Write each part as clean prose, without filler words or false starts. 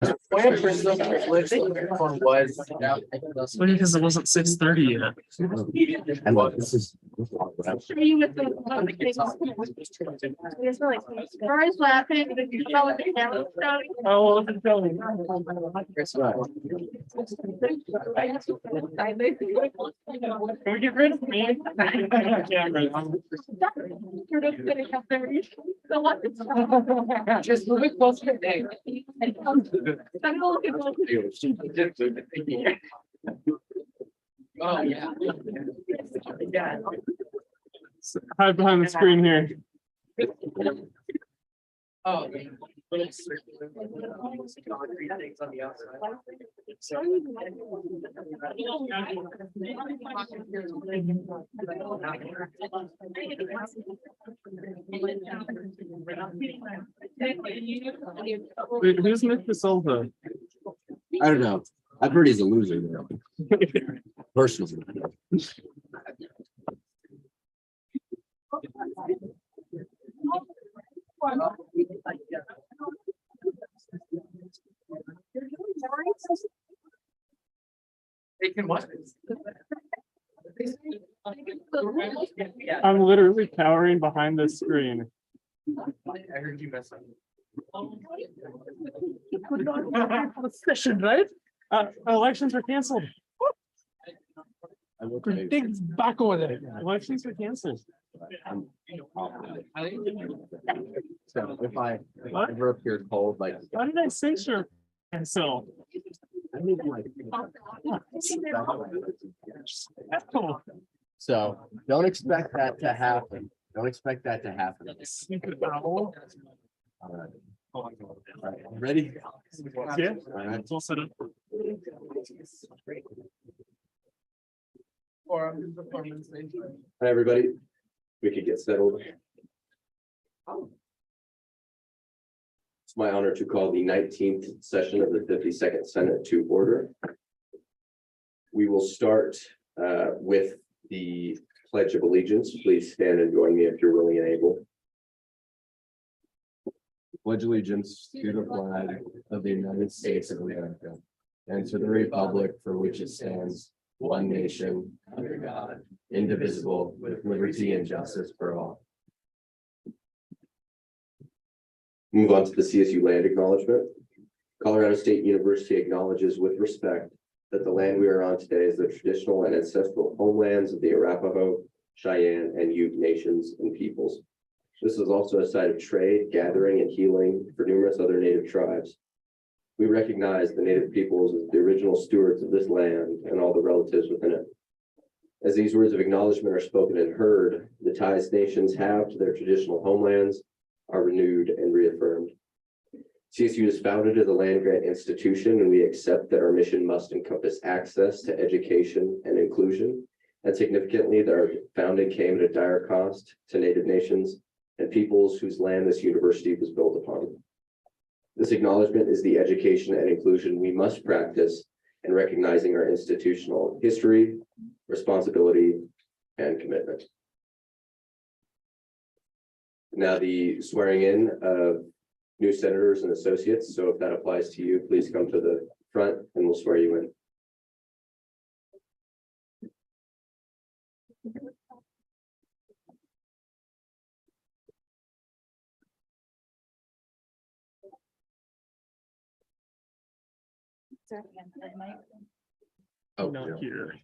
Plan for some privilege was Because it wasn't 6:30 yet. And look, this is. Rory's laughing. You know what the camera's showing? Oh, well, it's going. Can we get rid of me? You're just gonna have to so what? just move it closer to me. I'm looking for- Oh, yeah. Hide behind the screen here. Oh. Wait, who's Mr. Silva? I don't know. I've heard he's a loser though. Personally. They can what? I'm literally cowering behind the screen. I heard you mess up. Session, right? Elections are canceled. I will tell you, Things back over there. Elections are canceled. I'm confident. I think. So if I ever appear cold, like. How did I say sure? And so. I need like. So don't expect that to happen. Don't expect that to happen. All right. All right. Ready? Yeah. All right. It's all set up. Hi, everybody. We could get settled. It's my honor to call the 19th session of the 52nd Senate to order. We will start with the Pledge of Allegiance. Please stand and join me if you're willing and able. Pledge allegiance to the flag of the United States of America and to the republic for which it stands, one nation, under God, indivisible, with liberty and justice for all. Move on to the CSU land acknowledgement. Colorado State University acknowledges with respect that the land we are on today is the traditional and ancestral homelands of the Arapaho, Cheyenne, and Ute nations and peoples. This is also a site of trade, gathering, and healing for numerous other Native tribes. We recognize the Native peoples as the original stewards of this land and all the relatives within it. As these words of acknowledgement are spoken and heard, the ties nations have to their traditional homelands are renewed and reaffirmed. CSU is founded as a land-grant institution, and we accept that our mission must encompass access to education and inclusion. And significantly, that our founding came at a dire cost to Native nations and peoples whose land this university was built upon. This acknowledgement is the education and inclusion we must practice in recognizing our institutional history, responsibility, and commitment. Now the swearing in of new senators and associates. So if that applies to you, please come to the front and we'll swear you in. Oh, Not yeah. here.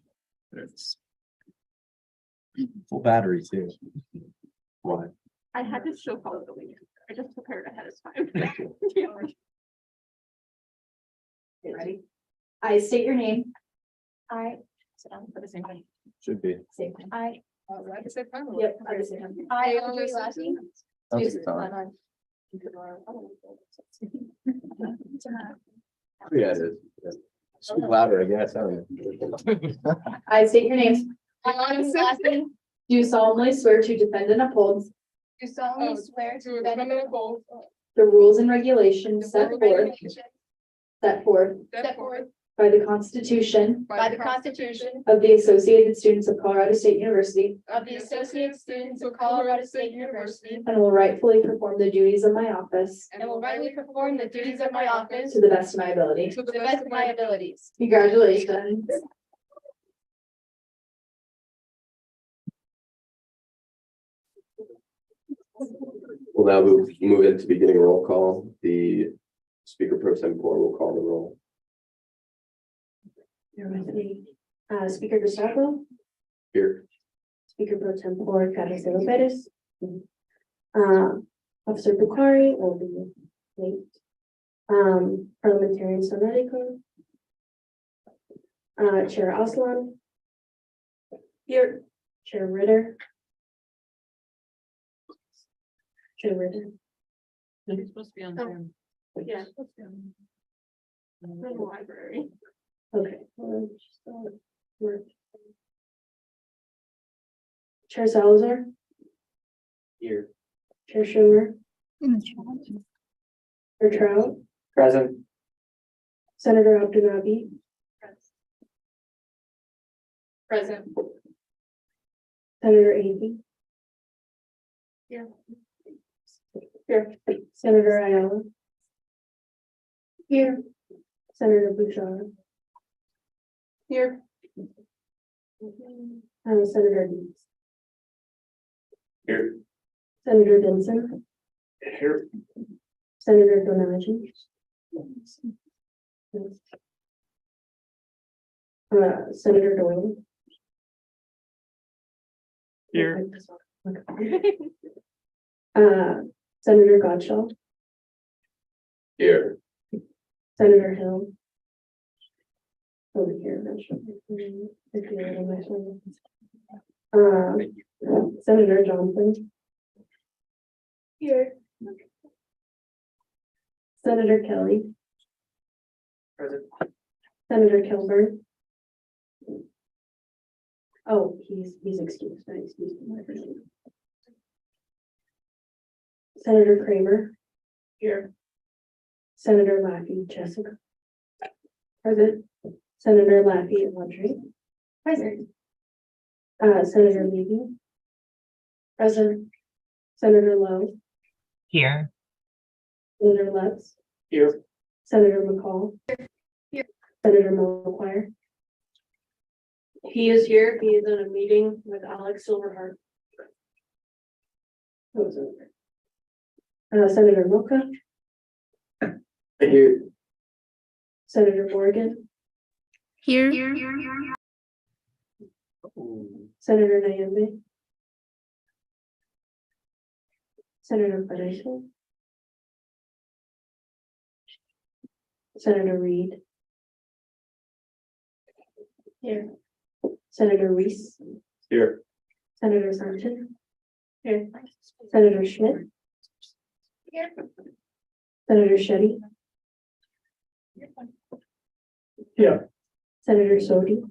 It's Full battery too. Why? I had to show follow the lead. I just prepared ahead of time. Okay, ready? I state your name. I sit down for the same thing. Should be. Same thing. I. Yep. I just- I always last name. That's the time. Yeah, it is. Yeah. Speak louder, I guess. I don't know. I state your name. Last name. Do you solemnly swear to defend and uphold Do solemnly swear to defend and uphold the rules and regulations set forth set forth by the Constitution by the Constitution of the Associated Students of Colorado State University, of the Associated Students of Colorado State University, and will rightfully perform the duties of my office and will rightly perform the duties of my office to the best of my ability. to the best of my abilities. Congratulations. We'll now move into beginning roll call. The Speaker Pro Tempore will call the roll. You're with me. Speaker Gustavo, Here. Speaker Pro Tempore Carlos Perez. Officer Bukhari will be late. Parliamentarian Sonetico. Chair Aslan. Here. Chair Ritter. Chair Ritter. You're supposed to be on Zoom. Yeah. In the library. Okay. Chair Salazar, Here. Chair Schumer, Chair Trout, Present. Senator Abdunabi, Present. Senator Amy. Here. Here. Senator Ayala. Here. Senator Bouchard. Here. Senator Deeds. Here. Senator Benson, Here. Senator Donaji. Senator Doyle. Here. Senator Gottschall, Here. Senator Hill. Over here. Senator Johnson. Here. Senator Kelly, Present. Senator Kilburn. Oh, he's excused, I excused him. Senator Kramer. Here. Senator Laffey, Jessica. Present. Senator Laffey and Audrey. Present. Senator Levy. Present. Senator Lowe. Here. Senator Lutz. Here. Senator McCall. Here. Senator McGuire. He is here. He is in a meeting with Alex Silverheart. Senator Mocha. Here. Senator Morgan. Here. Senator Nyambe. Senator Federico. Senator Reed. Here. Senator Reese. Here. Senator Sanchez. Here. Senator Schmidt. Here. Senator Shetty. Here. Senator Sodi.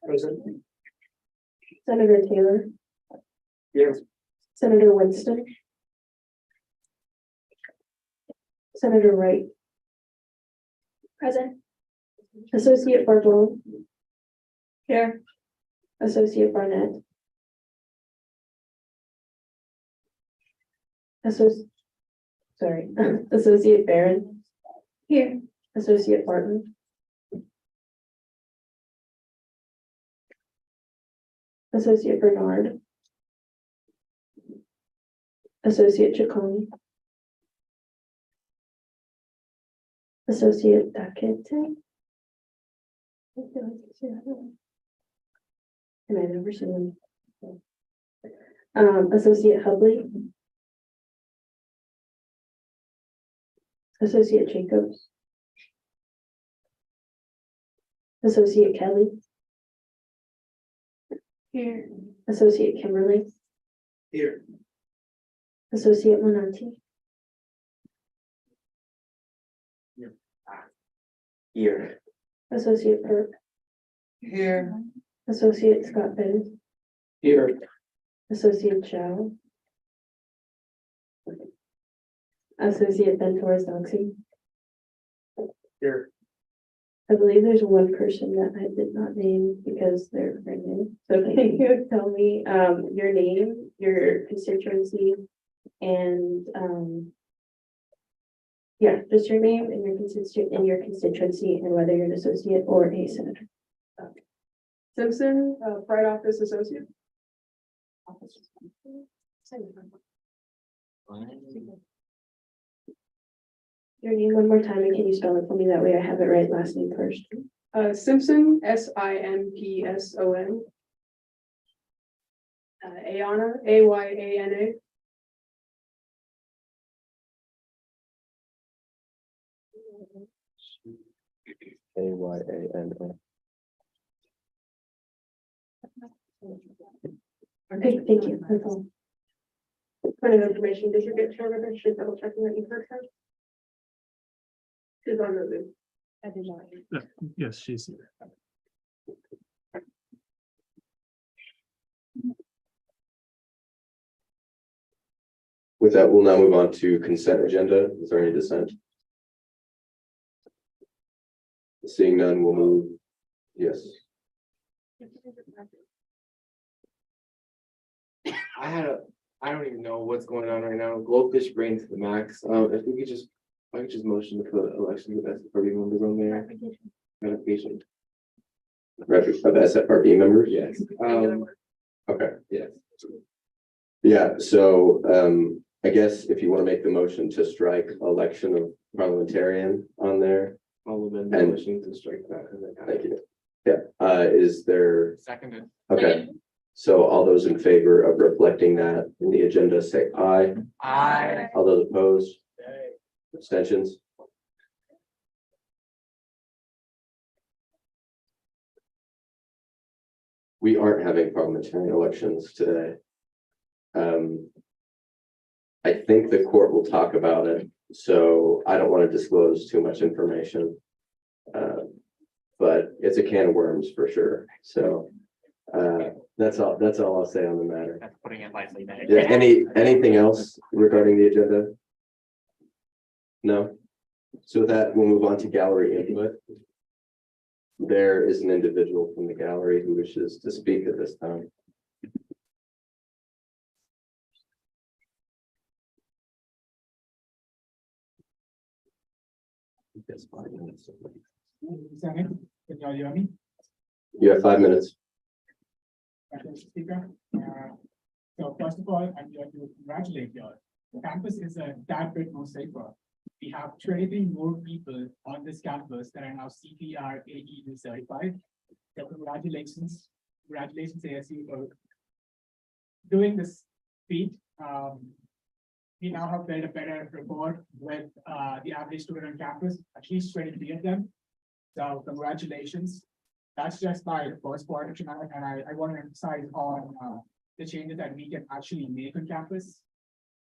Present. Senator Taylor. Here. Senator Winston. Senator Wright. Present. Associate Barbeau. Here. Associate Barnett. Associate Barron. Here. Associate Barton. Associate Bernard. Associate Chacon. Associate Dakete. And I've never seen him. Associate Hubley. Associate Jacobs. Associate Kelly. Here. Associate Kimberly. Here. Associate Monanti. Here. Associate Perk. Here. Associate Scott Bennett. Here. Associate Chow. Associate Ben Torres Doxy. Here. I believe there's one person that I did not name because they're pregnant. So can you tell me, your name, your constituency, and, yeah, just your name and your constituency and whether you're an associate or a senator. Simpson, Pride Office Associate. Your name one more time and can you spell it for me? That way I have it right, last name first. Simpson, Simpson. Ayana, Ayana. AYANA. Okay, thank you. That's all. Point of information, did you get Trevor? Should double checking that you heard her? She's on the loop. I did not. Yes, she's here. With that, we'll now move on to consent agenda. Is there any dissent? Seeing none, we'll move. Yes. I don't even know what's going on right now. Goldfish brain to the max. If we could just, I could just motion to put election of SFRB members on there. Ratification. Of SFRB members? Yes. Okay. Yes. Yeah, so I guess if you want to make the motion to strike election of parliamentarian on there, I'll amend the And- motion to strike that. And then thank you. Yeah, is there, Seconded. okay, so all those in favor of reflecting that in the agenda, say aye. Aye. All those opposed? Abstentions? We aren't having parliamentarian elections today. I think the court will talk about it, so I don't want to disclose too much information. But it's a can of worms for sure, so that's all I'll say on the matter. That's putting it lightly there. Yeah, anything else regarding the agenda? No? So with that, we'll move on to gallery input. There is an individual from the gallery who wishes to speak at this time. Yes, 5 minutes. Can you all hear me? You have 5 minutes. Mr. Speaker. So first of all, I'm here to congratulate you all. The campus is a tad bit more safer. We have 23 more people on this campus that are now CPR AEU certified. So congratulations ASU for doing this feat. We now have built a better rapport with the average student on campus, at least 23 of them. So congratulations. That's just my first part tonight, and I want to emphasize on the changes that we can actually make on campus.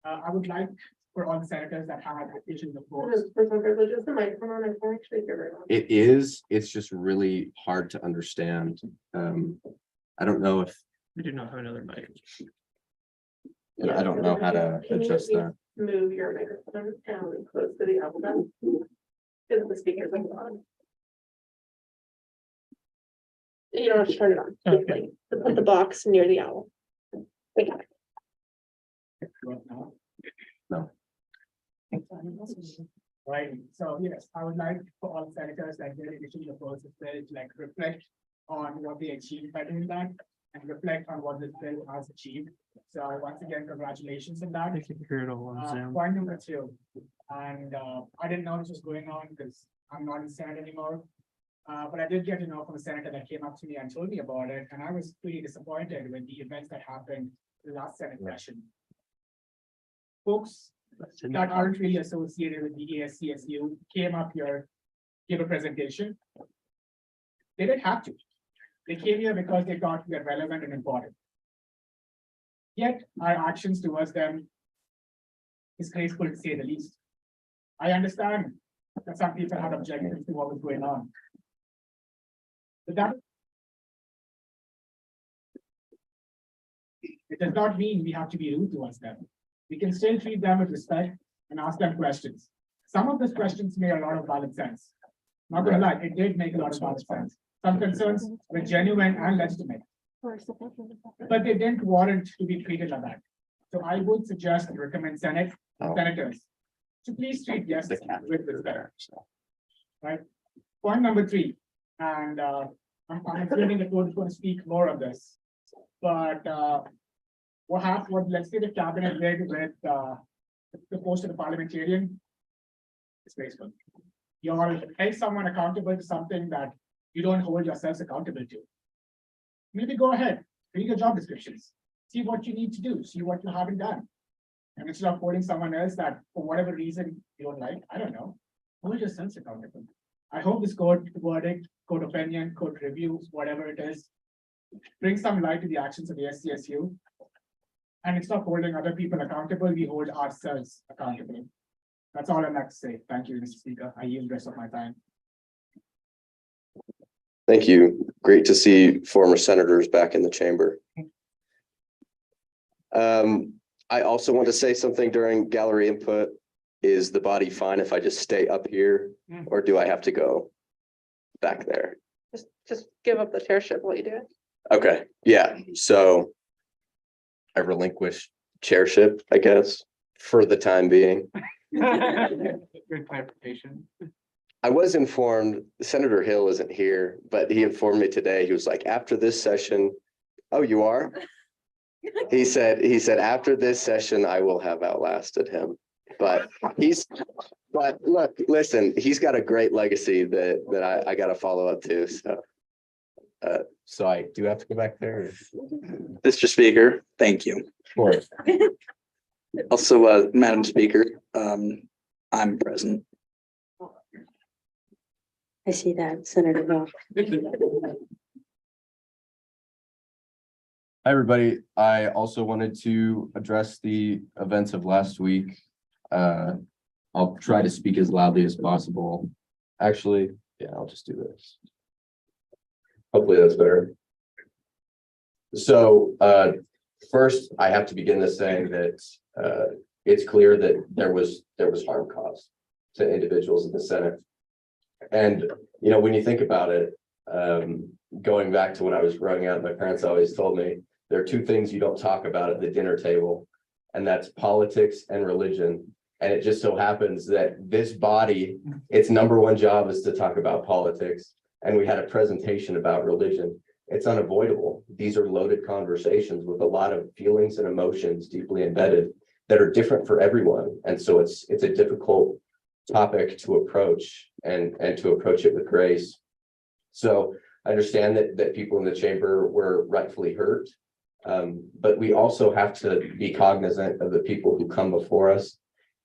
I would like for all the senators that have issues of course. Personal privilege, is the microphone on? I can actually hear it. It is, it's just really hard to understand. I don't know if, We do not have another mic. and I don't know how to Can you adjust please that. move your microphone down and close to the alphabet? Because the speakers are on. You don't have to turn it on. Just Okay. like, put the box near the owl. We got it. No. Right, so yes, I would like for all senators that get initially opposed this bill to like reflect on what they achieved by doing that and reflect on what this bill has achieved. So once again, congratulations on that. I can hear it all on Zoom. Point number 2, and I didn't know this was going on because I'm not in Senate anymore. But I did get to know from a senator that came up to me and told me about it, and I was pretty disappointed with the events that happened in the last Senate session. Folks that aren't really associated with the ASCSU came up here, gave a presentation. They didn't have to. They came here because they thought we are relevant and important. Yet our actions towards them is graceful to say the least. I understand that some people had objections to what was going on. But that it does not mean we have to be rude towards them. We can still treat them with respect and ask them questions. Some of those questions make a lot of valid sense. Not gonna lie, it did make a lot of sense. Some concerns were genuine and legitimate, but they didn't warrant to be treated like that. So I would suggest and recommend senators to please treat guests with respect. Right? Point number 3, and I'm assuming the board is going to speak more of this. But what legislative cabinet did with the post of the parliamentarian, it's graceful. You all held someone accountable to something that you don't hold yourselves accountable to. Maybe go ahead, read your job descriptions, see what you need to do, see what you haven't done. And instead of holding someone else that for whatever reason you don't like, I don't know, hold yourselves accountable. I hope this court verdict, court opinion, court review, whatever it is, brings some light to the actions of the ASCSU. And instead of holding other people accountable, we hold ourselves accountable. That's all I'd like to say. Thank you, Mr. Speaker. I yield the rest of my time. Thank you. Great to see former senators back in the chamber. I also want to say something during gallery input. Is the body fine if I just stay up here, or do I have to go back there? Just give up the chairship while you do it. Okay, yeah, so I relinquish chairship, I guess, for the time being. Good clarification. I was informed Senator Hill isn't here, but he informed me today, he was like, after this session, oh, you are? He said, after this session, I will have outlasted him. But look, listen, he's got a great legacy that I got to follow up to. So I do have to go back there. Mr. Speaker, thank you. Or Also, Madam Speaker, I'm present. I see that, Senator Hill. Hi, everybody. I also wanted to address the events of last week. I'll try to speak as loudly as possible. Actually, yeah, I'll just do this. Hopefully that's better. So, first, I have to begin this saying that it's clear that there was harm caused to individuals in the Senate. And, you know, when you think about it, going back to when I was growing up, my parents always told me there are 2 things you don't talk about at the dinner table, and that's politics and religion. And it just so happens that this body, its #1 job is to talk about politics. And we had a presentation about religion. It's unavoidable. These are loaded conversations with a lot of feelings and emotions deeply embedded that are different for everyone. And so it's a difficult topic to approach and to approach it with grace. So I understand that people in the chamber were rightfully hurt. But we also have to be cognizant of the people who come before us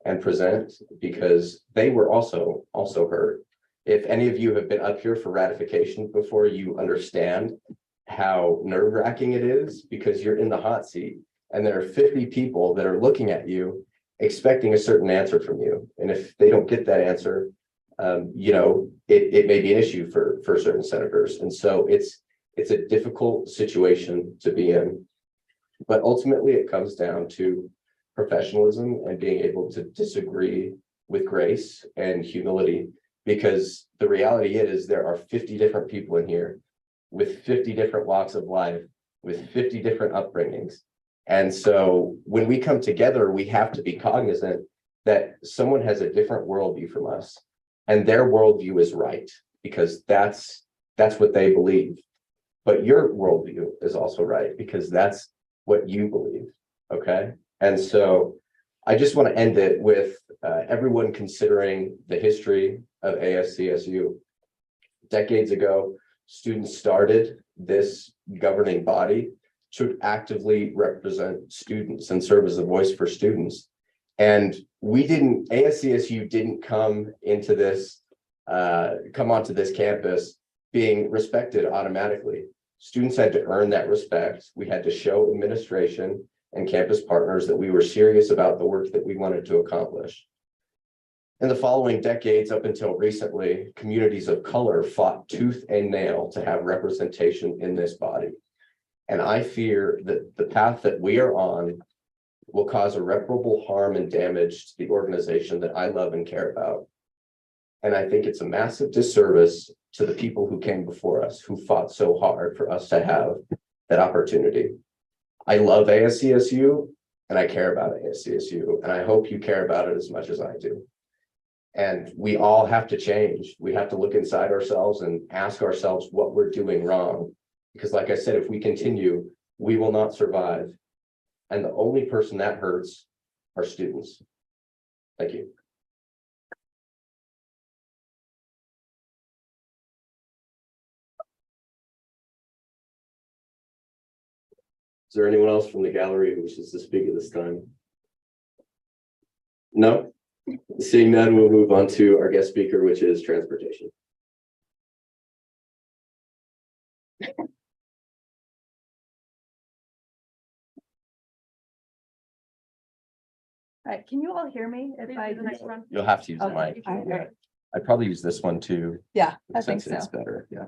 and present, because they were also hurt. If any of you have been up here for ratification before, you understand how nerve-wracking it is, because you're in the hot seat and there are 50 people that are looking at you expecting a certain answer from you. And if they don't get that answer, you know, it may be an issue for certain senators. And so it's a difficult situation to be in. But ultimately, it comes down to professionalism and being able to disagree with grace and humility, because the reality is there are 50 different people in here with 50 different walks of life, with 50 different upbringings. And so when we come together, we have to be cognizant that someone has a different worldview from us, and their worldview is right, because that's what they believe. But your worldview is also right, because that's what you believe. Okay. And so I just want to end it with everyone considering the history of ASCSU. Decades ago, students started this governing body to actively represent students and serve as a voice for students. And ASCSU didn't come onto this campus being respected automatically. Students had to earn that respect. We had to show administration and campus partners that we were serious about the work that we wanted to accomplish. In the following decades, up until recently, communities of color fought tooth and nail to have representation in this body. And I fear that the path that we are on will cause irreparable harm and damage to the organization that I love and care about. And I think it's a massive disservice to the people who came before us, who fought so hard for us to have that opportunity. I love ASCSU and I care about ASCSU, and I hope you care about it as much as I do. And we all have to change. We have to look inside ourselves and ask ourselves what we're doing wrong. Because like I said, if we continue, we will not survive. And the only person that hurts are students. Thank you. Is there anyone else from the gallery who wishes to speak at this time? No? Seeing none, we'll move on to our guest speaker, which is transportation. All right, can you all hear me if I? The next one. You'll have to use the Okay, mic. all right. I'd probably use this one too. Yeah, I think Since so. it's better, yeah.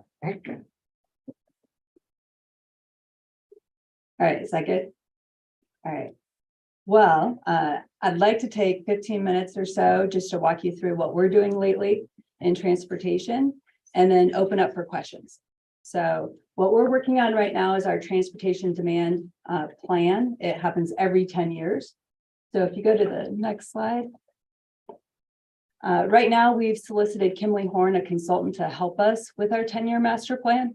All right, is that good? All right. Well, I'd like to take 15 minutes or so just to walk you through what we're doing lately in transportation and then open up for questions. So what we're working on right now is our transportation demand plan. It happens every 10 years. So if you go to the next slide. Right now, we've solicited Kimley Horn, a consultant, to help us with our 10-year master plan.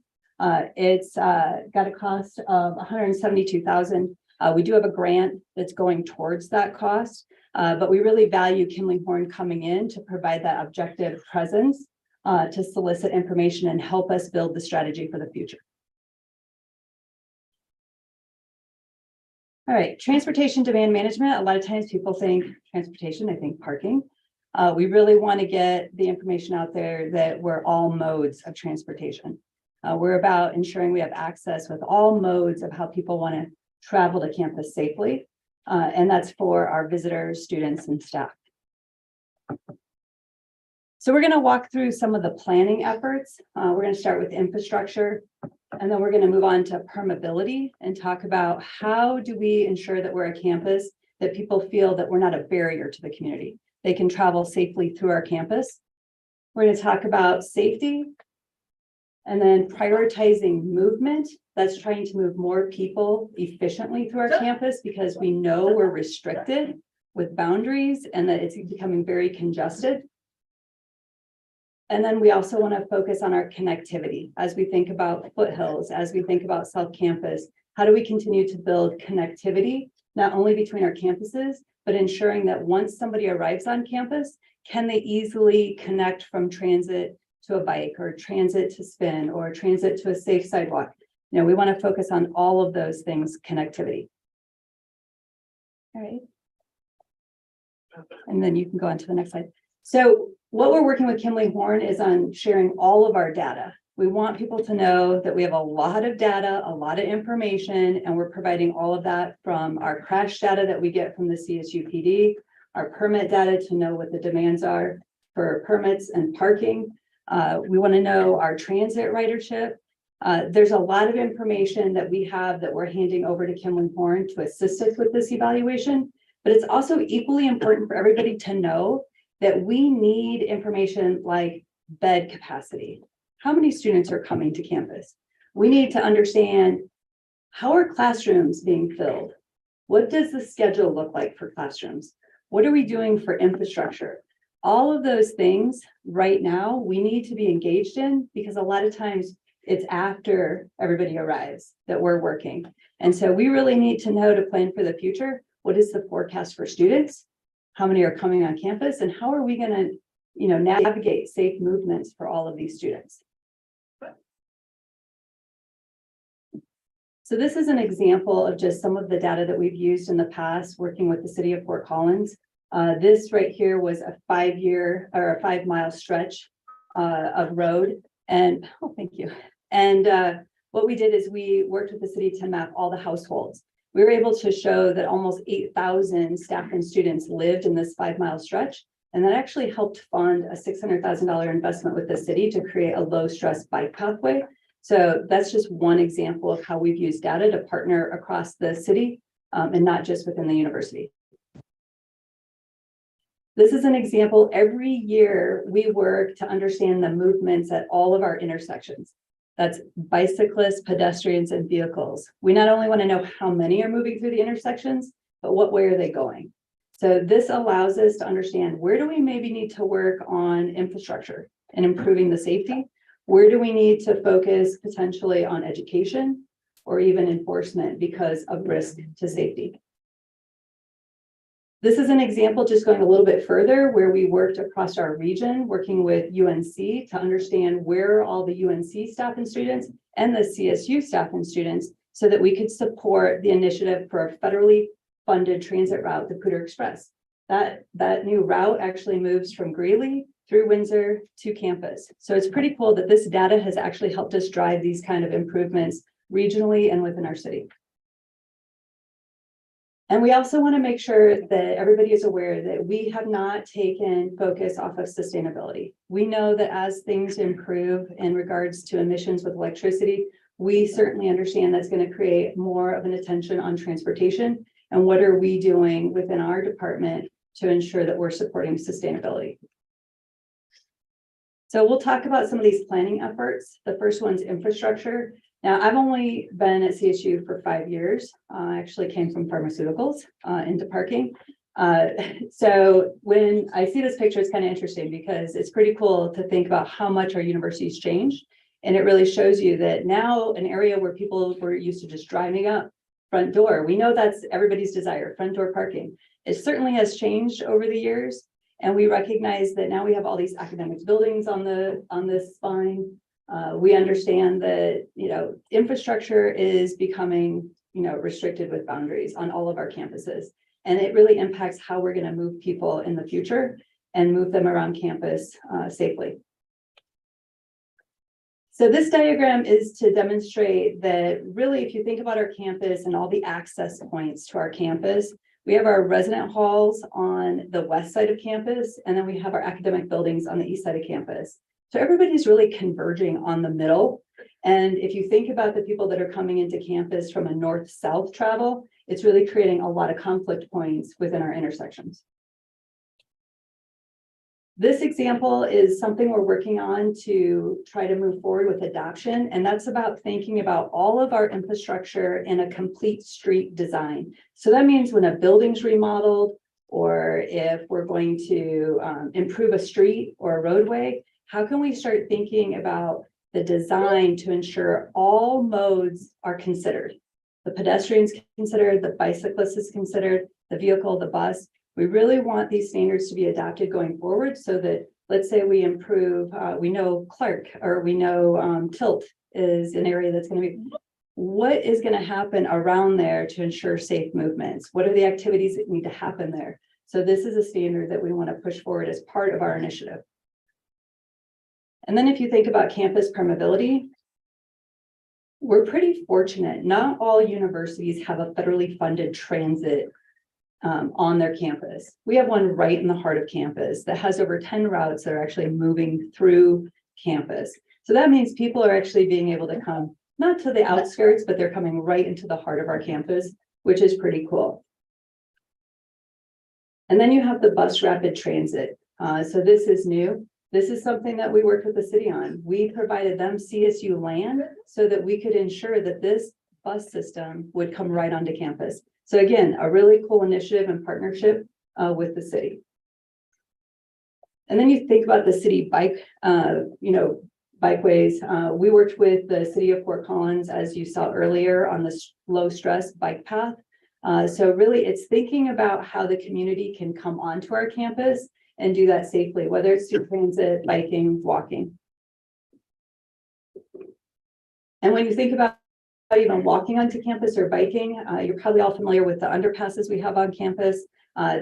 It's got a cost of $172,000. We do have a grant that's going towards that cost, but we really value Kimley Horn coming in to provide that objective presence to solicit information and help us build the strategy for the future. All right, transportation demand management. A lot of times people think transportation, I think parking. We really want to get the information out there that we're all modes of transportation. We're about ensuring we have access with all modes of how people want to travel to campus safely. And that's for our visitors, students, and staff. So we're going to walk through some of the planning efforts. We're going to start with infrastructure, and then we're going to move on to permeability and talk about how do we ensure that we're a campus that people feel that we're not a barrier to the community. They can travel safely through our campus. We're going to talk about safety and then prioritizing movement. That's trying to move more people efficiently through our campus because we know we're restricted with boundaries and that it's becoming very congested. And then we also want to focus on our connectivity as we think about foothills, as we think about South Campus. How do we continue to build connectivity, not only between our campuses, but ensuring that once somebody arrives on campus, can they easily connect from transit to a bike or transit to spin or transit to a safe sidewalk? You know, we want to focus on all of those things, connectivity. All right. And then you can go on to the next slide. So what we're working with Kimley Horn is on sharing all of our data. We want people to know that we have a lot of data, a lot of information, and we're providing all of that from our crash data that we get from the CSU PD, our permit data to know what the demands are for permits and parking. We want to know our transit ridership. There's a lot of information that we have that we're handing over to Kimley Horn to assist us with this evaluation, but it's also equally important for everybody to know that we need information like bed capacity. How many students are coming to campus? We need to understand how are classrooms being filled? What does the schedule look like for classrooms? What are we doing for infrastructure? All of those things right now we need to be engaged in because a lot of times it's after everybody arrives that we're working. And so we really need to know to plan for the future. What is the forecast for students? How many are coming on campus? And how are we going to, you know, navigate safe movements for all of these students? So this is an example of just some of the data that we've used in the past working with the city of Fort Collins. This right here was a 5-mile stretch of road. And thank you. And what we did is we worked with the city to map all the households. We were able to show that almost 8,000 staff and students lived in this 5-mile stretch. And that actually helped fund a $600,000 investment with the city to create a low stress bike pathway. So that's just one example of how we've used data to partner across the city and not just within the university. This is an example. Every year we work to understand the movements at all of our intersections. That's bicyclists, pedestrians, and vehicles. We not only want to know how many are moving through the intersections, but what way are they going? So this allows us to understand where do we maybe need to work on infrastructure and improving the safety? Where do we need to focus potentially on education or even enforcement because of risk to safety? This is an example just going a little bit further where we worked across our region, working with UNC to understand where all the UNC staff and students and the CSU staff and students so that we could support the initiative for a federally funded transit route, the Poudre Express. That new route actually moves from Greeley through Windsor to campus. So it's pretty cool that this data has actually helped us drive these kind of improvements regionally and within our city. And we also want to make sure that everybody is aware that we have not taken focus off of sustainability. We know that as things improve in regards to emissions with electricity, we certainly understand that's going to create more of an attention on transportation. And what are we doing within our department to ensure that we're supporting sustainability? So we'll talk about some of these planning efforts. The first one's infrastructure. Now, I've only been at CSU for 5 years. I actually came from pharmaceuticals into parking. So when I see this picture, it's kind of interesting because it's pretty cool to think about how much our university's changed. And it really shows you that now an area where people were used to just driving up front door, we know that's everybody's desire, front door parking. It certainly has changed over the years. And we recognize that now we have all these academic buildings on this spine. We understand that, infrastructure is becoming, restricted with boundaries on all of our campuses. And it really impacts how we're going to move people in the future and move them around campus safely. So this diagram is to demonstrate that really, if you think about our campus and all the access points to our campus, we have our resident halls on the west side of campus, and then we have our academic buildings on the east side of campus. So everybody's really converging on the middle. And if you think about the people that are coming into campus from a north-south travel, it's really creating a lot of conflict points within our intersections. This example is something we're working on to try to move forward with adoption. And that's about thinking about all of our infrastructure in a complete street design. So that means when a building's remodeled, or if we're going to improve a street or a roadway, how can we start thinking about the design to ensure all modes are considered? The pedestrians considered, the bicyclist is considered, the vehicle, the bus. We really want these standards to be adopted going forward so that, let's say we improve, we know Clark, or we know Tilt is an area that's going to be, what is going to happen around there to ensure safe movements? What are the activities that need to happen there? So this is a standard that we want to push forward as part of our initiative. And then if you think about campus permeability, we're pretty fortunate. Not all universities have a federally funded transit on their campus. We have one right in the heart of campus that has over 10 routes that are actually moving through campus. So that means people are actually being able to come, not to the outskirts, but they're coming right into the heart of our campus, which is pretty cool. And then you have the bus rapid transit. So this is new. This is something that we worked with the city on. We provided them CSU land so that we could ensure that this bus system would come right onto campus. So again, a really cool initiative and partnership with the city. And then you think about the city bike, bikeways. We worked with the city of Fort Collins, as you saw earlier, on the low stress bike path. So really it's thinking about how the community can come onto our campus and do that safely, whether it's through transit, biking, walking. And when you think about even walking onto campus or biking, you're probably all familiar with the underpasses we have on campus.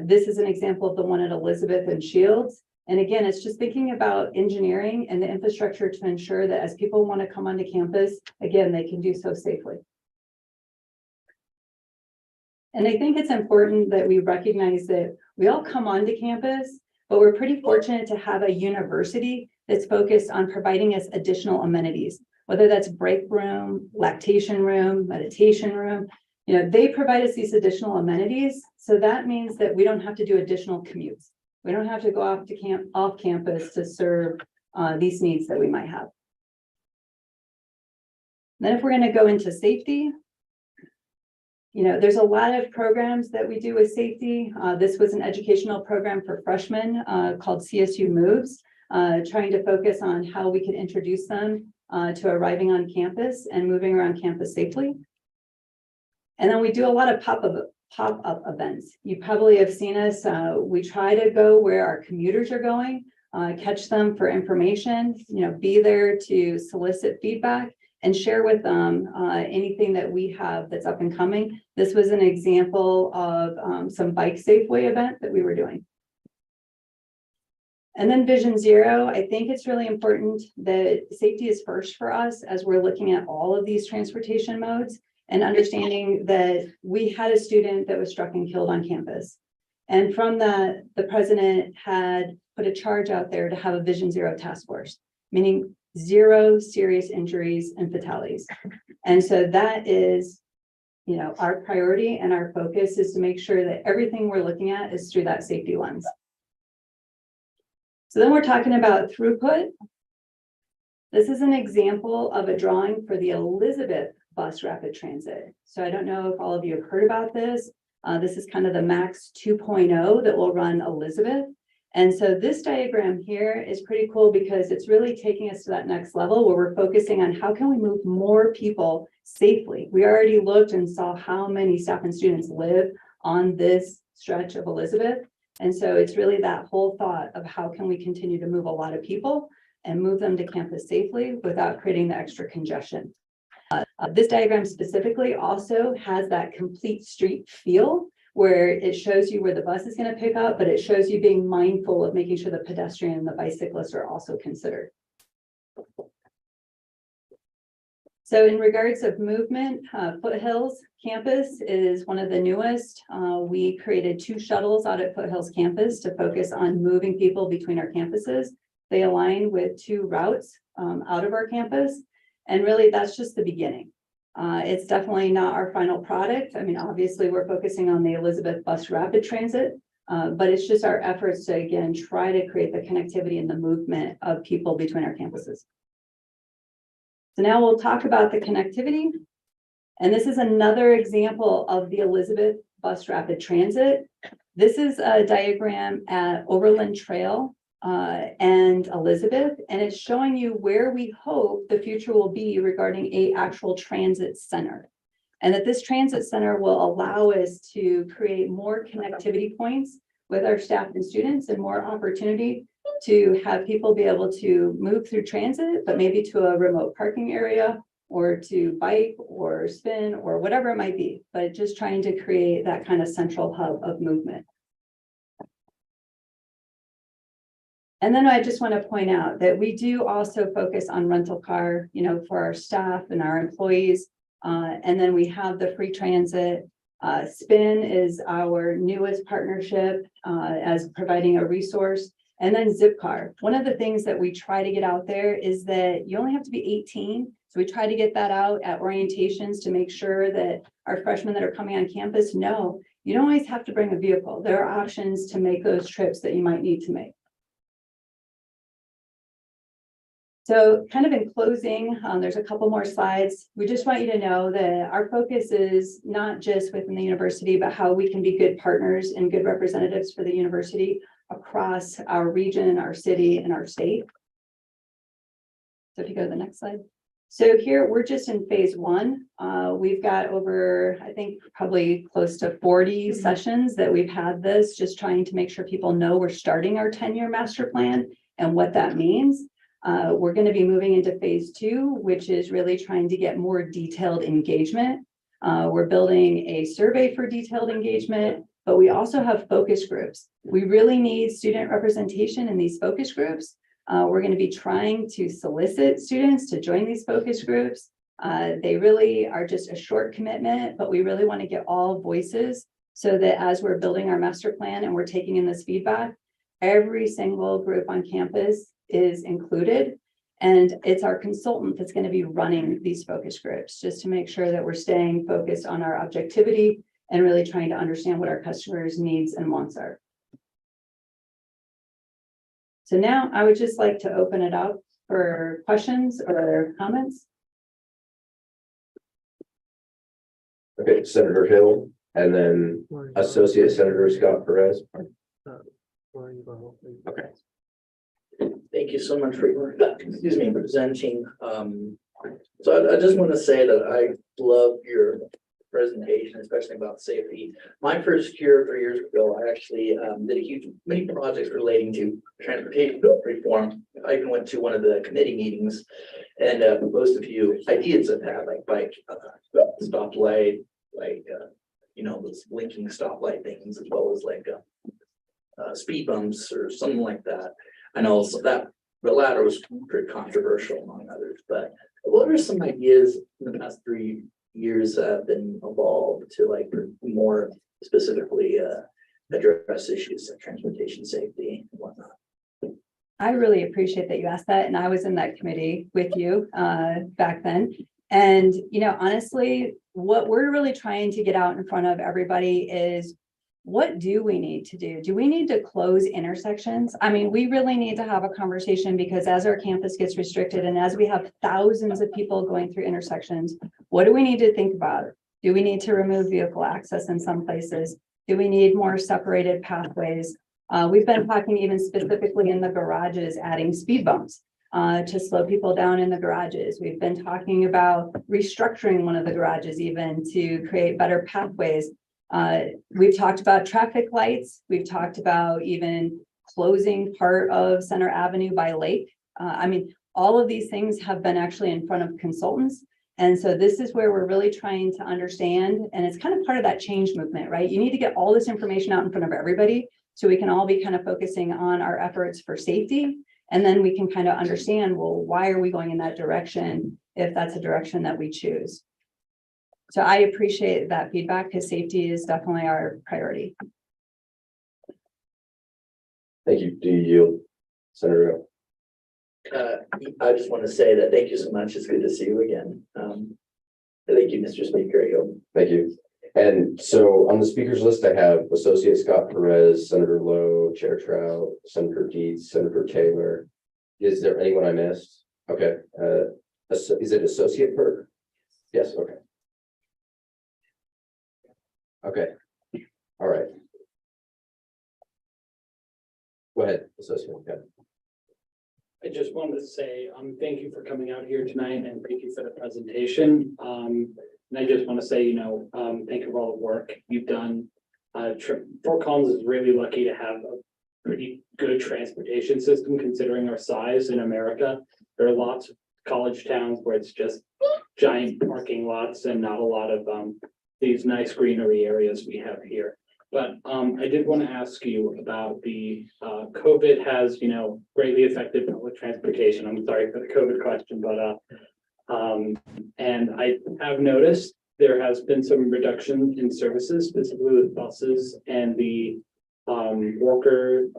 This is an example of the one at Elizabeth and Shields. And again, it's just thinking about engineering and the infrastructure to ensure that as people want to come onto campus, again, they can do so safely. And I think it's important that we recognize that we all come onto campus, but we're pretty fortunate to have a university that's focused on providing us additional amenities, whether that's break room, lactation room, meditation room. They provide us these additional amenities. So that means that we don't have to do additional commutes. We don't have to go off campus to serve these needs that we might have. Then if we're going to go into safety, there's a lot of programs that we do with safety. This was an educational program for freshmen called CSU Moves, trying to focus on how we can introduce them to arriving on campus and moving around campus safely. And then we do a lot of pop-up events. You probably have seen us. We try to go where our commuters are going, catch them for information, be there to solicit feedback and share with them anything that we have that's up and coming. This was an example of some bike Safeway event that we were doing. And then Vision Zero, I think it's really important that safety is first for us as we're looking at all of these transportation modes and understanding that we had a student that was struck and killed on campus. And from that, the president had put a charge out there to have a Vision Zero task force, meaning 0 serious injuries and fatalities. And so that is, our priority and our focus is to make sure that everything we're looking at is through that safety lens. So then we're talking about throughput. This is an example of a drawing for the Elizabeth bus rapid transit. So I don't know if all of you have heard about this. This is kind of the Max 2.0 that will run Elizabeth. And so this diagram here is pretty cool because it's really taking us to that next level where we're focusing on how can we move more people safely. We already looked and saw how many staff and students live on this stretch of Elizabeth. And so it's really that whole thought of how can we continue to move a lot of people and move them to campus safely without creating the extra congestion. This diagram specifically also has that complete street feel where it shows you where the bus is going to pick up, but it shows you being mindful of making sure the pedestrian and the bicyclists are also considered. So in regards of movement, Foothills campus is one of the newest. We created 2 shuttles out at Foothills campus to focus on moving people between our campuses. They align with 2 routes out of our campus. And really, that's just the beginning. It's definitely not our final product. I mean, obviously, we're focusing on the Elizabeth Bus Rapid Transit, but it's just our efforts to, again, try to create the connectivity and the movement of people between our campuses. So now we'll talk about the connectivity. And this is another example of the Elizabeth Bus Rapid Transit. This is a diagram at Overland Trail and Elizabeth, and it's showing you where we hope the future will be regarding an actual transit center. And that this transit center will allow us to create more connectivity points with our staff and students and more opportunity to have people be able to move through transit, but maybe to a remote parking area or to bike or spin or whatever it might be, but just trying to create that kind of central hub of movement. And then I just want to point out that we do also focus on rental car, for our staff and our employees. And then we have the free transit. Spin is our newest partnership as providing a resource. And then Zipcar. One of the things that we try to get out there is that you only have to be 18. So we try to get that out at orientations to make sure that our freshmen that are coming on campus know you don't always have to bring a vehicle. There are options to make those trips that you might need to make. So kind of in closing, there's a couple more slides. We just want you to know that our focus is not just within the university, but how we can be good partners and good representatives for the university across our region, our city, and our state. So if you go to the next slide. So here we're just in phase 1. We've got over, I think, probably close to 40 sessions that we've had this, just trying to make sure people know we're starting our 10-year master plan and what that means. We're going to be moving into phase 2, which is really trying to get more detailed engagement. We're building a survey for detailed engagement, but we also have focus groups. We really need student representation in these focus groups. We're going to be trying to solicit students to join these focus groups. They really are just a short commitment, but we really want to get all voices so that as we're building our master plan and we're taking in this feedback, every single group on campus is included. And it's our consultant that's going to be running these focus groups just to make sure that we're staying focused on our objectivity and really trying to understand what our customers' needs and wants are. So now I would just like to open it up for questions or comments. Okay, Senator Hill, and then Associate Senator Scott Perez. Okay. Thank you so much for your, excuse me, presenting. So I just want to say that I love your presentation, especially about safety. My first year, 3 years ago, I actually did many projects relating to transportation reform. I even went to one of the committee meetings, and most of you ideas have had like bike stoplight, like those blinking stoplight things, as well as like speed bumps or something like that. I know also that the latter was pretty controversial among others, but what are some ideas in the past 3 years that have been evolved to like more specifically address issues like transportation safety and whatnot? I really appreciate that you asked that, and I was in that committee with you back then. And, honestly, what we're really trying to get out in front of everybody is, what do we need to do? Do we need to close intersections? I mean, we really need to have a conversation, because as our campus gets restricted and as we have thousands of people going through intersections, what do we need to think about? Do we need to remove vehicle access in some places? Do we need more separated pathways? We've been talking even specifically in the garages, adding speed bumps to slow people down in the garages. We've been talking about restructuring one of the garages even to create better pathways. We've talked about traffic lights. We've talked about even closing part of Center Avenue by Lake. I mean, all of these things have been actually in front of consultants. And so this is where we're really trying to understand, and it's kind of part of that change movement, right? You need to get all this information out in front of everybody so we can all be kind of focusing on our efforts for safety. And then we can kind of understand, well, why are we going in that direction if that's a direction that we choose? So I appreciate that feedback, because safety is definitely our priority. Thank you. Do you yield, Senator Hill? I just want to say that thank you so much. It's good to see you again. Thank you, Mr. Speaker. Thank you. And so on the speakers list, I have Associate Scott Perez, Senator Lowe, Chair Trout, Senator Dietz, Senator Taylor. Is there anyone I missed? Okay. Is it Associate Perk? Yes. Okay. Okay. All right. Go ahead, Associate. Okay. I just wanted to say, thank you for coming out here tonight, and thank you for the presentation. And I just want to say, thank you for all the work you've done. Fort Collins is really lucky to have a pretty good transportation system considering our size in America. There are lots of college towns where it's just giant parking lots and not a lot of these nice greenery areas we have here. But I did want to ask you about the COVID has, greatly affected public transportation. I'm sorry for the COVID question, but and I have noticed there has been some reduction in services, specifically with buses and the workers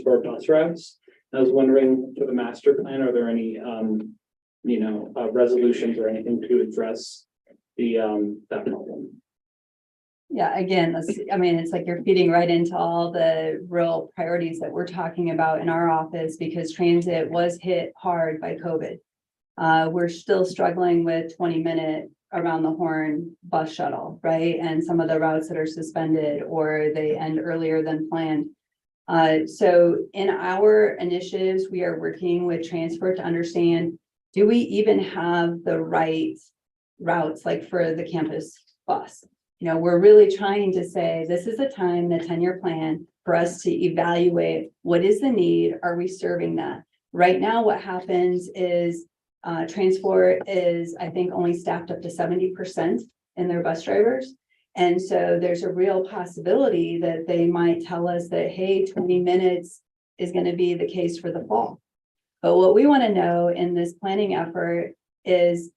for bus routes. I was wondering, for the master plan, are there any resolutions or anything to address the that problem? Yeah, again, it's like you're feeding right into all the real priorities that we're talking about in our office, because transit was hit hard by COVID. We're still struggling with 20-minute around the horn bus shuttle, right? And some of the routes that are suspended or they end earlier than planned. So in our initiatives, we are working with transport to understand, do we even have the right routes, like for the campus bus? We're really trying to say, this is the time, the 10-year plan, for us to evaluate what is the need. Are we serving that? Right now, what happens is transport is, I think, only staffed up to 70% in their bus drivers. And so there's a real possibility that they might tell us that, hey, 20 minutes is going to be the case for the fall. But what we want to know in this planning effort is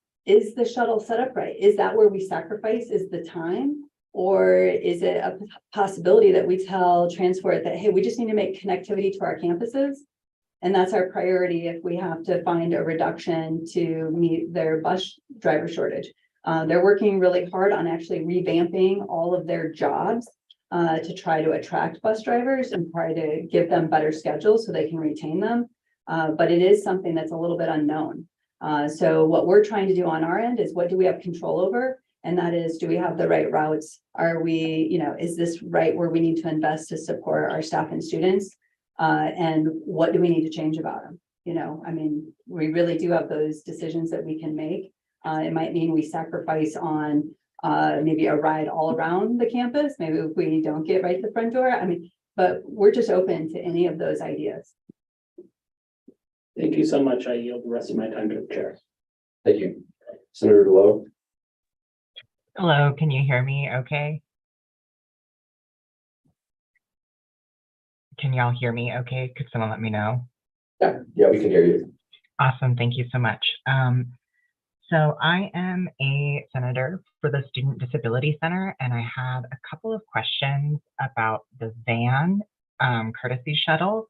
the shuttle set up right? Is that where we sacrifice is the time? Or is it a possibility that we tell transport that, hey, we just need to make connectivity to our campuses? And that's our priority if we have to find a reduction to meet their bus driver shortage. They're working really hard on actually revamping all of their jobs to try to attract bus drivers and try to give them better schedules so they can retain them. But it is something that's a little bit unknown. So what we're trying to do on our end is what do we have control over? And that is, do we have the right routes? Are we, is this right where we need to invest to support our staff and students? And what do we need to change about them? We really do have those decisions that we can make. It might mean we sacrifice on maybe a ride all around the campus. Maybe if we don't get right to the front door. But we're just open to any of those ideas. Thank you so much. I yield the rest of my time to the chair. Thank you. Senator DeLoe? Hello, can you hear me okay? Can y'all hear me okay? Could someone let me know? Yeah, we can hear you. Awesome, thank you so much. So I am a senator for the Student Disability Center, and I have a couple of questions about the van courtesy shuttle.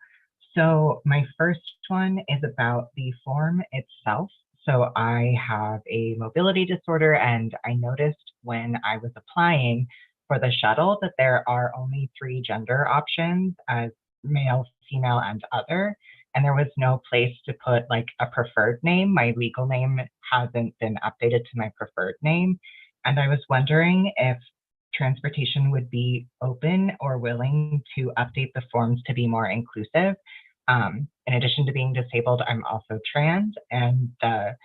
So my first one is about the form itself. So I have a mobility disorder, and I noticed when I was applying for the shuttle that there are only 3 gender options as male, female, and other. And there was no place to put like a preferred name. My legal name hasn't been updated to my preferred name. And I was wondering if transportation would be open or willing to update the forms to be more inclusive. In addition to being disabled, I'm also trans, and the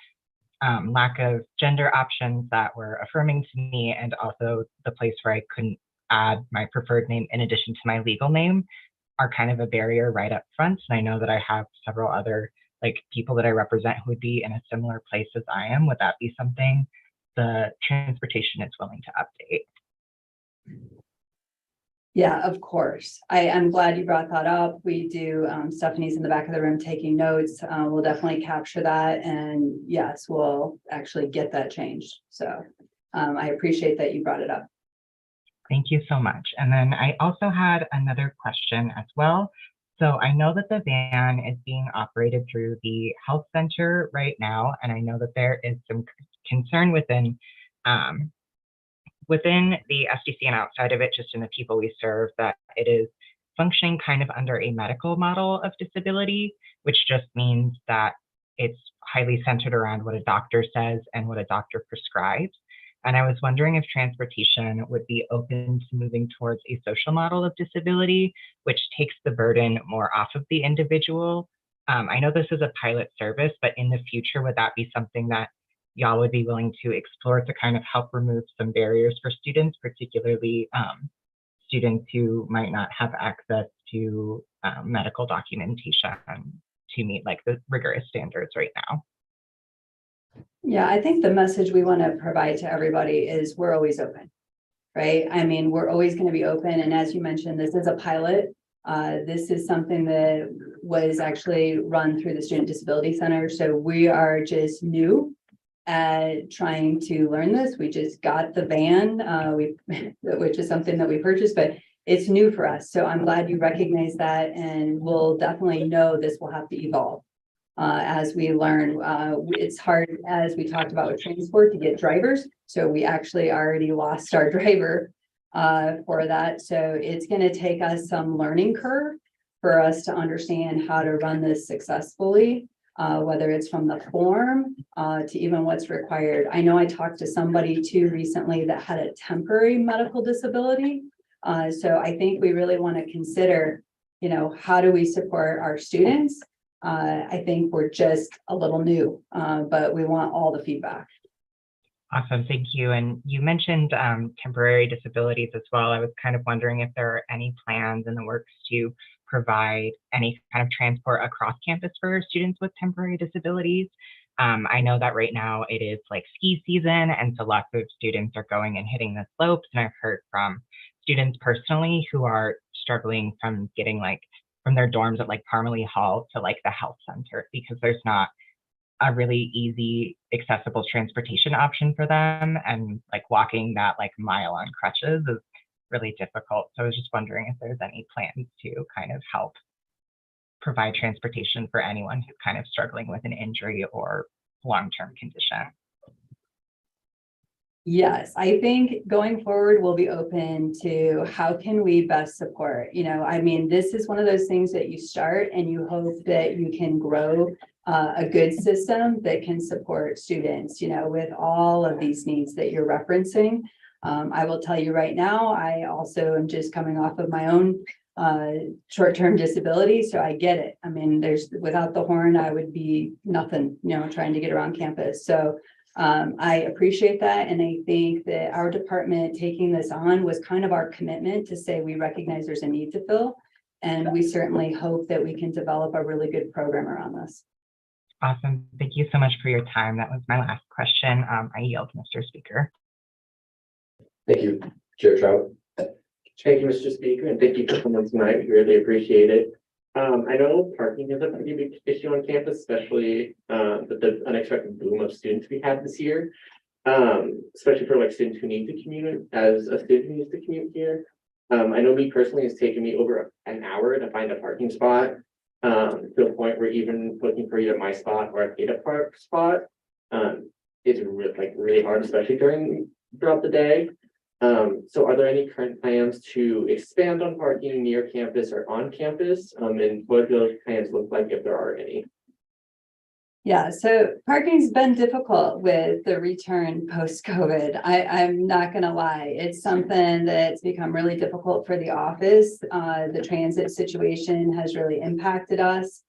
lack of gender options that were affirming to me, and also the place where I couldn't add my preferred name in addition to my legal name, are kind of a barrier right up front. And I know that I have several other people that I represent who would be in a similar place as I am. Would that be something the transportation is willing to update? Yeah, of course. I'm glad you brought that up. We do, Stephanie's in the back of the room taking notes. We'll definitely capture that. And yes, we'll actually get that changed. So I appreciate that you brought it up. Thank you so much. And then I also had another question as well. So I know that the van is being operated through the health center right now, and I know that there is some concern within the SDC and outside of it, just in the people we serve, that it is functioning kind of under a medical model of disability, which just means that it's highly centered around what a doctor says and what a doctor prescribes. And I was wondering if transportation would be open to moving towards a social model of disability, which takes the burden more off of the individual. I know this is a pilot service, but in the future, would that be something that y'all would be willing to explore to kind of help remove some barriers for students, particularly students who might not have access to medical documentation to meet the rigorous standards right now? Yeah, I think the message we want to provide to everybody is we're always open, right? We're always going to be open. And as you mentioned, this is a pilot. This is something that was actually run through the Student Disability Center. So we are just new at trying to learn this. We just got the van, which is something that we purchased, but it's new for us. So I'm glad you recognize that, and we'll definitely know this will have to evolve as we learn. It's hard, as we talked about with transport, to get drivers. So we actually already lost our driver for that. So it's going to take us some learning curve for us to understand how to run this successfully. Whether it's from the form to even what's required. I know I talked to somebody too recently that had a temporary medical disability. So I think we really want to consider, how do we support our students? I think we're just a little new, but we want all the feedback. Awesome, thank you. And you mentioned temporary disabilities as well. I was kind of wondering if there are any plans in the works to provide any kind of transport across campus for students with temporary disabilities. I know that right now it is ski season, and so lots of students are going and hitting the slopes. And I've heard from students personally who are struggling from getting from their dorms at Parmalee Hall to the health center, because there's not a really easy, accessible transportation option for them. And walking that mile on crutches is really difficult. So I was just wondering if there's any plans to kind of help provide transportation for anyone who's kind of struggling with an injury or long-term condition. Yes, I think going forward, we'll be open to how can we best support, I mean, this is one of those things that you start and you hope that you can grow a good system that can support students, with all of these needs that you're referencing. I will tell you right now, I also am just coming off of my own short-term disability, so I get it. I mean, without the horn, I would be nothing, trying to get around campus. So I appreciate that. And I think that our department taking this on was kind of our commitment to say we recognize there's a need to fill. And we certainly hope that we can develop a really good program around this. Awesome. Thank you so much for your time. That was my last question. I yield, Mr. Speaker. Thank you, Chair Trout. Thank you, Mr. Speaker, and thank you for coming tonight. We really appreciate it. I know parking is a pretty big issue on campus, especially with the unexpected boom of students we had this year. Especially for like students who need to commute, as a student who needs to commute here. I know me personally, it's taken me over an hour to find a parking spot. To the point where even looking for either my spot or a paid-up park spot, is really hard, especially throughout the day. So are there any current plans to expand on parking near campus or on campus? And what do those plans look like if there are any? Yeah, so parking's been difficult with the return post-COVID. I'm not gonna lie. It's something that's become really difficult for the office. The transit situation has really impacted us.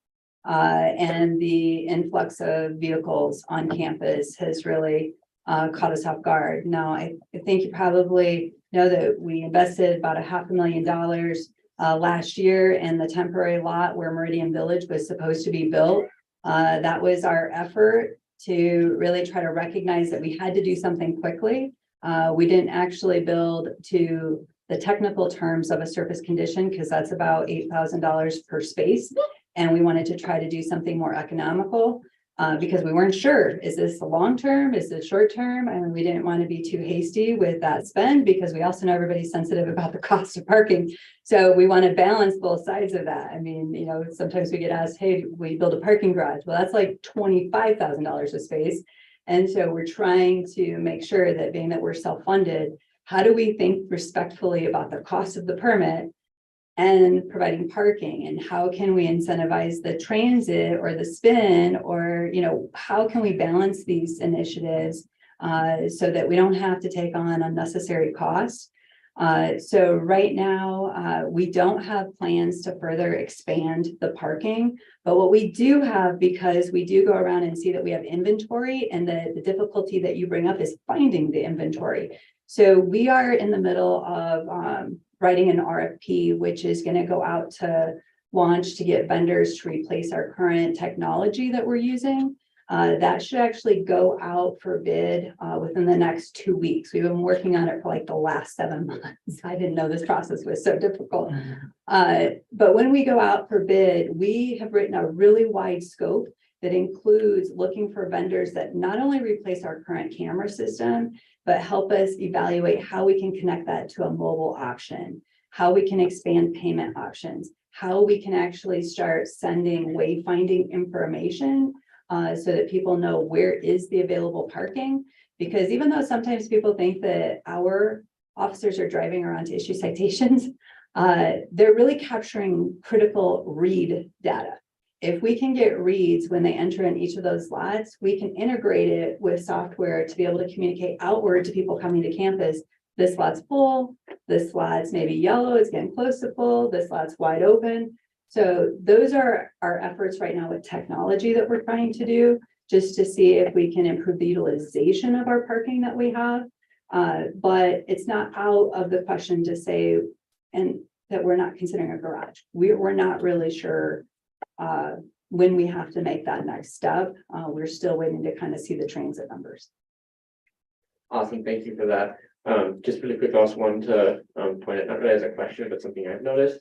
And the influx of vehicles on campus has really caught us off guard. Now, I think you probably know that we invested about $500,000 last year in the temporary lot where Meridian Village was supposed to be built. That was our effort to really try to recognize that we had to do something quickly. We didn't actually build to the technical terms of a surface condition because that's about $8,000 per space. And we wanted to try to do something more economical because we weren't sure, is this the long term? Is this short term? And we didn't want to be too hasty with that spend because we also know everybody's sensitive about the cost of parking. So we want to balance both sides of that. I mean, sometimes we get asked, hey, we build a parking garage. Well, that's like $25,000 a space. And so we're trying to make sure that being that we're self-funded, how do we think respectfully about the cost of the permit and providing parking, and how can we incentivize the transit or the spin, or how can we balance these initiatives so that we don't have to take on unnecessary costs. So right now we don't have plans to further expand the parking, but what we do have, because we do go around and see that we have inventory, and the difficulty that you bring up is finding the inventory. So we are in the middle of writing an RFP, which is going to go out to launch to get vendors to replace our current technology that we're using. That should actually go out for bid within the next 2 weeks. We've been working on it for like the last 7 months. I didn't know this process was so difficult. But when we go out for bid, we have written a really wide scope that includes looking for vendors that not only replace our current camera system, but help us evaluate how we can connect that to a mobile option, how we can expand payment options, how we can actually start sending wayfinding information so that people know where is the available parking. Because even though sometimes people think that our officers are driving around to issue citations, they're really capturing critical read data. If we can get reads when they enter in each of those slots, we can integrate it with software to be able to communicate outward to people coming to campus. This slot's full, this slot's maybe yellow, it's getting close to full, this slot's wide open. So those are our efforts right now with technology that we're trying to do, just to see if we can improve the utilization of our parking that we have. But it's not out of the question to say, and that we're not considering a garage. We're not really sure when we have to make that next step. We're still waiting to kind of see the transit numbers. Awesome, thank you for that. Just really quick, I also wanted to point it, not really as a question, but something I've noticed.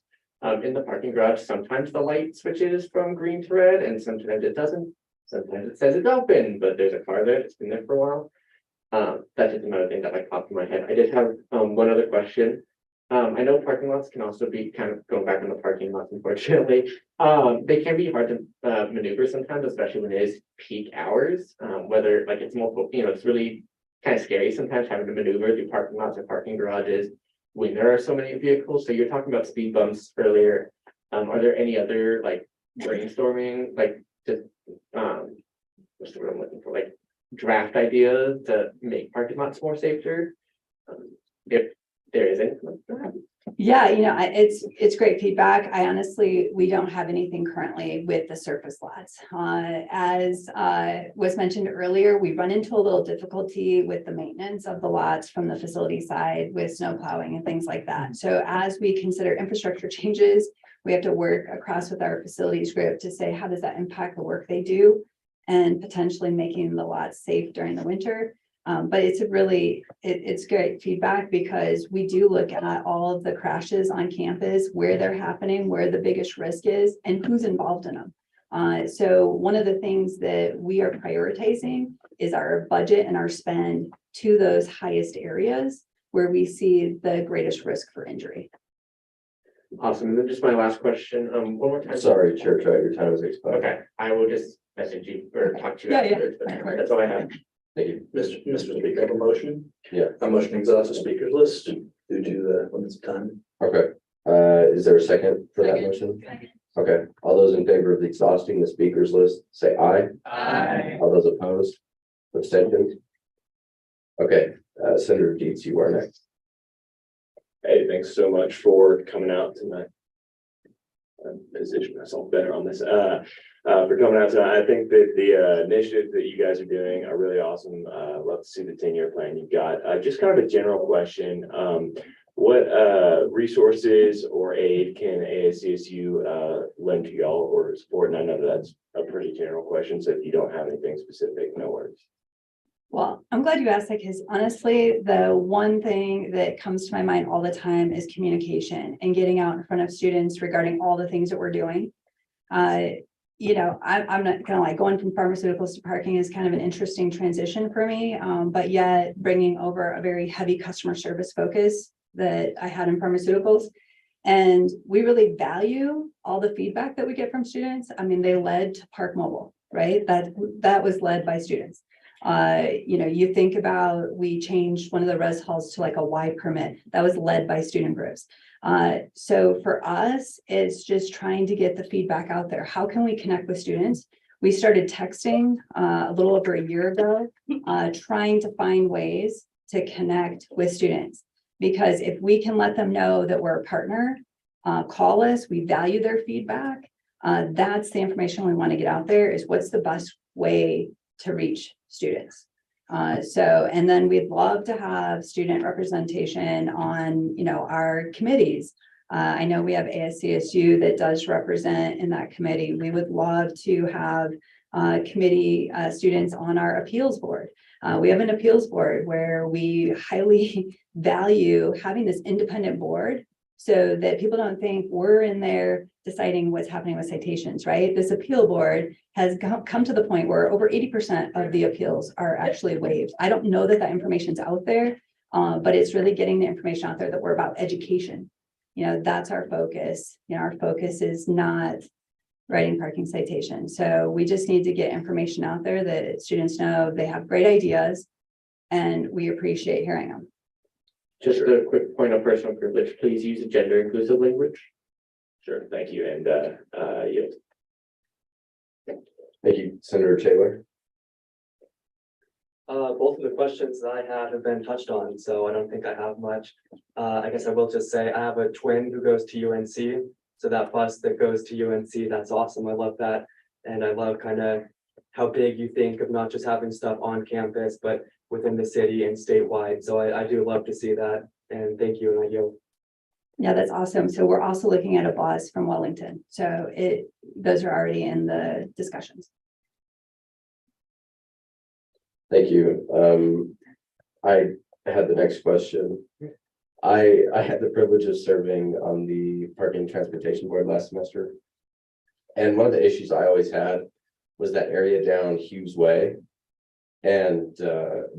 In the parking garage, sometimes the light switches from green to red and sometimes it doesn't. Sometimes it says it's open, but there's a car there that's been there for a while. That's just another thing that popped in my head. I did have one other question. I know parking lots can also be kind of going back on the parking lots, unfortunately. They can be hard to maneuver sometimes, especially when it is peak hours, whether like it's multiple, it's really kind of scary sometimes having to maneuver through parking lots or parking garages when there are so many vehicles. So you're talking about speed bumps earlier. Are there any other like brainstorming, like just what's the word I'm looking for, like draft ideas to make parking lots more safer? If there is anything. Yeah, it's great feedback. I honestly, we don't have anything currently with the surface lots. As was mentioned earlier, we run into a little difficulty with the maintenance of the lots from the facility side with snow plowing and things like that. So as we consider infrastructure changes, we have to work across with our facilities group to say, how does that impact the work they do and potentially making the lots safe during the winter. But it's great feedback because we do look at all of the crashes on campus, where they're happening, where the biggest risk is, and who's involved in them. So one of the things that we are prioritizing is our budget and our spend to those highest areas where we see the greatest risk for injury. Awesome. And then just my last question, one more time. Sorry, Chair Trout, your time is expired. Okay, I will just message you or talk to you Yeah, afterwards, but that's all I have. Thank you. Mr. Speaker, I have a motion. Yeah. A motion to exhaust the speakers list due to the limits of time. Okay, is there a second for that motion? Okay, all those in favor of exhausting the speakers list, say aye. Aye. All those opposed, abstentions? Okay, Senator Dietz, you are next. Hey, thanks so much for coming out tonight. Position myself better on this. For coming out tonight, I think that the initiatives that you guys are doing are really awesome. Love to see the 10-year plan you've got. Just kind of a general question. What resources or aid can ASCSU lend to y'all or support? And I know that's a pretty general question, so if you don't have anything specific, no worries. Well, I'm glad you asked that because honestly, the one thing that comes to my mind all the time is communication and getting out in front of students regarding all the things that we're doing. I'm not gonna lie, going from pharmaceuticals to parking is kind of an interesting transition for me, but yet bringing over a very heavy customer service focus that I had in pharmaceuticals. And we really value all the feedback that we get from students. I mean, they led to Park Mobile, right? That was led by students. You think about, we changed one of the res halls to like a Y permit that was led by student groups. So for us, it's just trying to get the feedback out there. How can we connect with students? We started texting a little over a year ago, trying to find ways to connect with students. Because if we can let them know that we're a partner, call us, we value their feedback. That's the information we want to get out there, is what's the best way to reach students. And then we'd love to have student representation on, our committees. I know we have ASCSU that does represent in that committee. We would love to have committee students on our appeals board. We have an appeals board where we highly value having this independent board so that people don't think we're in there deciding what's happening with citations, right? This appeal board has come to the point where over 80% of the appeals are actually waived. I don't know that information's out there, but it's really getting the information out there that we're about education. That's our focus. Our focus is not writing parking citations. So we just need to get information out there that students know they have great ideas and we appreciate hearing them. Just a quick point of personal privilege, please use a gender inclusive language. Sure, thank you. And yield. Thank you, Senator Taylor. Both of the questions that I had have been touched on, so I don't think I have much. I guess I will just say I have a twin who goes to UNC. So that bus that goes to UNC, that's awesome. I love that. And I love kind of how big you think of not just having stuff on campus, but within the city and statewide. So I do love to see that. And thank you. And I yield. Yeah, that's awesome. So we're also looking at a bus from Wellington. So those are already in the discussions. Thank you. I had the next question. I had the privilege of serving on the Parking and Transportation Board last semester. And one of the issues I always had was that area down Hughes Way. And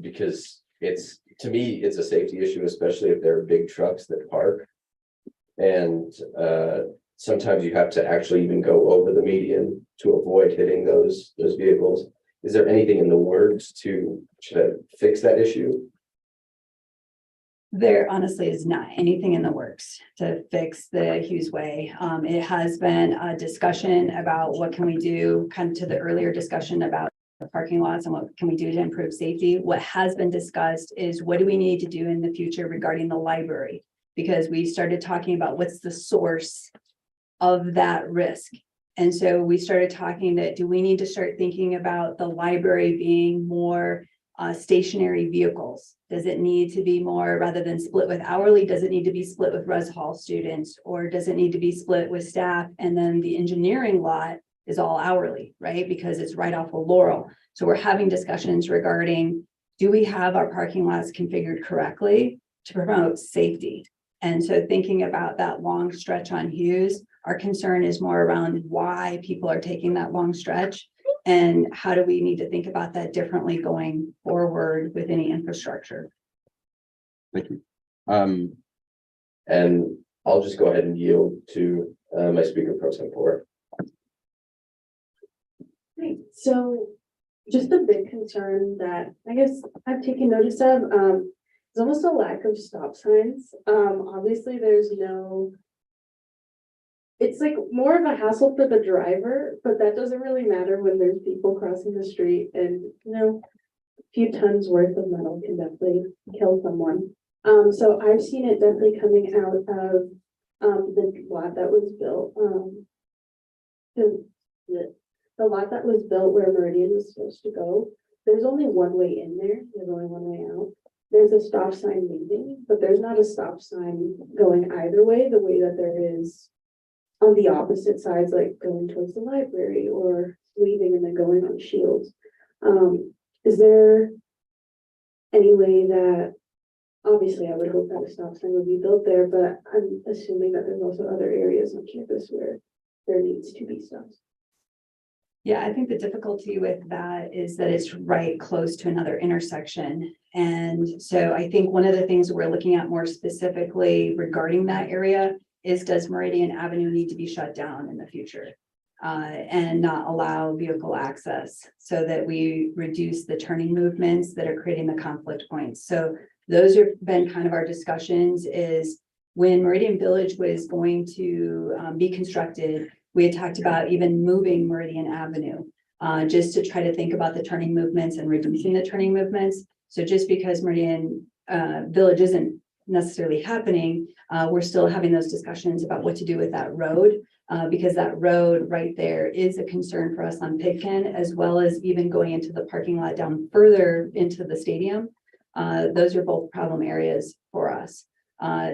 because to me, it's a safety issue, especially if there are big trucks that park. And sometimes you have to actually even go over the median to avoid hitting those vehicles. Is there anything in the works to fix that issue? There honestly is not anything in the works to fix the Hughes Way. It has been a discussion about what can we do, kind of to the earlier discussion about the parking lots and what can we do to improve safety. What has been discussed is what do we need to do in the future regarding the library? Because we started talking about what's the source of that risk. And so we started talking that do we need to start thinking about the library being more stationary vehicles? Does it need to be more, rather than split with hourly, does it need to be split with res hall students? Or does it need to be split with staff? And then the engineering lot is all hourly, right? Because it's right off of Laurel. So we're having discussions regarding, do we have our parking lots configured correctly to promote safety? And so thinking about that long stretch on Hughes, our concern is more around why people are taking that long stretch and how do we need to think about that differently going forward with any infrastructure. Thank you. And I'll just go ahead and yield to my speaker pro tempore. Great. So just a big concern that I guess I've taken notice of, is almost a lack of stop signs. Obviously there's no, it's like more of a hassle for the driver, but that doesn't really matter when there's people crossing the street and, a few tons worth of metal can definitely kill someone. So I've seen it definitely coming out of the lot that was built, the lot that was built where Meridian was supposed to go. There's only one way in there, there's only one way out. There's a stop sign leaving, but there's not a stop sign going either way, the way that there is on the opposite sides, like going towards the library or leaving and then going on Shields. Is there any way that, obviously I would hope that a stop sign would be built there, but I'm assuming that there's also other areas on campus where there needs to be stops. Yeah, I think the difficulty with that is that it's right close to another intersection. And so I think one of the things we're looking at more specifically regarding that area is, does Meridian Avenue need to be shut down in the future? And not allow vehicle access so that we reduce the turning movements that are creating the conflict points. So those have been kind of our discussions. Is when Meridian Village was going to be constructed, we had talked about even moving Meridian Avenue just to try to think about the turning movements and reducing the turning movements. So just because Meridian Village isn't necessarily happening, we're still having those discussions about what to do with that road, because that road right there is a concern for us on Pigpen, as well as even going into the parking lot down further into the stadium. Those are both problem areas for us.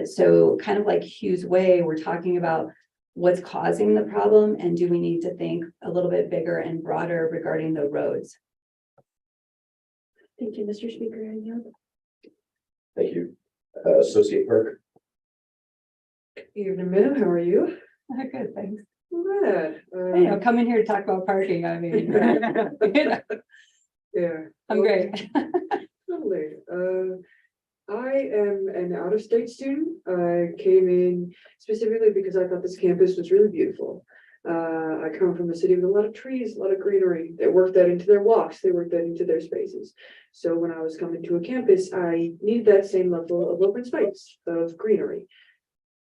So kind of like Hughes Way, we're talking about what's causing the problem and do we need to think a little bit bigger and broader regarding the roads. Thank you, Mr. Speaker. Thank you. Associate Perk. Evening, ma'am. How are you? Good, thanks. Good. Coming here to talk about parking, I mean, Yeah. I'm great. Lovely. I am an out-of-state student. I came in specifically because I thought this campus was really beautiful. I come from a city with a lot of trees, a lot of greenery. They work that into their walks. They work that into their spaces. So when I was coming to a campus, I needed that same level of open space, of greenery.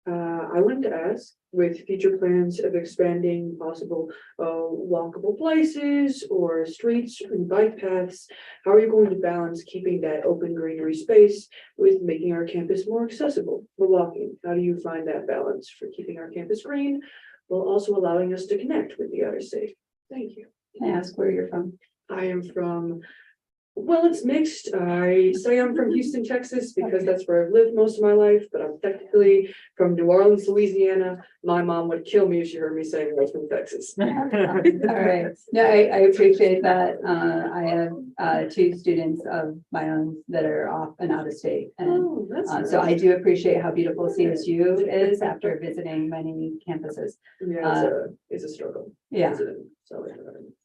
I wanted to ask, with future plans of expanding possible walkable places or streets and bike paths, how are you going to balance keeping that open greenery space with making our campus more accessible for walking? How do you find that balance for keeping our campus green while also allowing us to connect with the outer city? Thank you. Can I ask where you're from? I am from, well, it's mixed. I say I'm from Houston, Texas, because that's where I've lived most of my life, but I'm technically from New Orleans, Louisiana. My mom would kill me if she heard me saying I was from Texas. All right. No, I appreciate that. I have two students of my own that are off and out of state. And Oh, that's so nice. I do appreciate how beautiful CSU is after visiting many campuses. Yeah, it's a struggle. Yeah. So,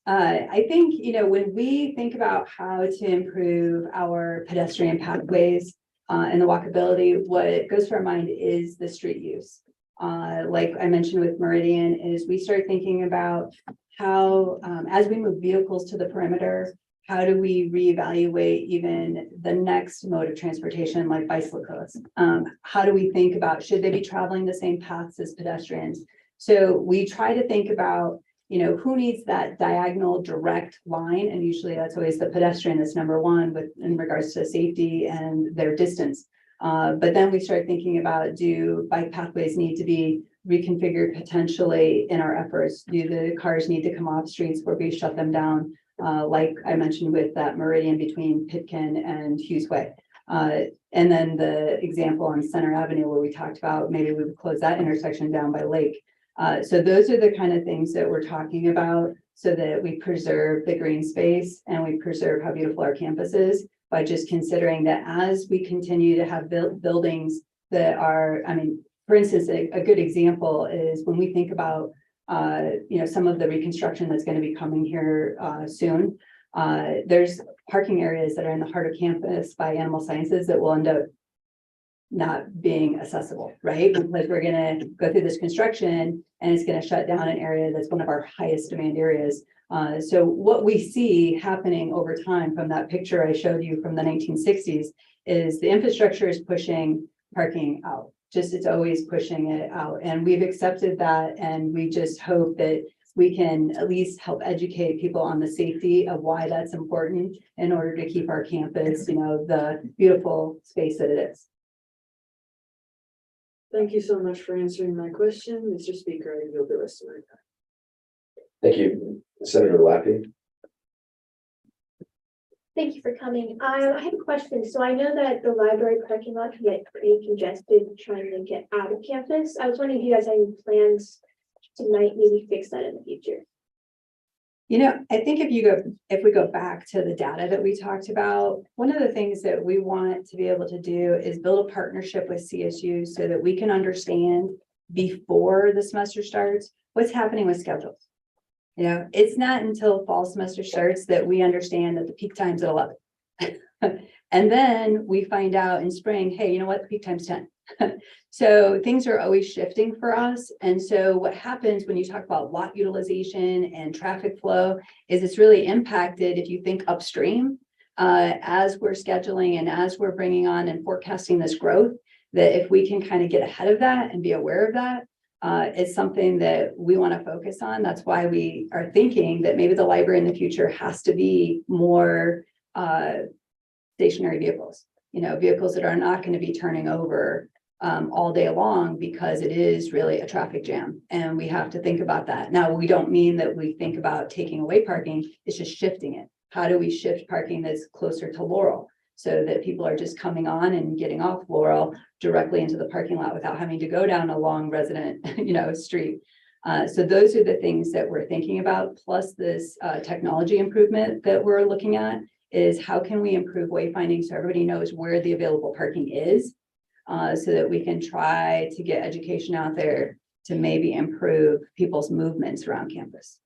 I think, when we think about how to improve our pedestrian pathways and the walkability, what goes to our mind is the street use. Like I mentioned with Meridian, is we start thinking about how, as we move vehicles to the perimeter, how do we reevaluate even the next mode of transportation like bicyclists? How do we think about, should they be traveling the same paths as pedestrians? So we try to think about, who needs that diagonal direct line? And usually that's always the pedestrian that's number one with in regards to safety and their distance. But then we start thinking about, do bike pathways need to be reconfigured potentially in our efforts? Do the cars need to come off streets where we shut them down? Like I mentioned with that meridian between Pitkin and Hughes Way. And then the example on Center Avenue where we talked about maybe we would close that intersection down by Lake. So those are the kind of things that we're talking about so that we preserve the green space and we preserve how beautiful our campus is by just considering that as we continue to have buildings that are, for instance, a good example is when we think about some of the reconstruction that's going to be coming here soon. There's parking areas that are in the heart of campus by animal sciences that will end up not being accessible, right? Because we're going to go through this construction and it's going to shut down an area that's one of our highest demand areas. So what we see happening over time from that picture I showed you from the 1960s is the infrastructure is pushing parking out. It's always pushing it out. And we've accepted that. And we just hope that we can at least help educate people on the safety of why that's important in order to keep our campus, the beautiful space that it is. Thank you so much for answering my question, Mr. Speaker. I yield the rest of my time. Thank you. Senator Lappy. Thank you for coming. I have a question. So I know that the library parking lot can get pretty congested trying to get out of campus. I was wondering if you guys have any plans to maybe fix that in the future. I think if we go back to the data that we talked about, one of the things that we want to be able to do is build a partnership with CSU so that we can understand before the semester starts what's happening with schedules. It's not until fall semester starts that we understand that the peak time's at 11. And then we find out in spring, hey, you know what, the peak time's 10. So things are always shifting for us. And so what happens when you talk about lot utilization and traffic flow is it's really impacted if you think upstream as we're scheduling and as we're bringing on and forecasting this growth, that if we can kind of get ahead of that and be aware of that, it's something that we want to focus on. That's why we are thinking that maybe the library in the future has to be more stationary vehicles, vehicles that are not going to be turning over all day long because it is really a traffic jam. And we have to think about that. Now, we don't mean that we think about taking away parking, it's just shifting it. How do we shift parking that's closer to Laurel so that people are just coming on and getting off Laurel directly into the parking lot without having to go down a long resident, street. So those are the things that we're thinking about. Plus this technology improvement that we're looking at is how can we improve wayfinding so everybody knows where the available parking is so that we can try to get education out there to maybe improve people's movements around campus.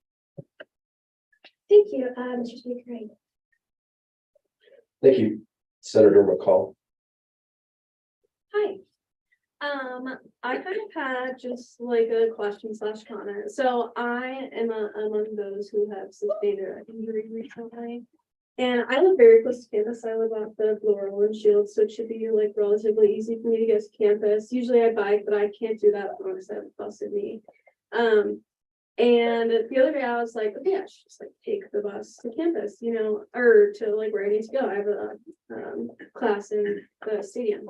Thank you, Mr. Speaker. Thank you. Senator McCall. Hi. I kind of had just like a question / comment. So I am among those who have sustained an injury recently. And I live very close to campus. I live off the Laurel and Shield, so it should be like relatively easy for me to get to campus. Usually I bike, but I can't do that unless I have a bus in me. And the other day I was like, okay, I should just like take the bus to campus, or to like where I need to go. I have a class in the stadium.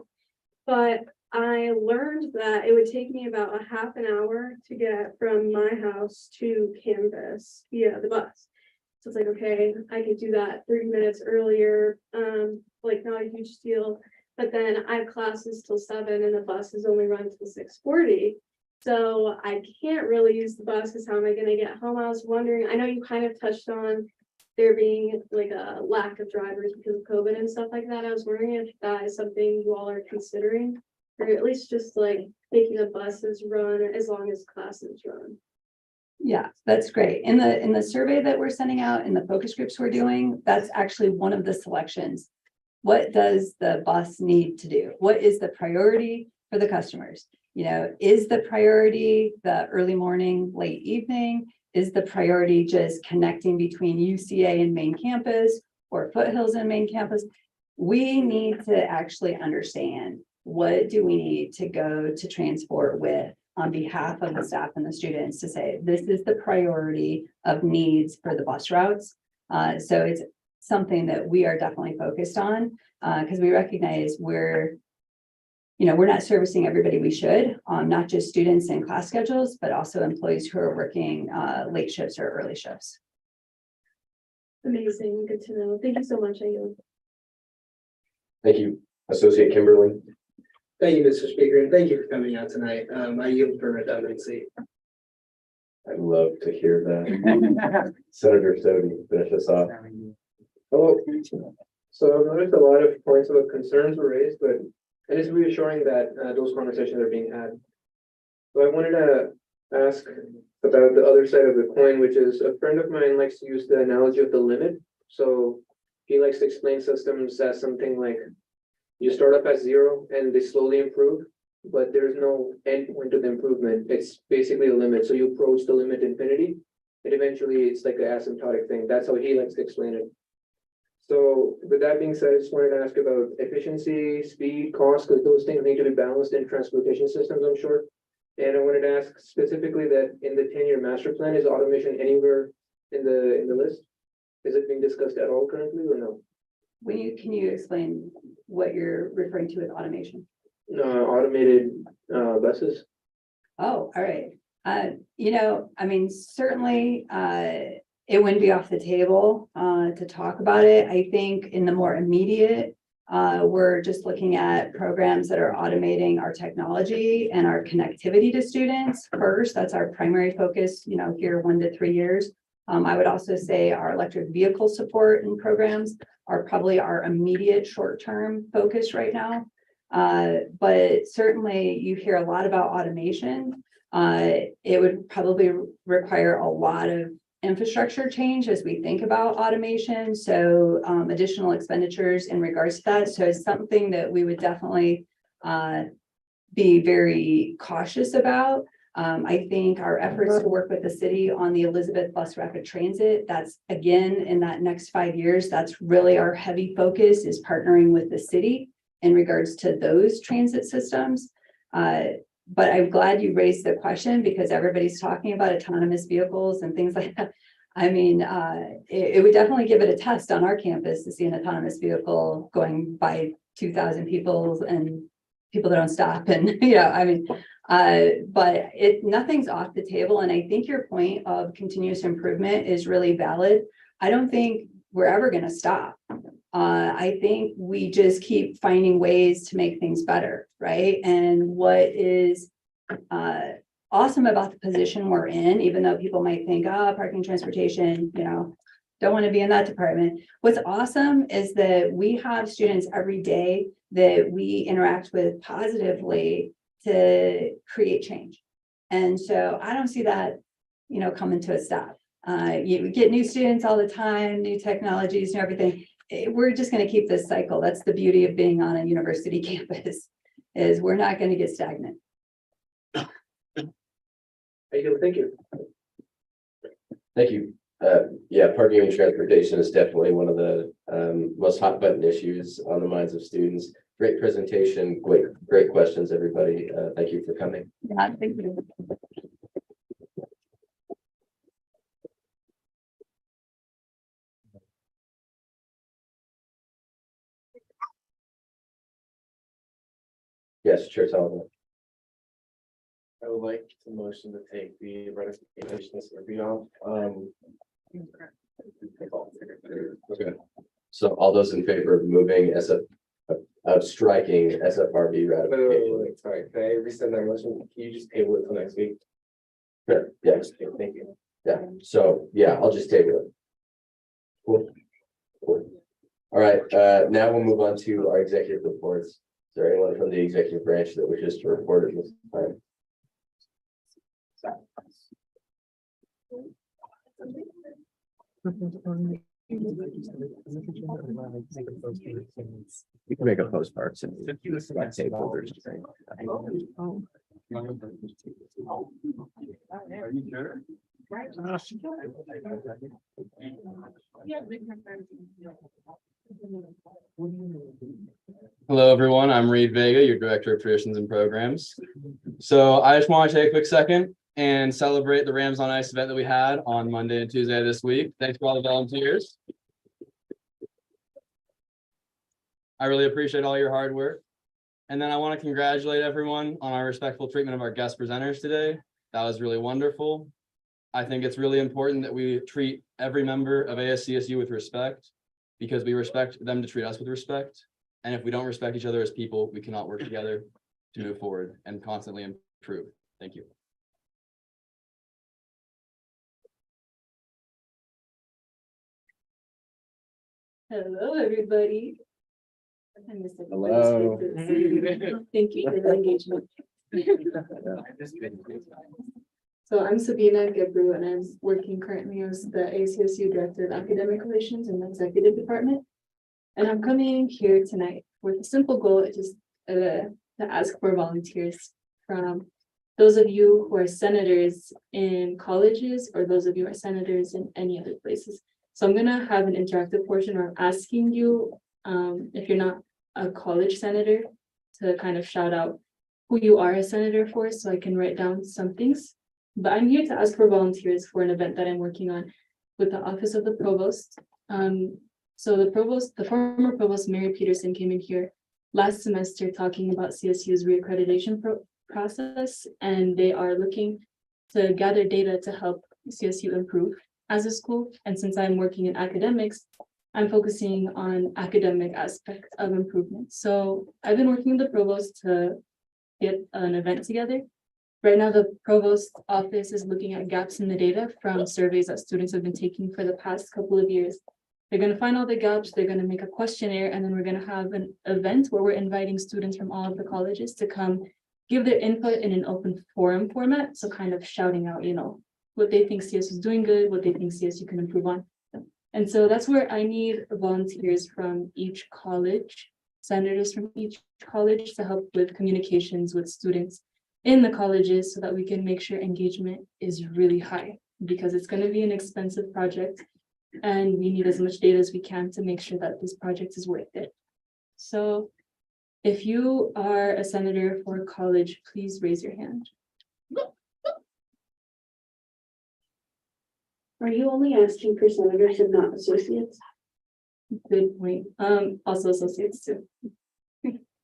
But I learned that it would take me about a half an hour to get from my house to campus via the bus. So it's like, okay, I could do that 30 minutes earlier, like not a huge deal. But then I have classes till 7 and the buses only run till 6:40. So I can't really use the bus because how am I going to get home? I was wondering, I know you kind of touched on there being like a lack of drivers because of COVID and stuff like that. I was wondering if that is something you all are considering, or at least just like making the buses run as long as classes run. Yeah, that's great. In the survey that we're sending out and the focus groups we're doing, that's actually one of the selections. What does the bus need to do? What is the priority for the customers? Is the priority the early morning, late evening? Is the priority just connecting between UCA and main campus? or foothills in main campus. We need to actually understand, what do we need to go to transport with on behalf of the staff and the students to say, this is the priority of needs for the bus routes. So it's something that we are definitely focused on, because we recognize we're not servicing everybody we should, not just students and class schedules, but also employees who are working late shifts or early shifts. Amazing, good to know. Thank you so much, Ayla. Thank you, Associate Kimberly. Thank you, Mr. Speaker, and thank you for coming out tonight. I yield for redundancy. I'd love to hear that. Senator Sodi, finish us off. Oh, so I've noticed a lot of points of concerns were raised, but it is reassuring that those conversations are being had. So I wanted to ask about the other side of the coin, which is a friend of mine likes to use the analogy of the limit. So he likes to explain systems as something like you start up at 0 and they slowly improve, but there's no end point of the improvement. It's basically a limit. So you approach the limit infinity, and eventually it's like an asymptotic thing. That's how he likes to explain it. So with that being said, I just wanted to ask about efficiency, speed, cost, because those things need to be balanced in transportation systems, I'm sure. And I wanted to ask specifically that in the 10-year master plan, is automation anywhere in the list? Is it being discussed at all currently or no? Can you explain what you're referring to with automation? Automated buses. Oh, all right. Certainly, it wouldn't be off the table to talk about it. I think in the more immediate, we're just looking at programs that are automating our technology and our connectivity to students first. That's our primary focus, here 1 to 3 years. I would also say our electric vehicle support and programs are probably our immediate short-term focus right now. But certainly you hear a lot about automation. It would probably require a lot of infrastructure change as we think about automation. So additional expenditures in regards to that. So it's something that we would definitely be very cautious about. I think our efforts to work with the city on the Elizabeth Bus Rapid Transit, that's again, in that next 5 years, that's really our heavy focus, is partnering with the city in regards to those transit systems. But I'm glad you raised the question, because everybody's talking about autonomous vehicles and things like that. I mean, it would definitely give it a test on our campus to see an autonomous vehicle going by 2,000 people and people that don't stop. And, but nothing's off the table. And I think your point of continuous improvement is really valid. I don't think we're ever going to stop. I think we just keep finding ways to make things better, right? And what is awesome about the position we're in, even though people might think, parking, transportation, don't want to be in that department. What's awesome is that we have students every day that we interact with positively to create change. And so I don't see that, coming to a stop. You get new students all the time, new technologies and everything. We're just going to keep this cycle. That's the beauty of being on a university campus, is we're not going to get stagnant. Thank you. Thank you. Yeah, parking and transportation is definitely one of the most hot button issues on the minds of students. Great presentation, great questions, everybody. Thank you for coming. Yeah, thank you. Yes, Chair Sullivan. I would like to motion to take the ratification survey off. Okay. So all those in favor of moving of striking SFRB ratification? Wait, sorry, can I resend that motion? Can you just table it till next week? Sure, yes, Thank you. yeah, so, yeah, I'll just table it. Cool. All right, now we'll move on to our executive reports. Is there anyone from the executive branch that wishes to report at this time? You can make a postcards and like save folders. Are you sure? Hello, everyone. I'm Reed Vega, your Director of Traditions and Programs. So I just want to take a quick second and celebrate the Rams on Ice event that we had on Monday and Tuesday this week. Thanks for all the volunteers. I really appreciate all your hard work. And then I want to congratulate everyone on our respectful treatment of our guest presenters today. That was really wonderful. I think it's really important that we treat every member of ASCSU with respect because we expect them to treat us with respect. And if we don't respect each other as people, we cannot work together to move forward and constantly improve. Thank you. Hello, everybody. I miss everybody's Hello. faces. Thank you for the engagement. So I'm Sabina Gebru and I'm working currently as the ASCSU Director of Academic Relations in the Executive Department. And I'm coming here tonight with a simple goal, just to ask for volunteers from those of you who are senators in colleges or those of you who are senators in any other places. So I'm gonna have an interactive portion where I'm asking you, if you're not a college senator, to kind of shout out who you are a senator for, so I can write down some things. But I'm here to ask for volunteers for an event that I'm working on with the Office of the Provost. So the former provost, Mary Peterson, came in here last semester talking about CSU's reaccreditation process, and they are looking to gather data to help CSU improve as a school. And since I'm working in academics, I'm focusing on academic aspects of improvement. So I've been working with the provost to get an event together. Right now, the provost office is looking at gaps in the data from surveys that students have been taking for the past couple of years. They're going to find all the gaps, they're going to make a questionnaire, and then we're going to have an event where we're inviting students from all of the colleges to come give their input in an open forum format. So kind of shouting out, what they think CSU is doing good, what they think CSU can improve on. And so that's where I need volunteers from each college, senators from each college to help with communications with students in the colleges so that we can make sure engagement is really high, because it's going to be an expensive project and we need as much data as we can to make sure that this project is worth it. So if you are a senator for college, please raise your hand. Are you only asking for senators and not associates? Good point. Also associates too.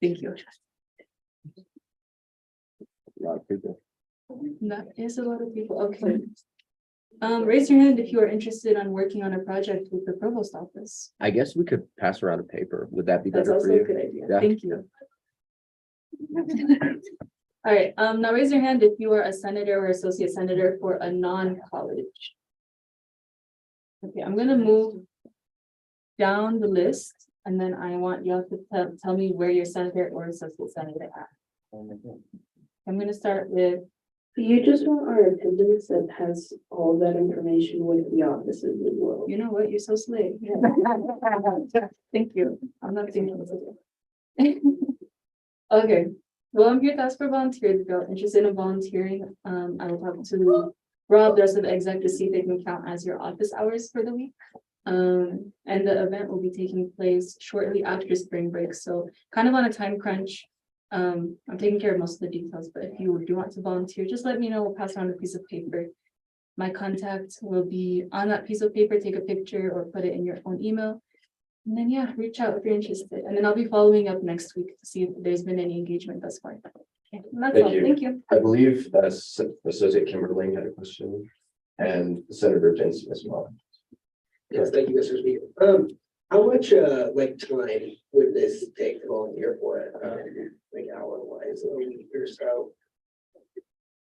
Thank you. A lot of people. That is a lot of people. Okay. Raise your hand if you are interested in working on a project with the provost office. I guess we could pass around a paper. Would that be That's better for also a you? good idea. Yeah. Thank you. All right, now raise your hand if you are a senator or associate senator for a non-college. Okay, I'm gonna move down the list and then I want y'all to tell me where your senator or associate senator at. I'm gonna start with, You just want our attendance that has all that information with the offices as well. you know what, you're so slick. Thank you. I'm not thinking of it. Okay, well, I'm here to ask for volunteers. If you're interested in volunteering, I will talk to Rob, the rest of the exec, to see if they can count as your office hours for the week. And the event will be taking place shortly after spring break, so kind of on a time crunch. I'm taking care of most of the details, but if you do want to volunteer, just let me know. We'll pass around a piece of paper. My contact will be on that piece of paper. Take a picture or put it in your own email. And then, yeah, reach out if you're interested. And then I'll be following up next week to see if there's been any engagement thus far. Okay, and that's all. Thank you. I believe Associate Kimberly had a question and Senator Jensen as well. Yes, thank you, Mr. Speaker. How much like time would this take to volunteer for it? Like hour wise, a week or so?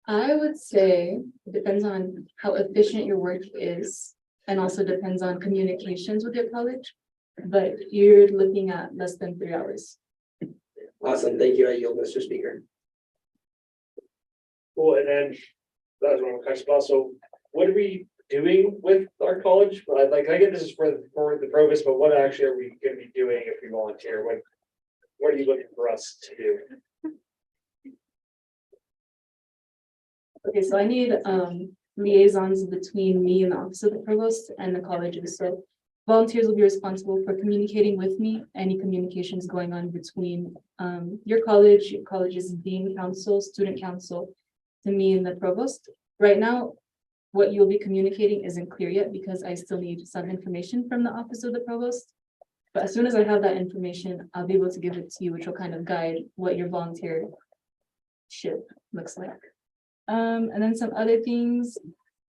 I would say it depends on how efficient your work is and also depends on communications with your college. But you're looking at less than 3 hours. Awesome, thank you. I yield, Mr. Speaker. Cool, and then that was one of my questions. Also, what are we doing with our college? Like, I get this is for the provost, but what actually are we going to be doing if we volunteer? What are you looking for us to do? Okay, so I need liaisons between me and the office of the provost and the colleges. So volunteers will be responsible for communicating with me, any communications going on between your college's dean council, student council, to me and the provost. Right now, what you'll be communicating isn't clear yet because I still need some information from the office of the provost. But as soon as I have that information, I'll be able to give it to you, which will kind of guide what your volunteership looks like. And then some other things,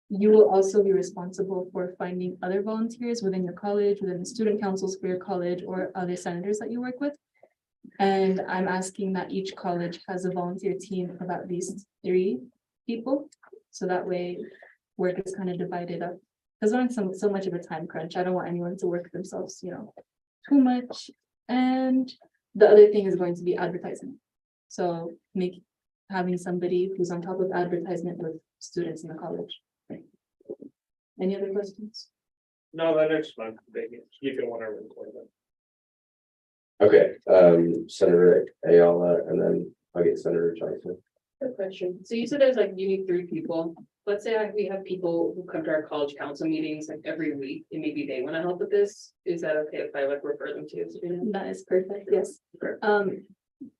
you will also be responsible for finding other volunteers within your college, within the student councils for your college, or other senators that you work with. And I'm asking that each college has a volunteer team of at least 3 people. So that way work is kind of divided up. Because when it's so much of a time crunch, I don't want anyone to work themselves, too much. And the other thing is going to be advertisement. So having somebody who's on top of advertisement with students in the college. Any other questions? No, that next month, maybe, you can whatever. Okay, Senator Ayala, and then I'll get Senator Johnson. Good question. So you said there's like, you need 3 people. Let's say we have people who come to our college council meetings like every week and maybe they want to help with this. Is that okay if I like refer them to you? That is perfect, yes.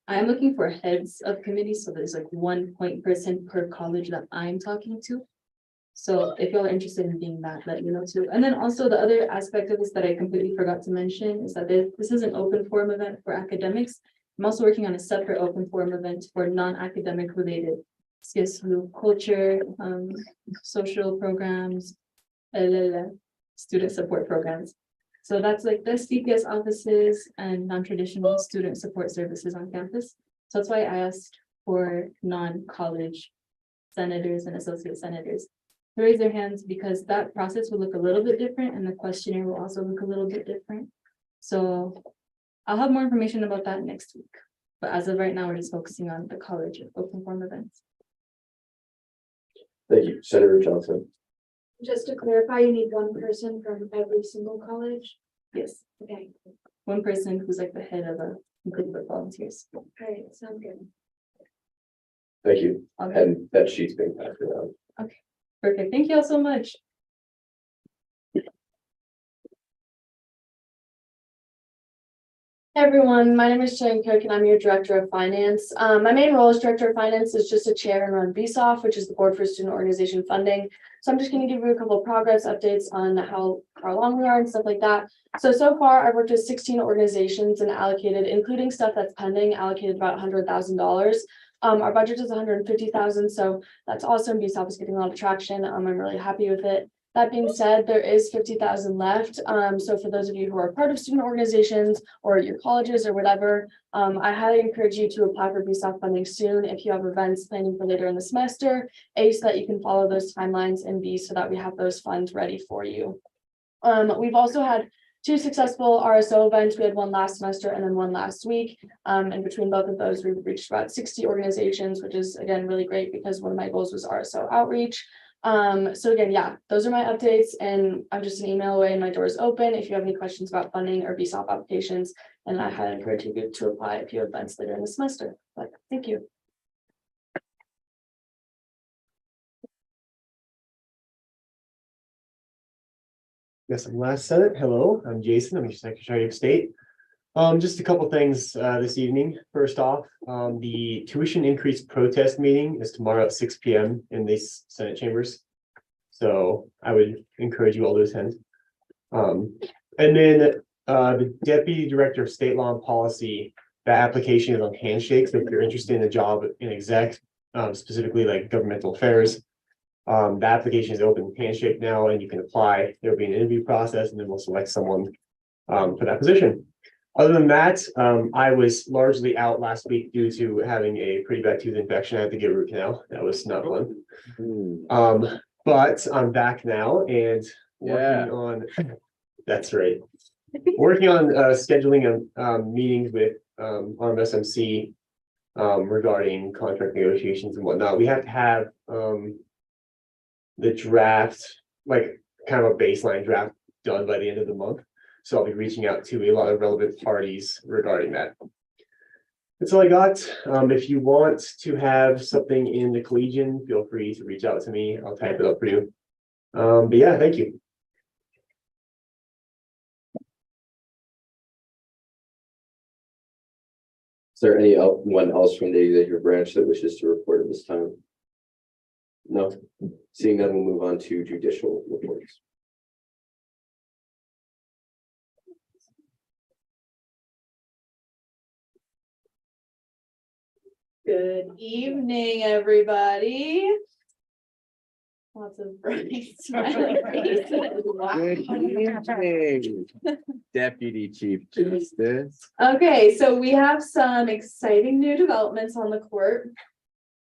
I'm looking for heads of committees, so there's like 1 point person per college that I'm talking to. So if y'all are interested in being that, let me know too. And then also the other aspect of this that I completely forgot to mention is that this is an open forum event for academics. I'm also working on a separate open forum event for non-academic related ASCSU culture, social programs, student support programs. So that's like the CPS offices and non-traditional student support services on campus. So that's why I asked for non-college senators and associate senators to raise their hands, because that process will look a little bit different and the questionnaire will also look a little bit different. So I'll have more information about that next week. But as of right now, we're just focusing on the college open forum events. Thank you, Senator Johnson. Just to clarify, you need 1 person from every single college? Yes, Okay, 1 person who's like the head of a group of volunteers. all right, sound good. Thank you. Okay. And that sheet's being passed around. Perfect. Thank you all so much. Hey everyone, my name is Jen Cook and I'm your Director of Finance. My main role as Director of Finance is just to chair and run BSOF, which is the Board for Student Organization Funding. So I'm just going to give you a couple of progress updates on how far along we are and stuff like that. So far I've worked with 16 organizations and allocated, including stuff that's pending, allocated about $100,000. Our budget is $150,000, so that's awesome. BSOF is getting a lot of traction. I'm really happy with it. That being said, there is $50,000 left. So for those of you who are part of student organizations or your colleges or whatever, I highly encourage you to apply for BSOF funding soon if you have events planning for later in the semester, A, so that you can follow those timelines, and B, so that we have those funds ready for you. We've also had 2 successful RSO events. We had 1 last semester and then 1 last week. And between both of those, we've reached about 60 organizations, which is again really great because one of my goals was RSO outreach. So again, yeah, those are my updates, and I'm just an email away and my door is open if you have any questions about funding or BSOP applications, and I highly encourage you to apply if you have events later in the semester. But thank you. Yes, I'm last Senate. Hello, I'm Jason. I'm your Secretary of State. Just a couple things this evening. First off, the tuition increase protest meeting is tomorrow at 6 p.m. in these Senate chambers. So I would encourage you all to attend. And then the Deputy Director of State Law and Policy, that application is on Handshake. So if you're interested in a job in exec, specifically like governmental affairs, the application is open Handshake now and you can apply. There'll be an interview process and then we'll select someone for that position. Other than that, I was largely out last week due to having a pretty bad tooth infection. I had to get a root canal. That was not fun. But I'm back now and working on, that's right. Working on scheduling meetings with RMSMC regarding contract negotiations and whatnot. We have to have the draft, like kind of a baseline draft done by the end of the month. So I'll be reaching out to a lot of relevant parties regarding that. That's all I got. If you want to have something in the collegian, feel free to reach out to me. I'll type it up for you. But yeah, thank you. Is there anyone else from the executive branch that wishes to report at this time? No. Seeing none, we'll move on to judicial reports. Good evening, everybody. Lots of bright smiling faces. Deputy Chief Justice. Okay, so we have some exciting new developments on the court.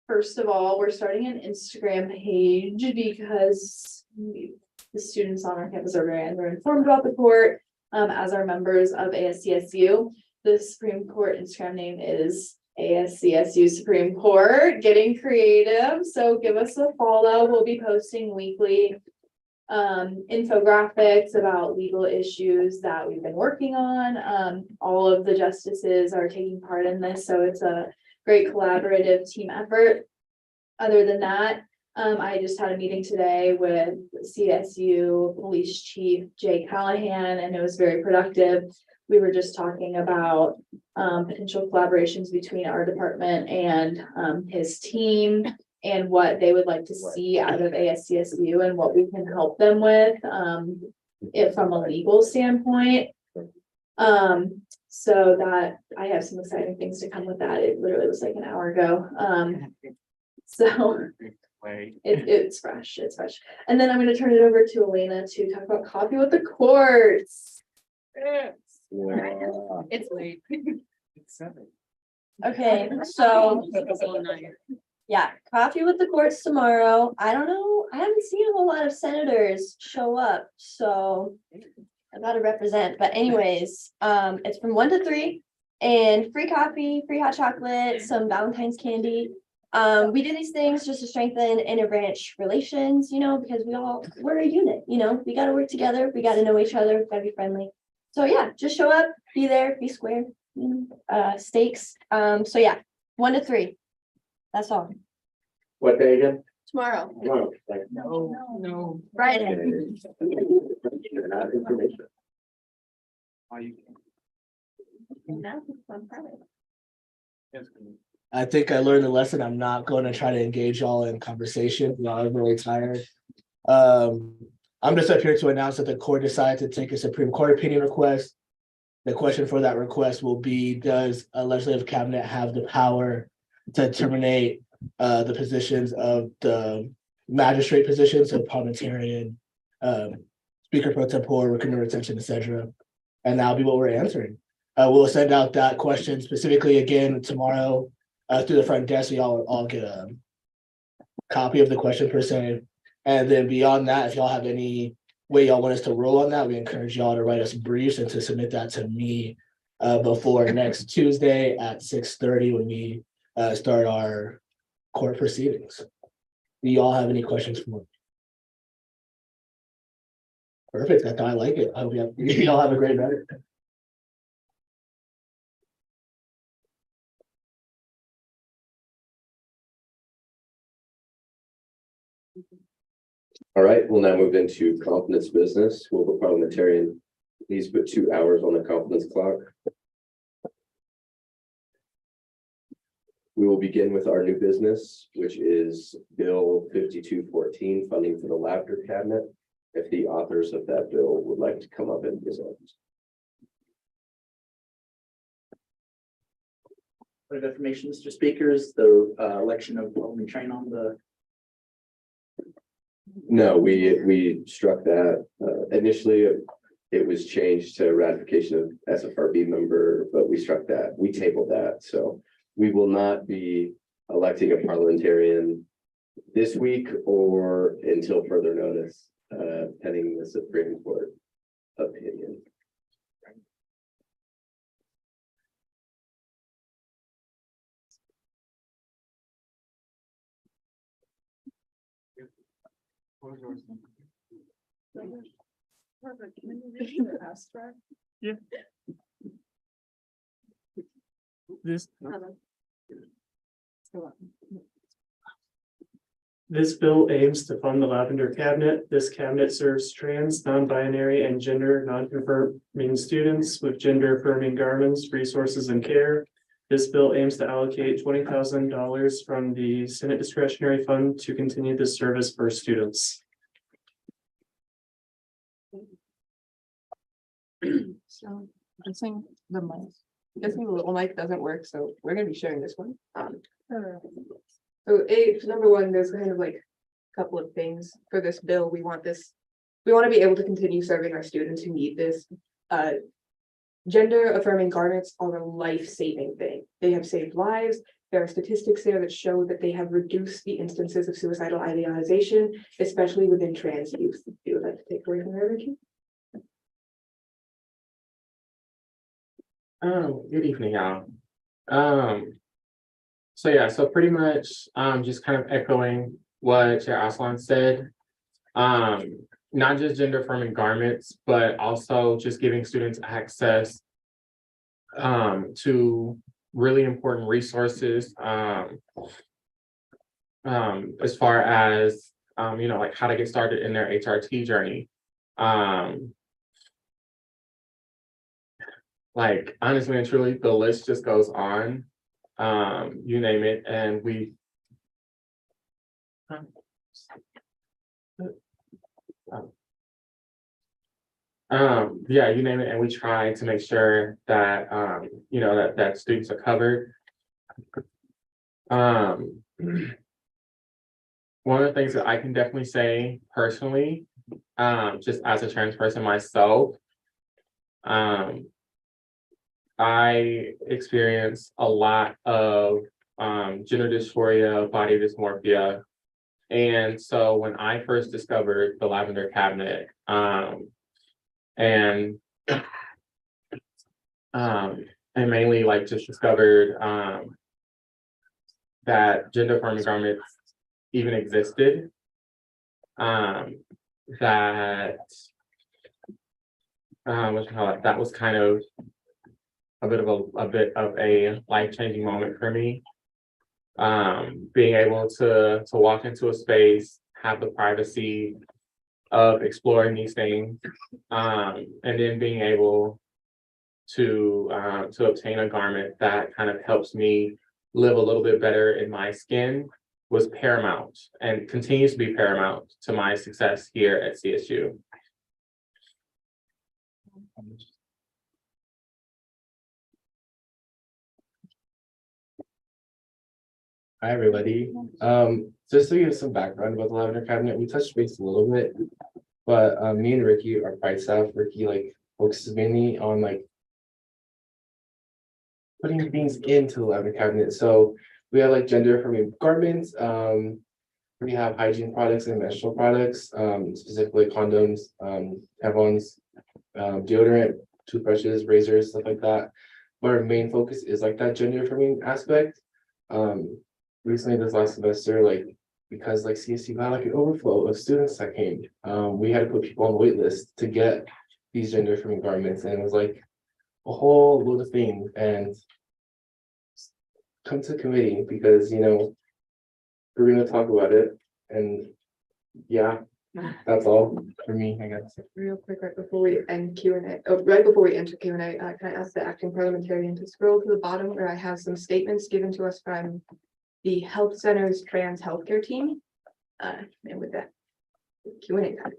First of all, we're starting an Instagram page because the students on our campus are very informed about the court. As our members of ASCSU, the Supreme Court Instagram name is ASCSU Supreme Court, getting creative. So give us a follow. We'll be posting weekly infographics about legal issues that we've been working on. All of the justices are taking part in this, so it's a great collaborative team effort. Other than that, I just had a meeting today with CSU Police Chief Jay Callahan, and it was very productive. We were just talking about potential collaborations between our department and his team and what they would like to see out of ASCSU and what we can help them with it from a legal standpoint. So that I have some exciting things to come with that. It literally was like an hour ago. So it's fresh, it's fresh. And then I'm going to turn it over to Elena to talk about coffee with the courts. It's late. It's 7. Okay, so yeah, coffee with the courts tomorrow. I don't know, I haven't seen a whole lot of senators show up, so I gotta represent. But anyways, it's from 1 to 3 and free coffee, free hot chocolate, some Valentine's candy. We do these things just to strengthen inter-branch relations, you know, because we're a unit, you know, we gotta work together, we gotta know each other, we gotta be friendly. So yeah, just show up, be there, be square, stakes. So yeah, 1 to 3. That's all. What day again? Tomorrow. Tomorrow. No. Friday. Information. Are you? I think I learned a lesson. I'm not going to try to engage y'all in conversation. I'm really tired. I'm just up here to announce that the court decided to take a Supreme Court opinion request. The question for that request will be, does a legislative cabinet have the power to terminate the positions of the magistrate positions, so parliamentarian, speaker pro tempore, recruitment retention, etc. And that'll be what we're answering. We'll send out that question specifically again tomorrow through the front desk, so y'all all get a copy of the question per se. And then beyond that, if y'all have any way y'all want us to roll on that, we encourage y'all to write us briefs and to submit that to me before next Tuesday at 6:30 when we start our court proceedings. Do y'all have any questions for me? Perfect. I like it. I hope y'all have a great night. All right, we'll now move into confidence business. Will the parliamentarian please put 2 hours on the confidence clock? We will begin with our new business, which is Bill 5214, funding for the laughter cabinet. If the authors of that bill would like to come up and present. Point of information, Mr. Speakers, the election of Alderman Train on the. No, we struck that. Initially, it was changed to ratification of SFRB member, but we struck that. We tabled that. So we will not be electing a parliamentarian this week or until further notice, pending the Supreme Court opinion. Perfect. Can you read the abstract? Yeah. This. This bill aims to fund the Lavender Cabinet. This cabinet serves trans, non-binary, and gender non-conforming students with gender-affirming garments, resources, and care. This bill aims to allocate $20,000 from the Senate discretionary fund to continue this service for students. So, guessing the mic, guessing the little mic doesn't work, so we're gonna be sharing this one. So number one, there's kind of like a couple of things for this bill. We want to be able to continue serving our students who need this. Gender affirming garments are a life-saving thing. They have saved lives. There are statistics there that show that they have reduced the instances of suicidal idealization, especially within trans youth. If you would like to take away from there, Ricky? Good evening, y'all. So yeah, so pretty much, just kind of echoing what Chair Aslan said. Not just gender affirming garments, but also just giving students access to really important resources, as far as, like how to get started in their HRT journey. Like honestly and truly, the list just goes on. You name it, and yeah, you name it, and we try to make sure that that students are covered. One of the things that I can definitely say personally, just as a trans person myself, I experience a lot of gender dysphoria, body dysmorphia. And so when I first discovered the Lavender Cabinet, and mainly like just discovered that gender affirming garments even existed, that that was kind of a bit of a life-changing moment for me. Being able to walk into a space, have the privacy of exploring these things, and then being able to obtain a garment that kind of helps me live a little bit better in my skin was paramount and continues to be paramount to my success here at CSU. Hi, everybody. Just to give some background about the Lavender Cabinet, we touched base a little bit, but me and Ricky are Pride staff. Ricky focuses mainly on putting things into the Lavender Cabinet. So we have gender affirming garments. We have hygiene products and menstrual products, specifically condoms, tampons, deodorant, toothbrushes, razors, stuff like that. But our main focus is that gender affirming aspect. Recently this last semester, because CSU got an overflow of students that came, we had to put people on the wait list to get these gender affirming garments, and it was a whole load of things. And come to committee because we're gonna talk about it, and yeah, that's all for me, I guess. Real quick, right before we end Q&A, right before we enter Q&A, can I ask the acting parliamentarian to scroll to the bottom where I have some statements given to us from the Health Center's trans healthcare team? And with that, Q&A time.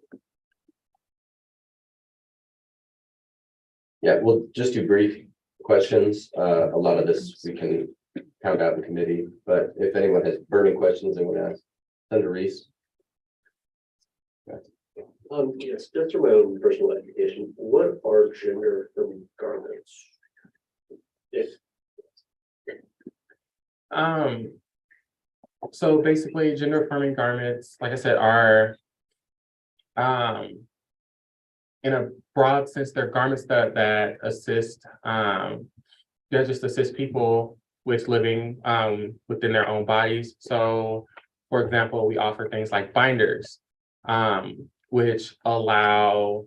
Yeah, we'll just do brief questions. A lot of this we can count out in committee, but if anyone has burning questions they want to ask, Senator Reese. Yes, just for my own personal education, what are gender affirming garments? Yes. So basically, gender affirming garments, like I said, are in a broad sense, they're garments that assist, just assist people with living within their own bodies. So, for example, we offer things like binders, which allow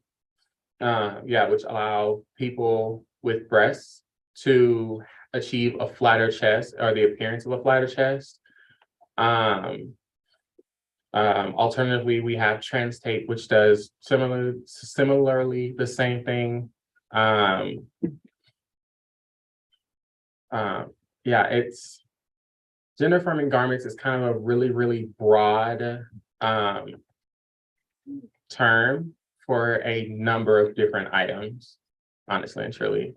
people with breasts to achieve a flatter chest or the appearance of a flatter chest. Alternatively, we have trans tape, which does similarly the same thing. Yeah, it's gender affirming garments is kind of a really broad term for a number of different items, honestly and truly.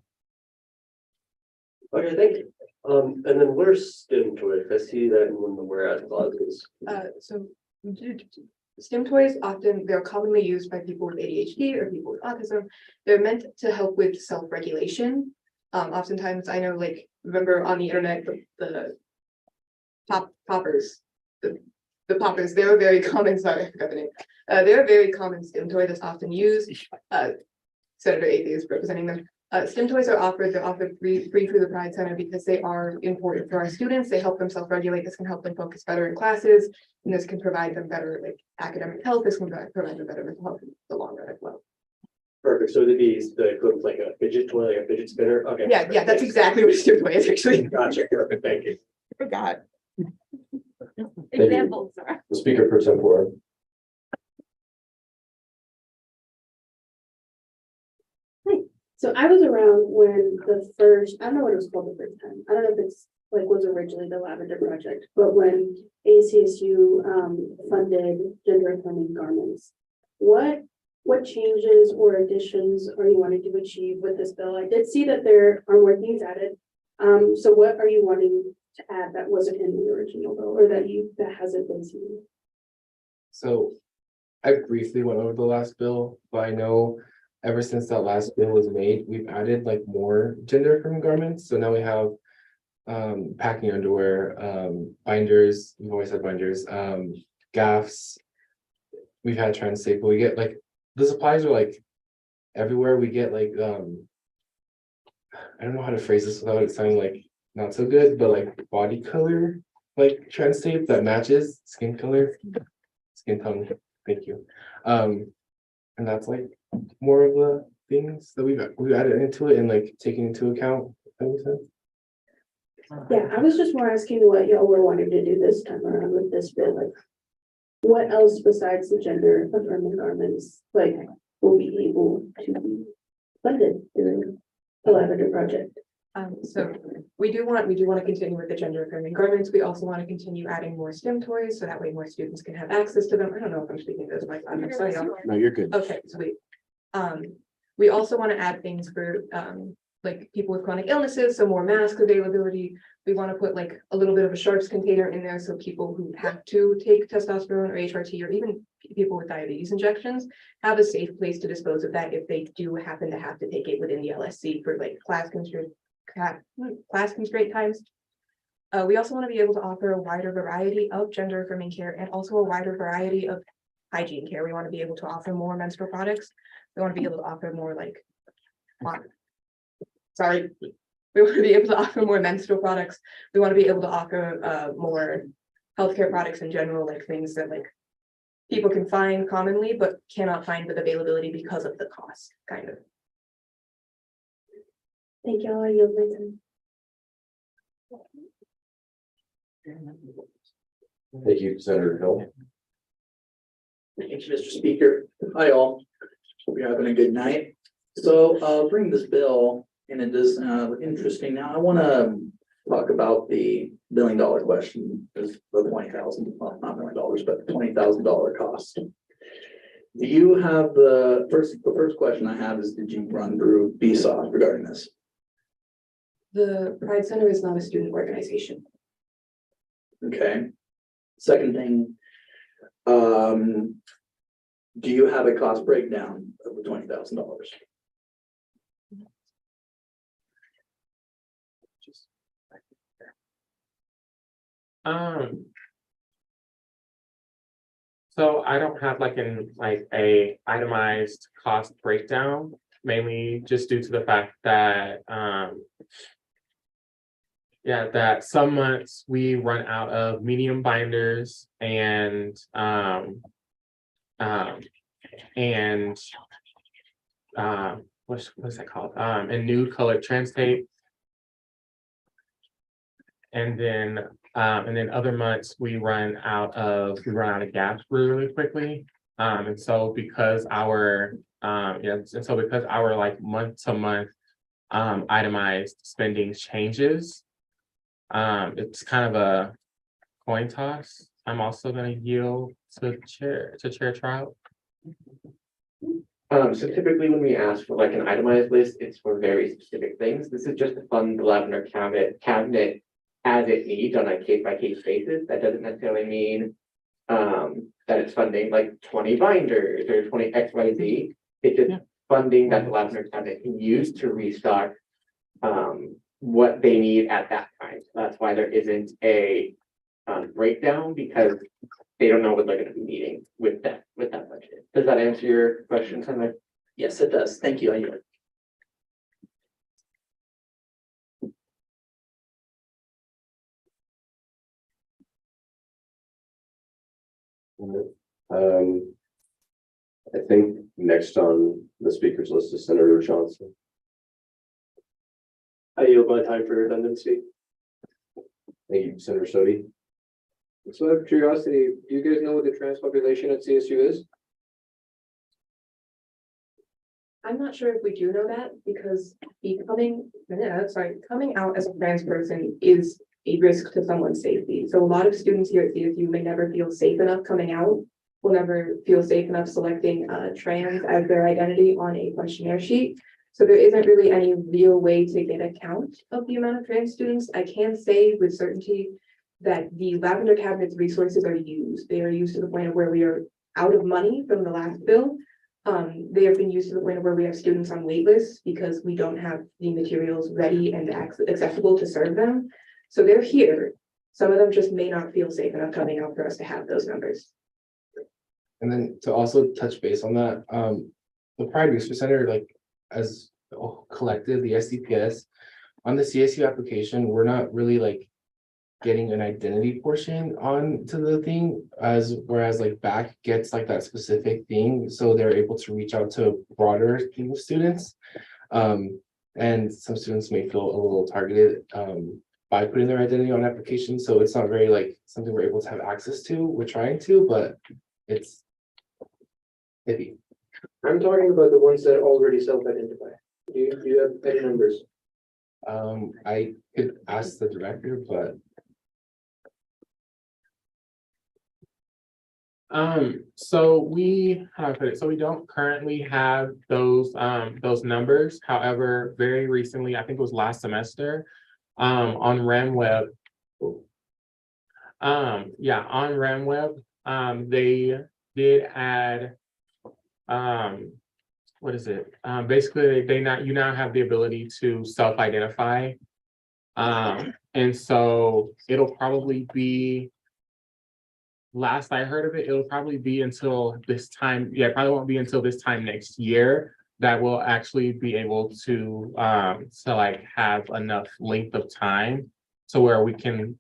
Okay, thank you. And then where's STEM toys? I see that in one of the whereas clauses. So STEM toys often, they're commonly used by people with ADHD or people with autism. They're meant to help with self-regulation. Oftentimes I know, like, remember on the internet, the poppers, the poppers, they're a very common, sorry, I forgot the name. They're a very common STEM toy that's often used. Senator Athey is representing them. STEM toys are offered, they're offered free through the Pride Center because they are important for our students. They help them self-regulate. This can help them focus better in classes, and this can provide them better, like, academic health. This can provide them better mental health in the long run as well. Perfect. So these the equivalent like a fidget toy, like a fidget spinner. Okay. Yeah, perfect. that's Thanks. exactly what a STEM toy is actually. Gotcha. Perfect. Thank you. I forgot. Examples. Speaker pro tempore. So I was around when the first, I don't know what it was called the first time. I don't know if it's like was originally the Lavender Project, but when ASCSU funded gender affirming garments. What changes or additions are you wanting to achieve with this bill? I did see that there are more things added. So what are you wanting to add that wasn't in the original bill or that hasn't been seen? So I briefly went over the last bill, but I know ever since that last bill was made, we've added like more gender affirming garments. So now we have packing underwear, binders, we've always had binders, gaffs. We've had trans tape, but we get like the supplies are like everywhere. We get like I don't know how to phrase this without it sounding like not so good, but like body color, like trans tape that matches skin color, skin tone. Thank you. And that's like more of the things that we've added into it and like taking into account. If that makes sense. Yeah, I was just more asking what y'all were wanting to do this time around with this bill, like what else besides the gender affirming garments, like will be able to be funded through the Lavender Project? So we do want to continue with the gender affirming garments. We also want to continue adding more STEM toys, so that way more students can have access to them. I don't know if I'm speaking to this, Mike. I'm sorry. No, you're good. Okay, sweet. We also want to add things for like people with chronic illnesses, so more mask availability. We want to put like a little bit of a sharps container in there so people who have to take testosterone or HRT or even people with diabetes injections have a safe place to dispose of that if they do happen to have to take it within the LSC for like class constraint times. We also want to be able to offer a wider variety of gender affirming care and also a wider variety of hygiene care. We want to be able to offer more menstrual products. We want to be able to offer more like we want to be able to offer more menstrual products. We want to be able to offer more healthcare products in general, like things that like people can find commonly but cannot find with availability because of the cost, kind of. Thank y'all. I yield my time. Thank you, Senator Hill. Thank you, Mr. Speaker. Hi, all. Hope you're having a good night. So I'll bring this bill and it is interesting. Now I want to talk about the $1 billion question, is the 20,000, well, not $1 million, but $20,000 cost. Do you have the first question I have is, did you run through BSOF regarding this? The Pride Center is not a student organization. Okay. Second thing, do you have a cost breakdown of the $20,000? So I don't have like a itemized cost breakdown, mainly just due to the fact that that some months we run out of medium binders and what's that called? And nude colored trans tape. and then other months we run out of gaps really quickly. And so because our, like month to month itemized spending changes, it's kind of a coin toss. I'm also gonna yield to Chair Trout. So typically when we ask for like an itemized list, it's for very specific things. This is just to fund the lavender cabinet as it needs on a case by case basis. That doesn't necessarily mean that it's funding like 20 binders or 20 XYZ. It's just funding that the lavender cabinet can use to restock what they need at that time. So that's why there isn't a breakdown, because they don't know what they're gonna be needing with that budget. Does that answer your question, Senator? Yes, it does. Thank you. I yield. I think next on the speakers list is Senator Johnson. I yield my time for redundancy. Thank you, Senator Sodi. So out of curiosity, do you guys know what the trans population at CSU is? I'm not sure if we do know that, because coming out as a trans person is a risk to someone's safety. So a lot of students here at CSU may never feel safe enough coming out, will never feel safe enough selecting trans as their identity on a questionnaire sheet. So there isn't really any real way to get a count of the amount of trans students. I can say with certainty that the lavender cabinet's resources are used. They are used to the point of where we are out of money from the last bill. They have been used to the point of where we have students on wait lists because we don't have the materials ready and accessible to serve them. So they're here. Some of them just may not feel safe enough coming out for us to have those numbers. And then to also touch base on that, the Pride Research Center, like as a collective, the SDPS, on the CSU application, we're not really like getting an identity portion onto the thing, whereas like BAC gets like that specific thing, so they're able to reach out to a broader team of students. And some students may feel a little targeted by putting their identity on application, so it's not very like something we're able to have access to. We're trying to, but it's iffy. I'm talking about the ones that already self-identify. Do you have any numbers? I could ask the director, but so we, how do I put it? So we don't currently have those numbers. However, very recently, I think it was last semester, on RamWeb. On RamWeb, they did add, what is it? Basically, you now have the ability to self-identify. And so it'll probably be, last I heard of it, it'll probably be until this time. Yeah, it probably won't be until this time next year that we'll actually be able to like have enough length of time to where we can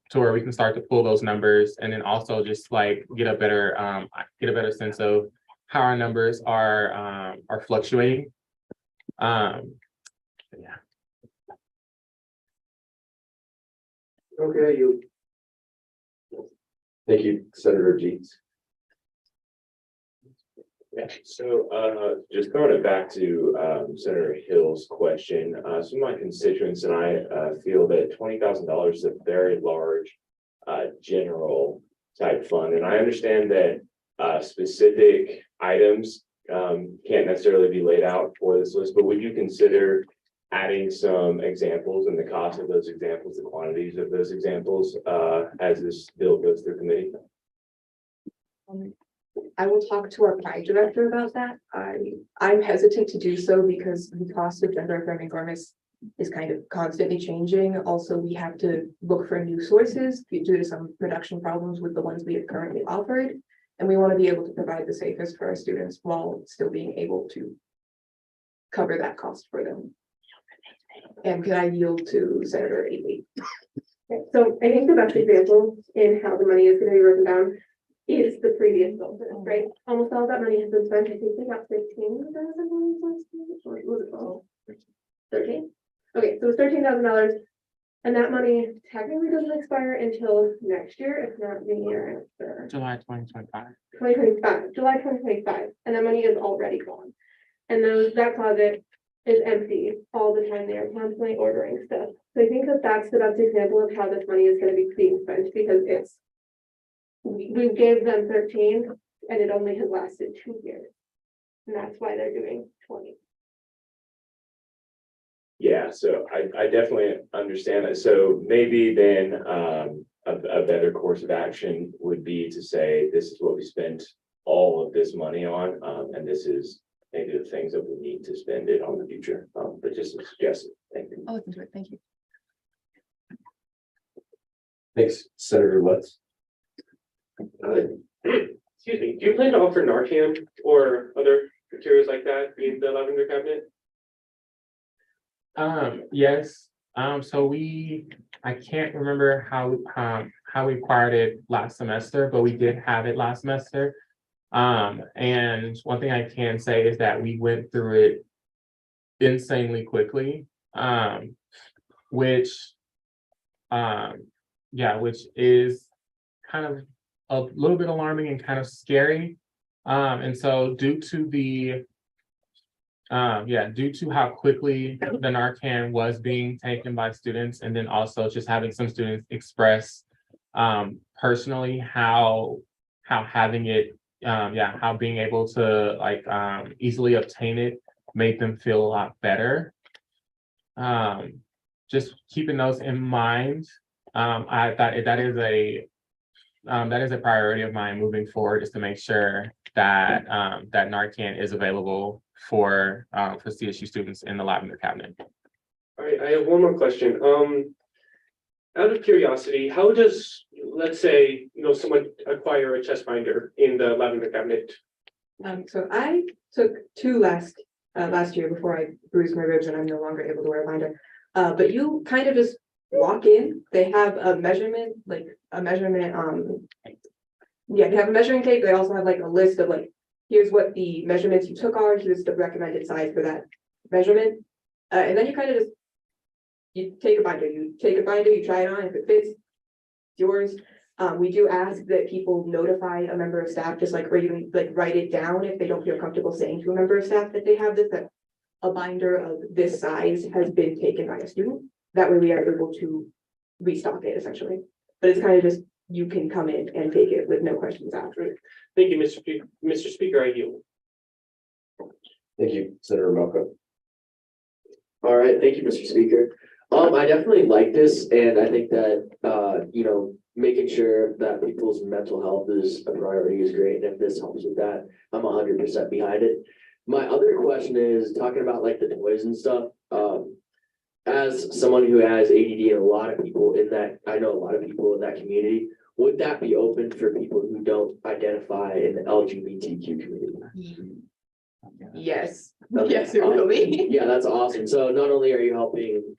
start to pull those numbers, and then also just like get a better sense of how our numbers are fluctuating. Yeah. Okay, you. Thank you, Senator Jeets. Yeah, so just throwing it back to Senator Hill's question, some of my constituents and I feel that $20,000 is a very large general type fund, and I understand that specific items can't necessarily be laid out for this list, but would you consider adding some examples and the cost of those examples, the quantities of those examples as this bill goes through committee? I will talk to our Pride director about that. I'm hesitant to do so because the cost of gender affirming garments is kind of constantly changing. Also, we have to look for new sources due to some production problems with the ones we have currently offered. And we want to be able to provide the safest for our students while still being able to cover that cost for them. And can I yield to Senator Ely? So I think the best example in how the money is going to be broken down is the previous bill, right? Almost all of that money has been spent. I think they got 15,000 last year, or was it 12? 13? Okay, so it's $13,000. And that money technically doesn't expire until next year, if not the year after. July 2025. 2025, July 2025, and that money is already gone. And that closet is empty all the time. They are constantly ordering stuff. So I think that that's the best example of how this money is going to be being spent, because we gave them 13 and it only has lasted 2 years. And that's why they're doing 20. Yeah, so I definitely understand that. So maybe then a better course of action would be to say, this is what we spent all of this money on, and this is maybe the things that we need to spend it on in the future. But just a suggestion. Thank you. I'll look into it. Thank you. Thanks, Senator Lutz. Excuse me, do you plan to offer Narcan or other materials like that in the lavender cabinet? Yes, so I can't remember how we acquired it last semester, but we did have it last semester. And one thing I can say is that we went through it insanely quickly, which is kind of a little bit alarming and kind of scary. And so due to how quickly the Narcan was being taken by students, and then also just having some students express personally how having it, how being able to easily obtain it made them feel a lot better. Just keeping those in mind, I thought that is a priority of mine moving forward, is to make sure that that Narcan is available for CSU students in the lavender cabinet. All right, I have one more question. Out of curiosity, how does, let's say, someone acquire a chest binder in the lavender cabinet? So I took 2 last year before I bruised my ribs and I'm no longer able to wear a binder. But you kind of just walk in. They have a measurement, they have a measuring tape. They also have a list of here's what the measurements you took are, here's the recommended size for that measurement. And then you kind of just, you take a binder, you try it on, if it fits, it's yours. We do ask that people notify a member of staff, just or even write it down if they don't feel comfortable saying to a member of staff that they have this, that a binder of this size has been taken by a student. That way we are able to restock it essentially. But it's kind of just, you can come in and take it with no questions asked. Thank you, Mr. Speaker, I yield. Thank you, Senator Malcolm. All right, thank you, Mr. Speaker. I definitely like this, and I think that, making sure that people's mental health is a priority is great, and if this helps with that, I'm 100% behind it. My other question is talking about the toys and stuff. As someone who has ADD and a lot of people in that, I know a lot of people in that community, would that be open for people who don't identify in the LGBTQ community? Yes. Okay, Yes, it will be. Yeah, that's awesome. So not only are you helping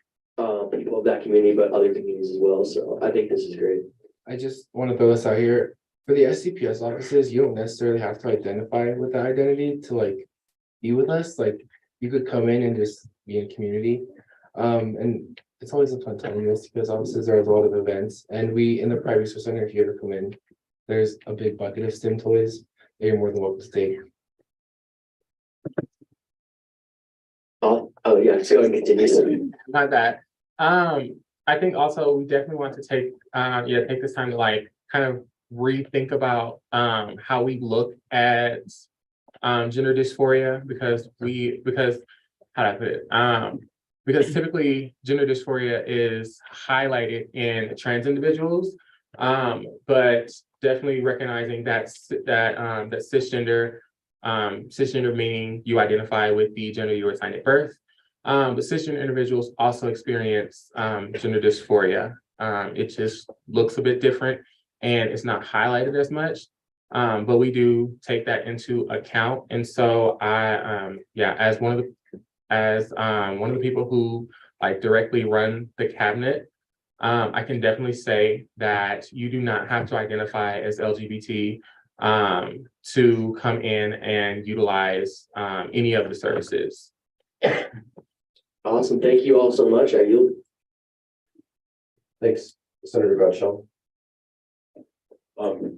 people of that community, but other communities as well. So I think this is great. I just want to throw this out here. For the SCPS offices, you don't necessarily have to identify with the identity to be with us. You could come in and just be in community. And it's always a fun time in the SCPS offices. There's a lot of events, and we in the Pride Resource Center, if you ever come in, there's a big bucket of STEM toys that you're more than welcome to take. Oh yeah, so continue. Not that. I think also we definitely want to take this time to kind of rethink about how we look at gender dysphoria, because how do I put it? Because typically gender dysphoria is highlighted in trans individuals, but definitely recognizing that cisgender meaning you identify with the gender you were assigned at birth. But cisgender individuals also experience gender dysphoria. It just looks a bit different and it's not highlighted as much. But we do take that into account. And so as one of the people who directly run the cabinet, I can definitely say that you do not have to identify as LGBT to come in and utilize any of the services. Awesome. Thank you all so much. I yield. Thanks, Senator Gottschall.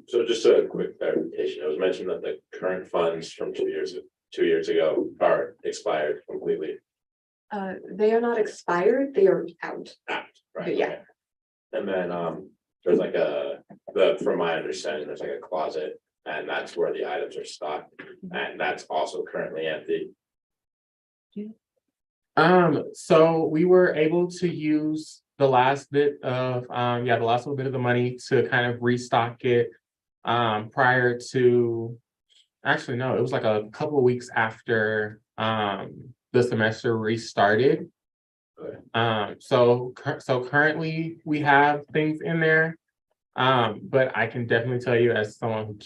So just a quick clarification, it was mentioned that the current funds from 2 years ago are expired completely. They are not expired, they are out. Right? Yeah. Okay. And then, there's like from my understanding, there's like a closet, and that's where the items are stocked, and that's also currently empty. So we were able to use the last bit of, the last little bit of the money to kind of restock it. Prior to, actually, no, it was like a couple of weeks after, the semester restarted. So currently we have things in there. But I can definitely tell you, as someone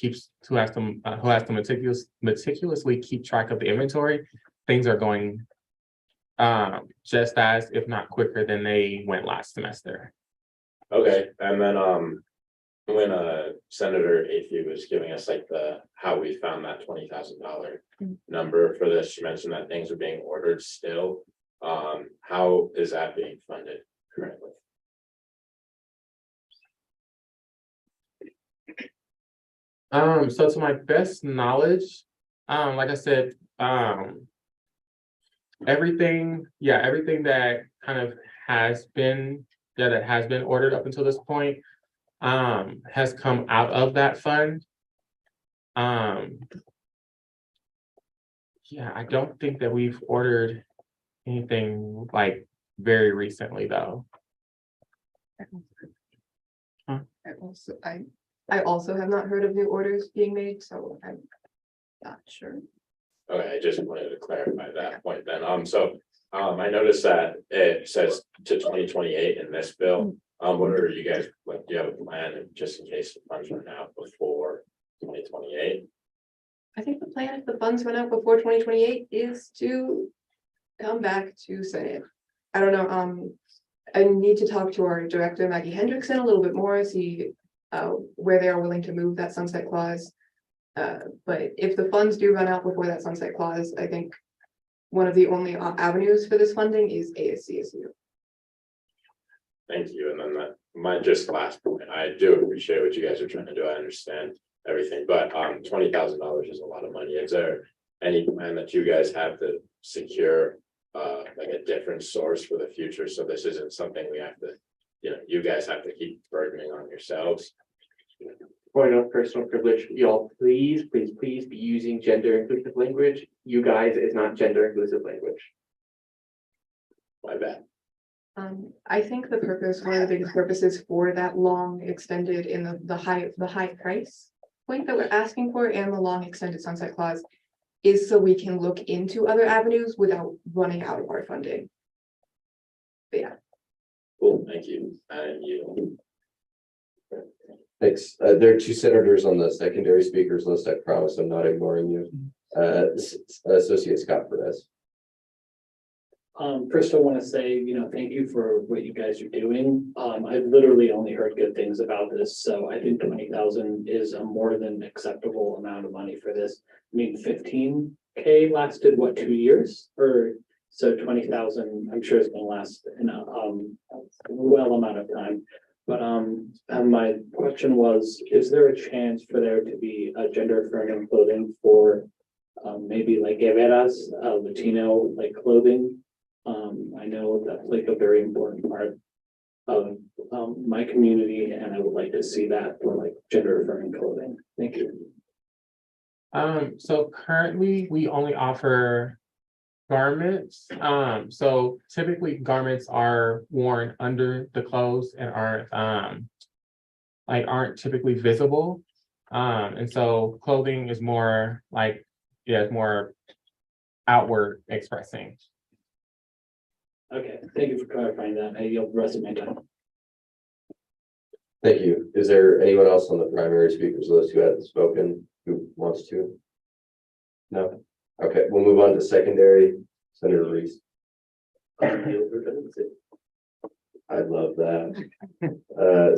who has to meticulously keep track of the inventory, things are going just as, if not quicker than they went last semester. Okay, and then, when Senator Athey was giving us like how we found that $20,000 number for this, she mentioned that things are being ordered still. How is that being funded currently? So to my best knowledge, like I said, everything that kind of has been, that has been ordered up until this point, has come out of that fund. Yeah, I don't think that we've ordered anything like very recently, though. I also have not heard of new orders being made, so I'm not sure. Okay, I just wanted to clarify that point then. I noticed that it says to 2028 in this bill. What are you guys, like, do you have a plan just in case the funds run out before 2028? I think the plan, if the funds run out before 2028, is to come back to Senate. I don't know, I need to talk to our director, Maggie Hendrickson, a little bit more, see where they are willing to move that sunset clause. But if the funds do run out before that sunset clause, I think one of the only avenues for this funding is ASCSU. Thank you. And then my just last point, I do appreciate what you guys are trying to do. I understand everything, but $20,000 is a lot of money. Is there any plan that you guys have to secure like a different source for the future? So this isn't something we have to, you guys have to keep burdening on yourselves. Point of personal privilege, y'all, please be using gender inclusive language. You guys is not gender inclusive language. My bad. I think the purpose, one of the biggest purposes for that long extended in the high price point that we're asking for, and the long extended sunset clause, is so we can look into other avenues without running out of our funding. But yeah. Cool, thank you. And you. Thanks. There are two senators on the secondary speakers list. I promise I'm not ignoring you. Associate Scott Perez. First, I want to say, thank you for what you guys are doing. I've literally only heard good things about this, so I think 20,000 is a more than acceptable amount of money for this. I mean, 15K lasted what, 2 years? Or so 20,000, I'm sure it's gonna last in a well amount of time. But my question was, is there a chance for there to be a gender affirming clothing for maybe like guerreras, Latino like clothing? I know that's like a very important part of my community, and I would like to see that for like gender affirming clothing. Thank you. So currently we only offer garments. So typically garments are worn under the clothes and aren't typically visible. And so clothing is more like, it's more outward expressing. Okay, thank you for clarifying that. I yield the rest of my time. Thank you. Is there anyone else on the primary speakers list who hasn't spoken, who wants to? No? Okay, we'll move on to secondary. Senator Reese. I love that.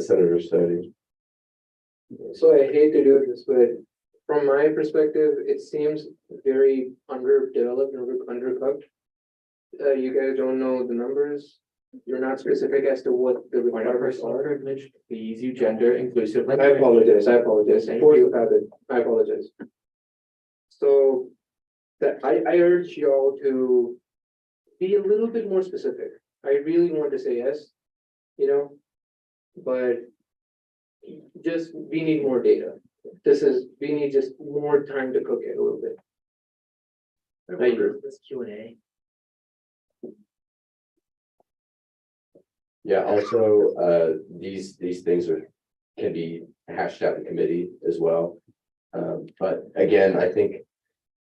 Senator Stody. So I hate to do this, but from my perspective, it seems very underdeveloped and undercooked. You guys don't know the numbers. You're not specific as to what the Point of requirements personal are. privilege, please use gender inclusive. I apologize, Thank Force you. of habit, I apologize. So that I urge y'all to be a little bit more specific. I really want to say yes, you know, but just, we need more data. We need just more time to cook it a little bit. Thank you. This Q&A. Yeah, also, these things can be hashed out in committee as well. But again, I think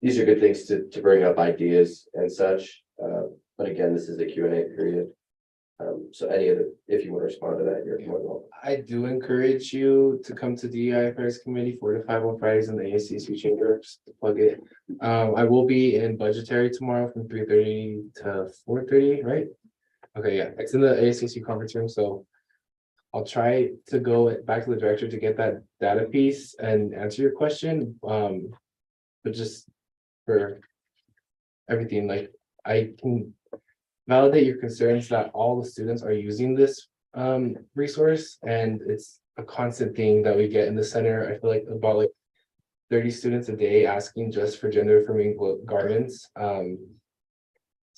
these are good things to bring up ideas and such. But again, this is a Q&A period. So any of the, if you want to respond to that, you're more than welcome. I do encourage you to come to DEI Affairs Committee 4 to 5 on Fridays in the ASCSU chamber, just to plug it. I will be in budgetary tomorrow from 3:30 to 4:30, right? Okay, yeah, it's in the ASCSU conference room, so I'll try to go back to the director to get that data piece and answer your question. But just for everything, like I can validate your concerns that all the students are using this resource, and it's a constant thing that we get in the center. I feel like about 30 students a day asking just for gender affirming garments. So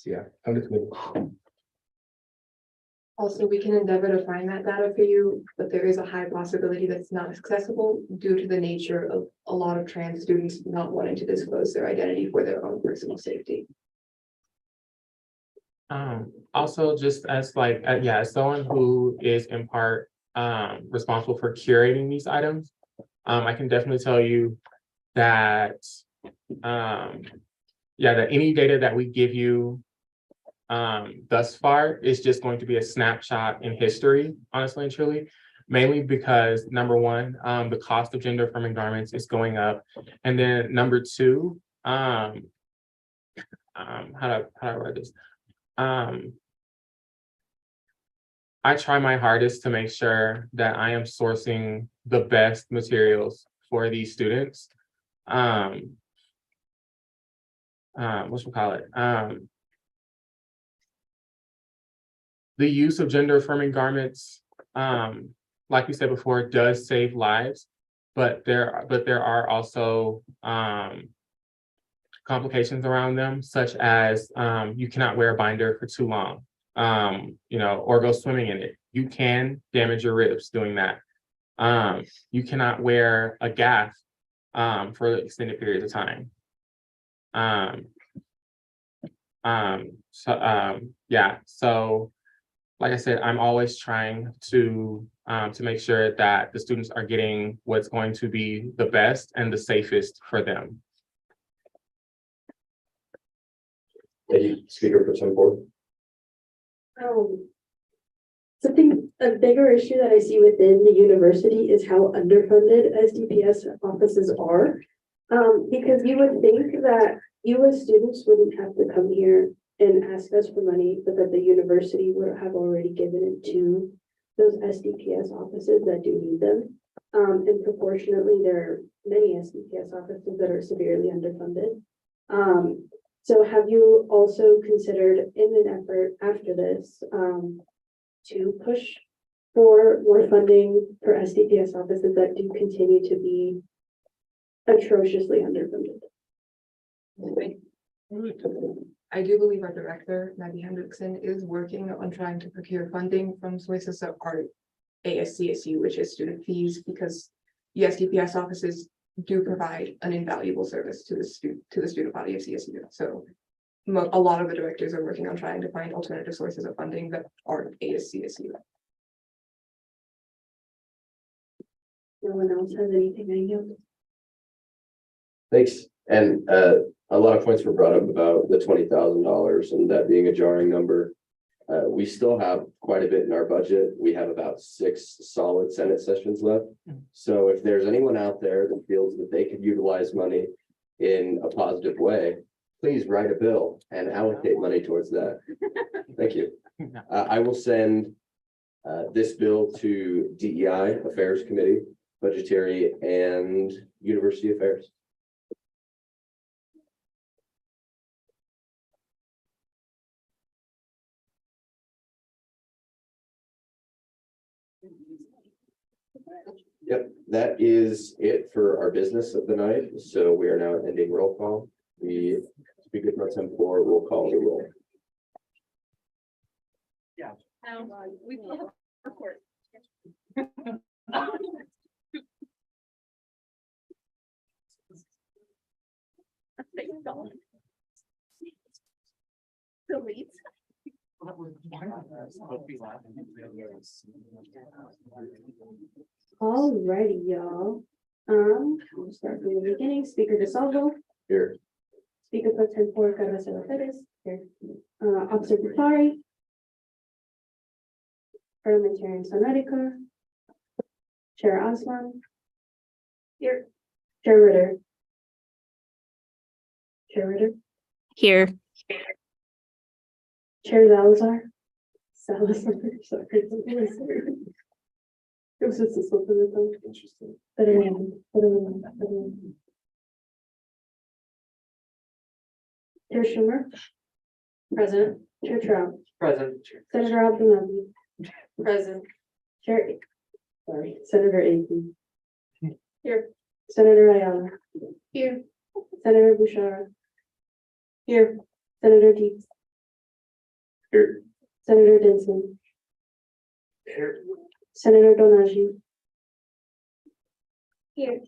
yeah, come to committee. Also, we can endeavor to find that data for you, but there is a high possibility that it's not accessible due to the nature of a lot of trans students not wanting to disclose their identity for their own personal safety. Also just as as someone who is in part responsible for curating these items, I can definitely tell you that that any data that we give you thus far is just going to be a snapshot in history, honestly and truly, mainly because number one, the cost of gender affirming garments is going up, and then number two, how do I write this? I try my hardest to make sure that I am sourcing the best materials for these students. The use of gender affirming garments, like we said before, does save lives, but there are also complications around them, such as you cannot wear a binder for too long, or go swimming in it. You can damage your ribs doing that. You cannot wear a gaff for extended periods of time. So like I said, I'm always trying to make sure that the students are getting what's going to be the best and the safest for them. Thank you, Speaker for some board. A bigger issue that I see within the university is how underfunded SDPS offices are. Because you would think that you as students wouldn't have to come here and ask us for money, but that the university would have already given it to those SDPS offices that do need them. And proportionately, there are many SDPS offices that are severely underfunded. So have you also considered in an effort after this to push for more funding for SDPS offices that do continue to be atrociously underfunded? I do believe our director, Maggie Hendrickson, is working on trying to procure funding from sources that are ASCSU, which is student fees, because the SDPS offices do provide an invaluable service to the student body of CSU. So a lot of the directors are working on trying to find alternative sources of funding that aren't ASCSU. No one else has anything I know. Thanks. And a lot of points were brought up about the $20,000 and that being a jarring number. We still have quite a bit in our budget. We have about 6 solid Senate sessions left. So if there's anyone out there that feels that they could utilize money in a positive way, please write a bill and allocate money towards that. Thank you. I will send this bill to DEI Affairs Committee, Budgetary, and University Affairs. Yep, that is it for our business of the night. So we are now ending roll call. The speaker pro tempore will call the roll. We still have a report. Delete. Alrighty, y'all. We'll start from the beginning. Speaker DeSalvo, Here. Speaker Pro Tempore Cabeza Perez, here. Officer Butari. Parliamentarian Sonarica. Chair Aslan. Here. Chair Ritter. Chair Ritter. Here. Chair Salazar. Salazar, sorry. It was just a slip of the tongue. Interesting. Chair Schumer. Present. Chair Trout. Present. Senator Abdullah. Present. Chair, sorry, Senator Aiken. Here. Senator Ayala. Here. Senator Bouchard. Here. Senator Deep. Here. Senator Denson. Here. Senator Donaji. Here.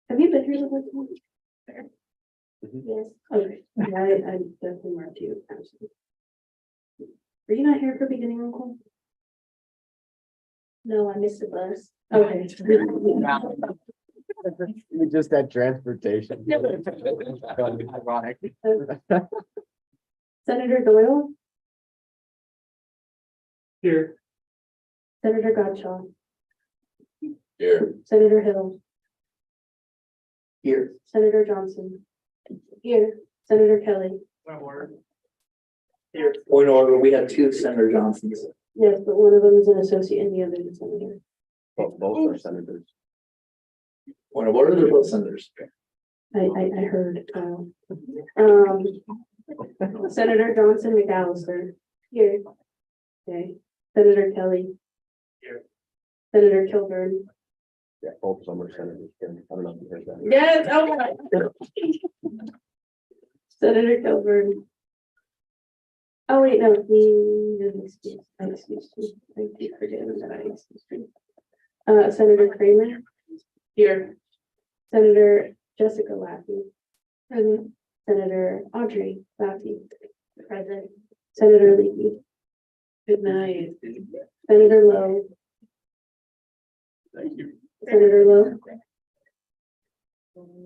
Have you been here the whole time? Mhm. Yes. Okay, yeah, I definitely marked you. Absolutely. Were you not here for beginning roll call? No, I missed the bus. Okay. We just had transportation. Ironic. Senator Doyle. Here. Senator Gottschall. Here. Senator Hill. Here. Senator Johnson. Here. Senator Kelly. Here. Point of order, we have two Senator Johnsons. Yes, but one of them is an associate and the other is a senator. Both are senators. Point of order, they're both senators. I heard, Senator Johnson McAllister. Here. Okay. Senator Kelly. Here. Senator Kilburn. Yeah, both of them are senators. I don't know if you heard that. Yes, oh my. Senator Kilburn. Oh, wait, no, he didn't excuse, I excused him. I keep forgetting that I excused him. Senator Kramer. Here. Senator Jessica Laffey. Present. Senator Audrey Laffey. Present. Senator Leahy. Good night. Senator Lowe. Thank you. Senator Lowe.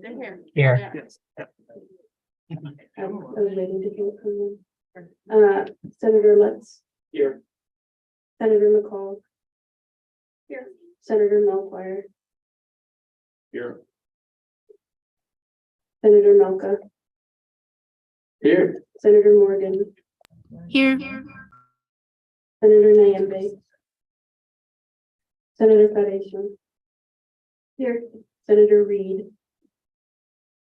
They're here. Here. Yes. I was waiting to hear from them. Senator Lutz. Here. Senator McCall. Here. Senator Melchior. Here. Senator Melka. Here. Senator Morgan. Here. Senator Nyambe. Senator Federici. Here. Senator Reed.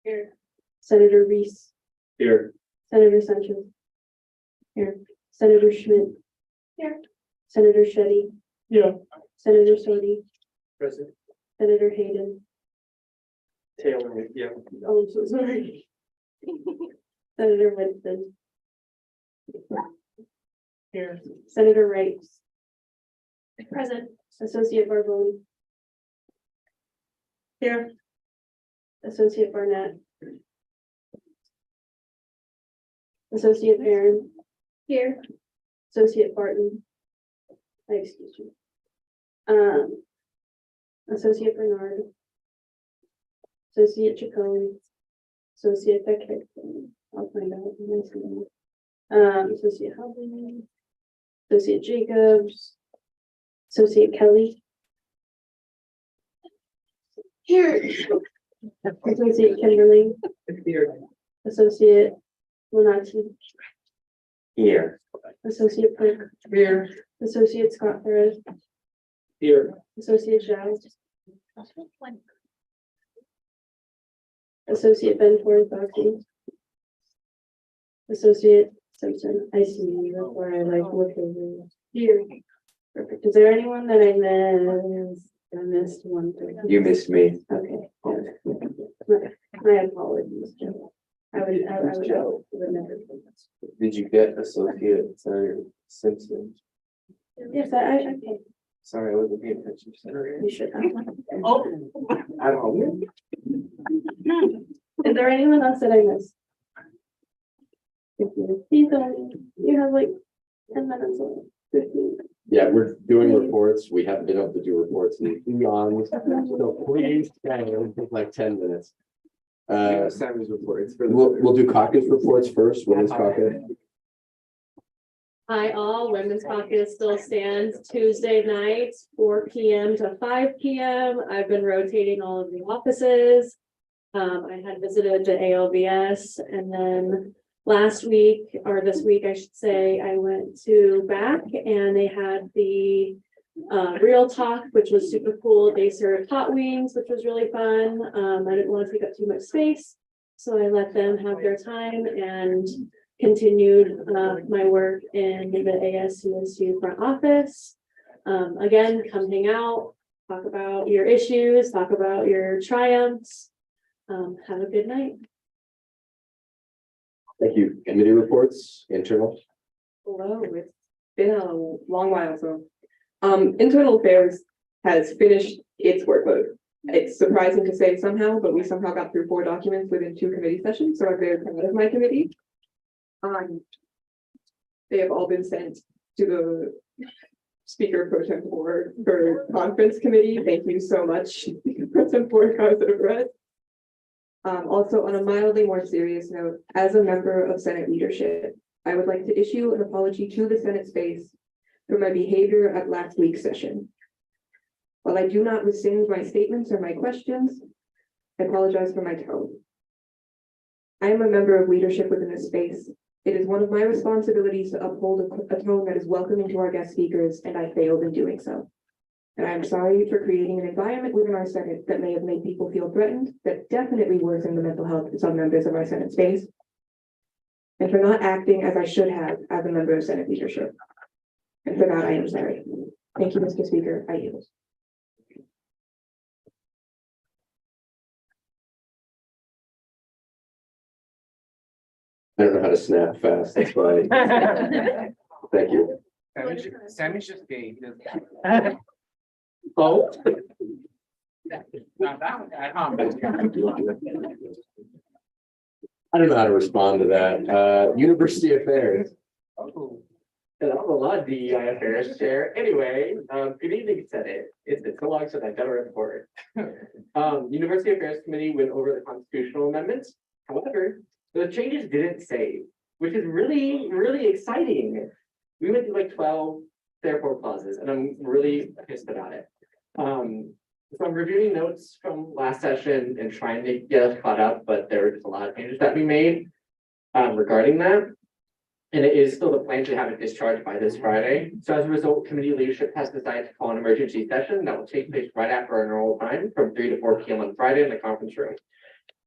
Here. Senator Reese. Here. Senator Sanchez. Here. Senator Schmidt. Here. Senator Shetty. Yeah. Senator Sodi. Present. Senator Hayden. Taylor, yeah. Oh, I'm so sorry. Senator Winston. Here. Senator Wright. Present. Associate Barbone. Here. Associate Barnett. Associate Barron. Here. Associate Barton. Excuse me. Associate Bernard. Associate Chacon. Associate Beckett. I'll find out. when I see them. Associate Hubble. Associate Jacobs. Associate Kelly. Here. Associate Kimberly. Here. Associate Lonati. Here. Associate Prick. Here. Associate Scott Perez. Here. Associate Zhao. Associate Ben Forsbach. Associate Simpson. I see you. That's why I like look over here. Perfect. Is there anyone that I missed? I missed one thing. You missed me. Okay. My apologies, Joe. I would never. Did you get Associate Senator Simpson? Yes, I okay. Sorry, I wasn't paying attention. Senator. You should have. Oh, I'm home. Is there anyone else that I missed? You have like 10 minutes left. 15. Yeah, we're doing reports. We haven't been able to do reports in eons. So please, it'll take like 10 minutes. Sammy's report. It's for We'll do caucus reports first. Women's caucus. Hi, all. Women's Caucus still stands Tuesday nights, 4 p.m. to 5 p.m. I've been rotating all of the offices. I had visited the ALVS, and then last week, or this week, I should say, I went to BAC and they had the Real Talk, which was super cool. They served hot wings, which was really fun. I didn't want to take up too much space, so I let them have their time and continued my work in the ASCSU front office. Again, come hang out, talk about your issues, talk about your triumphs. Have a good night. Thank you. Committee reports, internal. Hello, it's been a long while, so. Internal Affairs has finished its workload. It's surprising to say somehow, but we somehow got through 4 documents within 2 committee sessions, so I'm very proud of my committee. They have all been sent to the Speaker Pro Tem Board for Conference Committee. Thank you so much, Speaker Pro Tem Board, also, on a mildly more serious note, as a member of Senate leadership, I would like to issue an apology to the Senate space for my behavior at last week's session. While I do not rescind my statements or my questions, I apologize for my tone. I am a member of leadership within this space. It is one of my responsibilities to uphold a tone that is welcoming to our guest speakers, and I failed in doing so. And I'm sorry for creating an environment within our Senate that may have made people feel threatened, that definitely worsened the mental health of some members of our Senate space, and for not acting as I should have as a member of Senate leadership. And for that, I am sorry. Thank you, Mr. Speaker. I yield. I don't know how to snap fast. That's why. Thank you. Sammy's just gay. Oh. I don't know how to respond to that. University affairs. And I'm a lot of DEI affairs chair. Anyway, good evening, Senate. It's been so long since I've done a report. University Affairs Committee went over the constitutional amendments. However, the changes didn't save, which is really, really exciting. We went through like 12 therefore clauses, and I'm really pissed about it. So I'm reviewing notes from last session and trying to get us caught up, but there were just a lot of changes that we made regarding that. And it is still the plan to have it discharged by this Friday. So as a result, committee leadership has decided to call an emergency session that will take place right after our normal time from 3 to 4 p.m. on Friday in the conference room.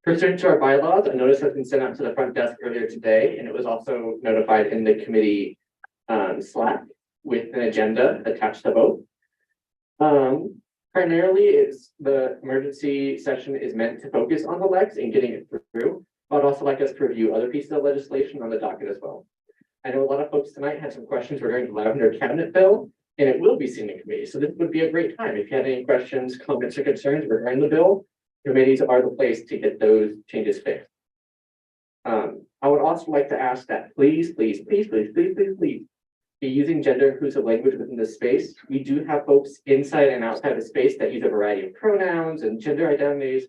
Pursuant to our bylaws, a notice has been sent out to the front desk earlier today, and it was also notified in the committee Slack with an agenda attached to both. Primarily, the emergency session is meant to focus on the Lex and getting it through. I'd also like us to review other pieces of legislation on the docket as well. I know a lot of folks tonight had some questions regarding the lavender cabinet bill, and it will be seen in committee. So this would be a great time. If you had any questions, comments, or concerns regarding the bill, committees are the place to get those changes fixed. I would also like to ask that please be using gender inclusive language within this space. We do have folks inside and outside the space that use a variety of pronouns and gender identities.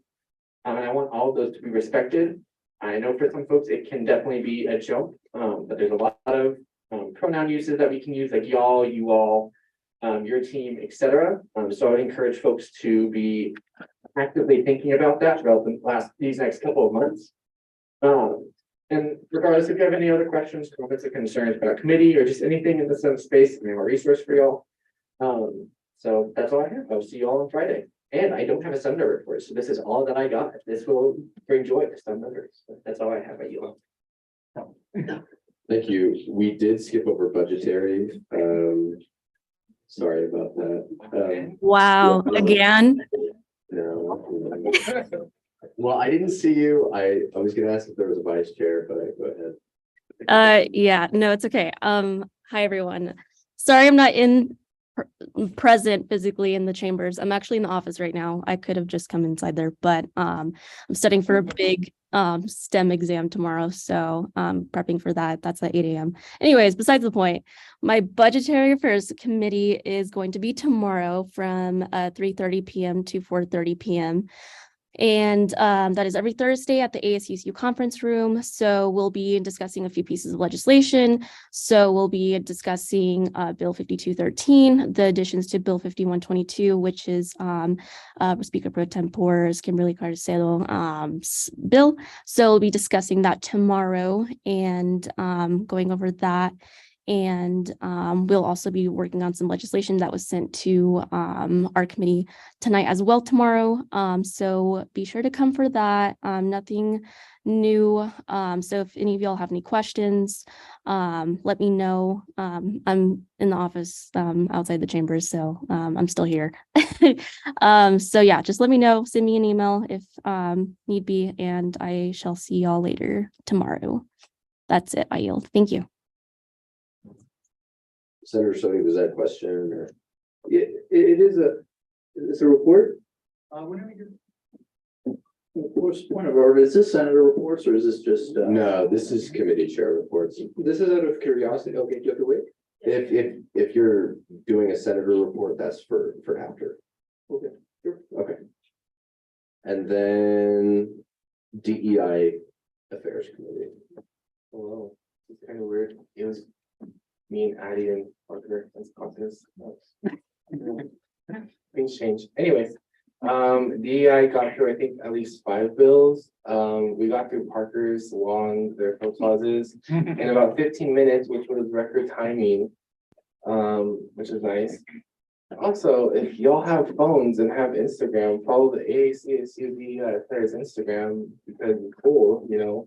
And I want all of those to be respected. I know for some folks, it can definitely be a joke, but there's a lot of pronoun uses that we can use, like y'all, you all, your team, etc. So I would encourage folks to be actively thinking about that throughout these next couple of months. And regardless, if you have any other questions, comments, or concerns about committee or just anything in the Senate space, we have a resource for y'all. So that's all I have. I'll see you all on Friday. And I don't have a Sunday report, so this is all that I got. This will bring joy to some members. That's all I have at you. Thank you. We did skip over budgetary. Sorry about that. Wow, Yeah. again? No. Well, I didn't see you. I was gonna ask if there was a vice chair, but go ahead. Yeah, no, it's okay. Hi, everyone. Sorry, I'm not present physically in the chambers. I'm actually in the office right now. I could have just come inside there, but I'm studying for a big STEM exam tomorrow, so prepping for that. That's at 8 a.m. Anyways, besides the point, my budgetary affairs committee is going to be tomorrow from 3:30 p.m. to 4:30 p.m. And that is every Thursday at the ASCSU conference room. So we'll be discussing a few pieces of legislation. So we'll be discussing Bill 5213, the additions to Bill 5122, which is Speaker Pro Tempore's Kimberly Carcelo bill. So we'll be discussing that tomorrow and going over that. And we'll also be working on some legislation that was sent to our committee tonight as well tomorrow. So be sure to come for that. Nothing new. So if any of y'all have any questions, let me know. I'm in the office outside the chambers, so I'm still here. So yeah, just let me know. Send me an email if need be, and I shall see y'all later tomorrow. That's it. I yield. Thank you. Senator Soni, was that a question or? It's a report. When are we doing? Of course, point of order, is this senator reports or is this just? No, this is committee chair reports. This is out of curiosity. Okay, do you have to wait? If you're doing a senator report, that's for after. Okay, sure. Okay. And then DEI Affairs Committee. Hello, it's kind of weird. It was me and Addie and Parker as caucus. Things change. Anyways, DEI got through, I think, at least 5 bills. We got through Parker's long, their clauses in about 15 minutes, which was record timing, which is nice. Also, if y'all have phones and have Instagram, follow the ASCSU DEI Affairs Instagram because it's cool, you know.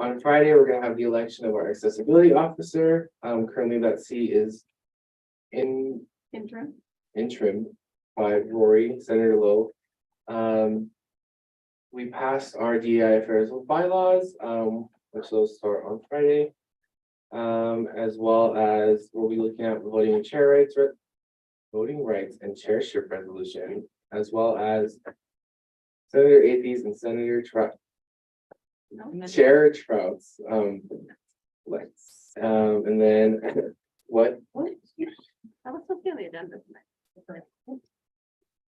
On Friday, we're gonna have the election of our accessibility officer. Currently that seat is interim by Rory, Senator Lowe. We passed our DEI affairs with bylaws, which those start on Friday. As well as we'll be looking at voting rights and chairship resolution, as well as Senator Athey's and Senator Chair Trout's legs. And then what? That was supposed to be on the agenda tonight.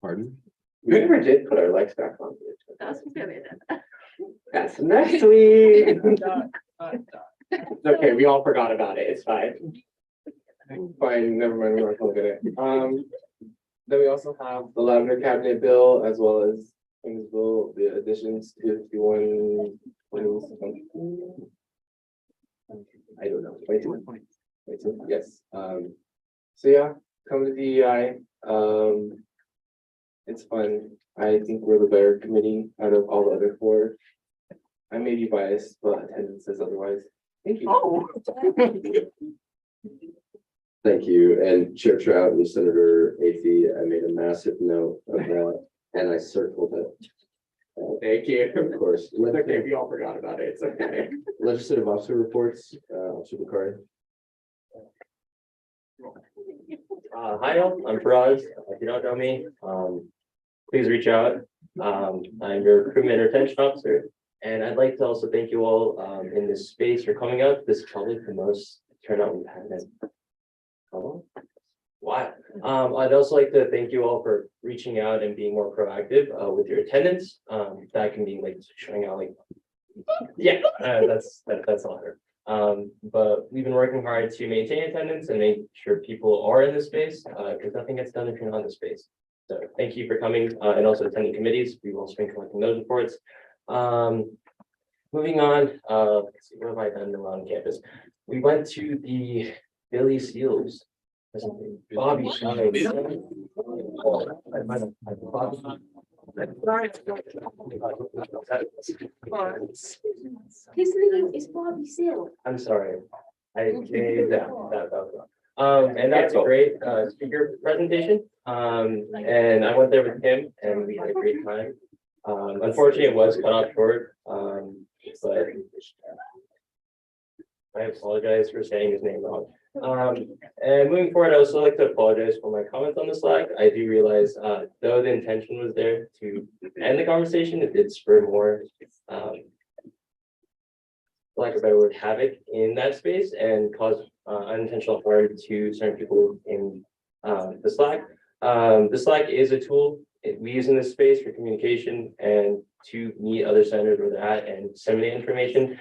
Pardon? We never did put our legs back on. That was supposed to be on the agenda. That's next week. It's okay, we all forgot about it. It's fine. Fine, never mind, we're not gonna look at it. Then we also have the lavender cabinet bill as well as King's bill, the additions to 51. I don't know. 22. Yes. So yeah, come to DEI. It's fun. I think we're the better committee out of all the other 4. I may be biased, but attendance says otherwise. Thank you. Oh. Thank you. And Chair Trout and Senator Athey, I made a massive note of that and I circled it. Thank you. Of course. It's okay, we all forgot about it. It's okay. Legislative officer reports, Officer Bakari. Hi, all. I'm Faraz. If you don't know me, please reach out. I'm your recruitment and retention officer. And I'd like to also thank you all in this space for coming out. This is probably the most turnout we've had in how long? Wow. I'd also like to thank you all for reaching out and being more proactive with your attendance. That can be like showing out like, yeah, that's all her. But we've been working hard to maintain attendance and make sure people are in this space because nothing gets done if you're not in the space. So thank you for coming and also attending committees. We will also be collecting those reports. Moving on, let's see, what have I done around campus? We went to the Billy Seals. Bobby Shine. His name is Bobby Seal. I'm sorry. I gave that was wrong. And that's a great speaker presentation. And I went there with him and we had a great time. Unfortunately, it was cut off short. But I apologize for saying his name wrong. And moving forward, I also like to apologize for my comments on the Slack. I do realize, though the intention was there to end the conversation, it did spur more, for lack of a better word, havoc in that space and cause unintentional harm to certain people in the Slack. The Slack is a tool we use in this space for communication and to meet other senators where they're at and disseminate information.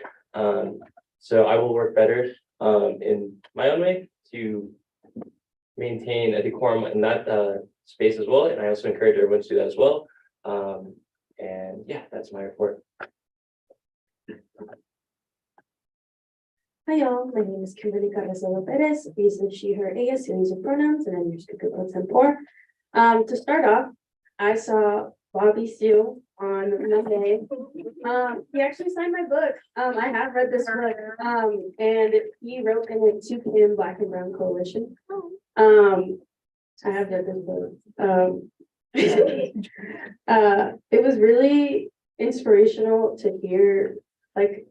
So I will work better in my own way to maintain a decorum in that space as well. And I also encourage everyone to do that as well. And yeah, that's my report. Hi y'all, my name is Kimberly Carrasolo Perez, these are she, her, ASCSU use of pronouns, and I'm your speaker pro tempore. To start off, I saw Bobby Sue on Monday. He actually signed my book. I have read this book, and he wrote in it to Kim Black and Brown Coalition. I have read this book. It was really inspirational to hear like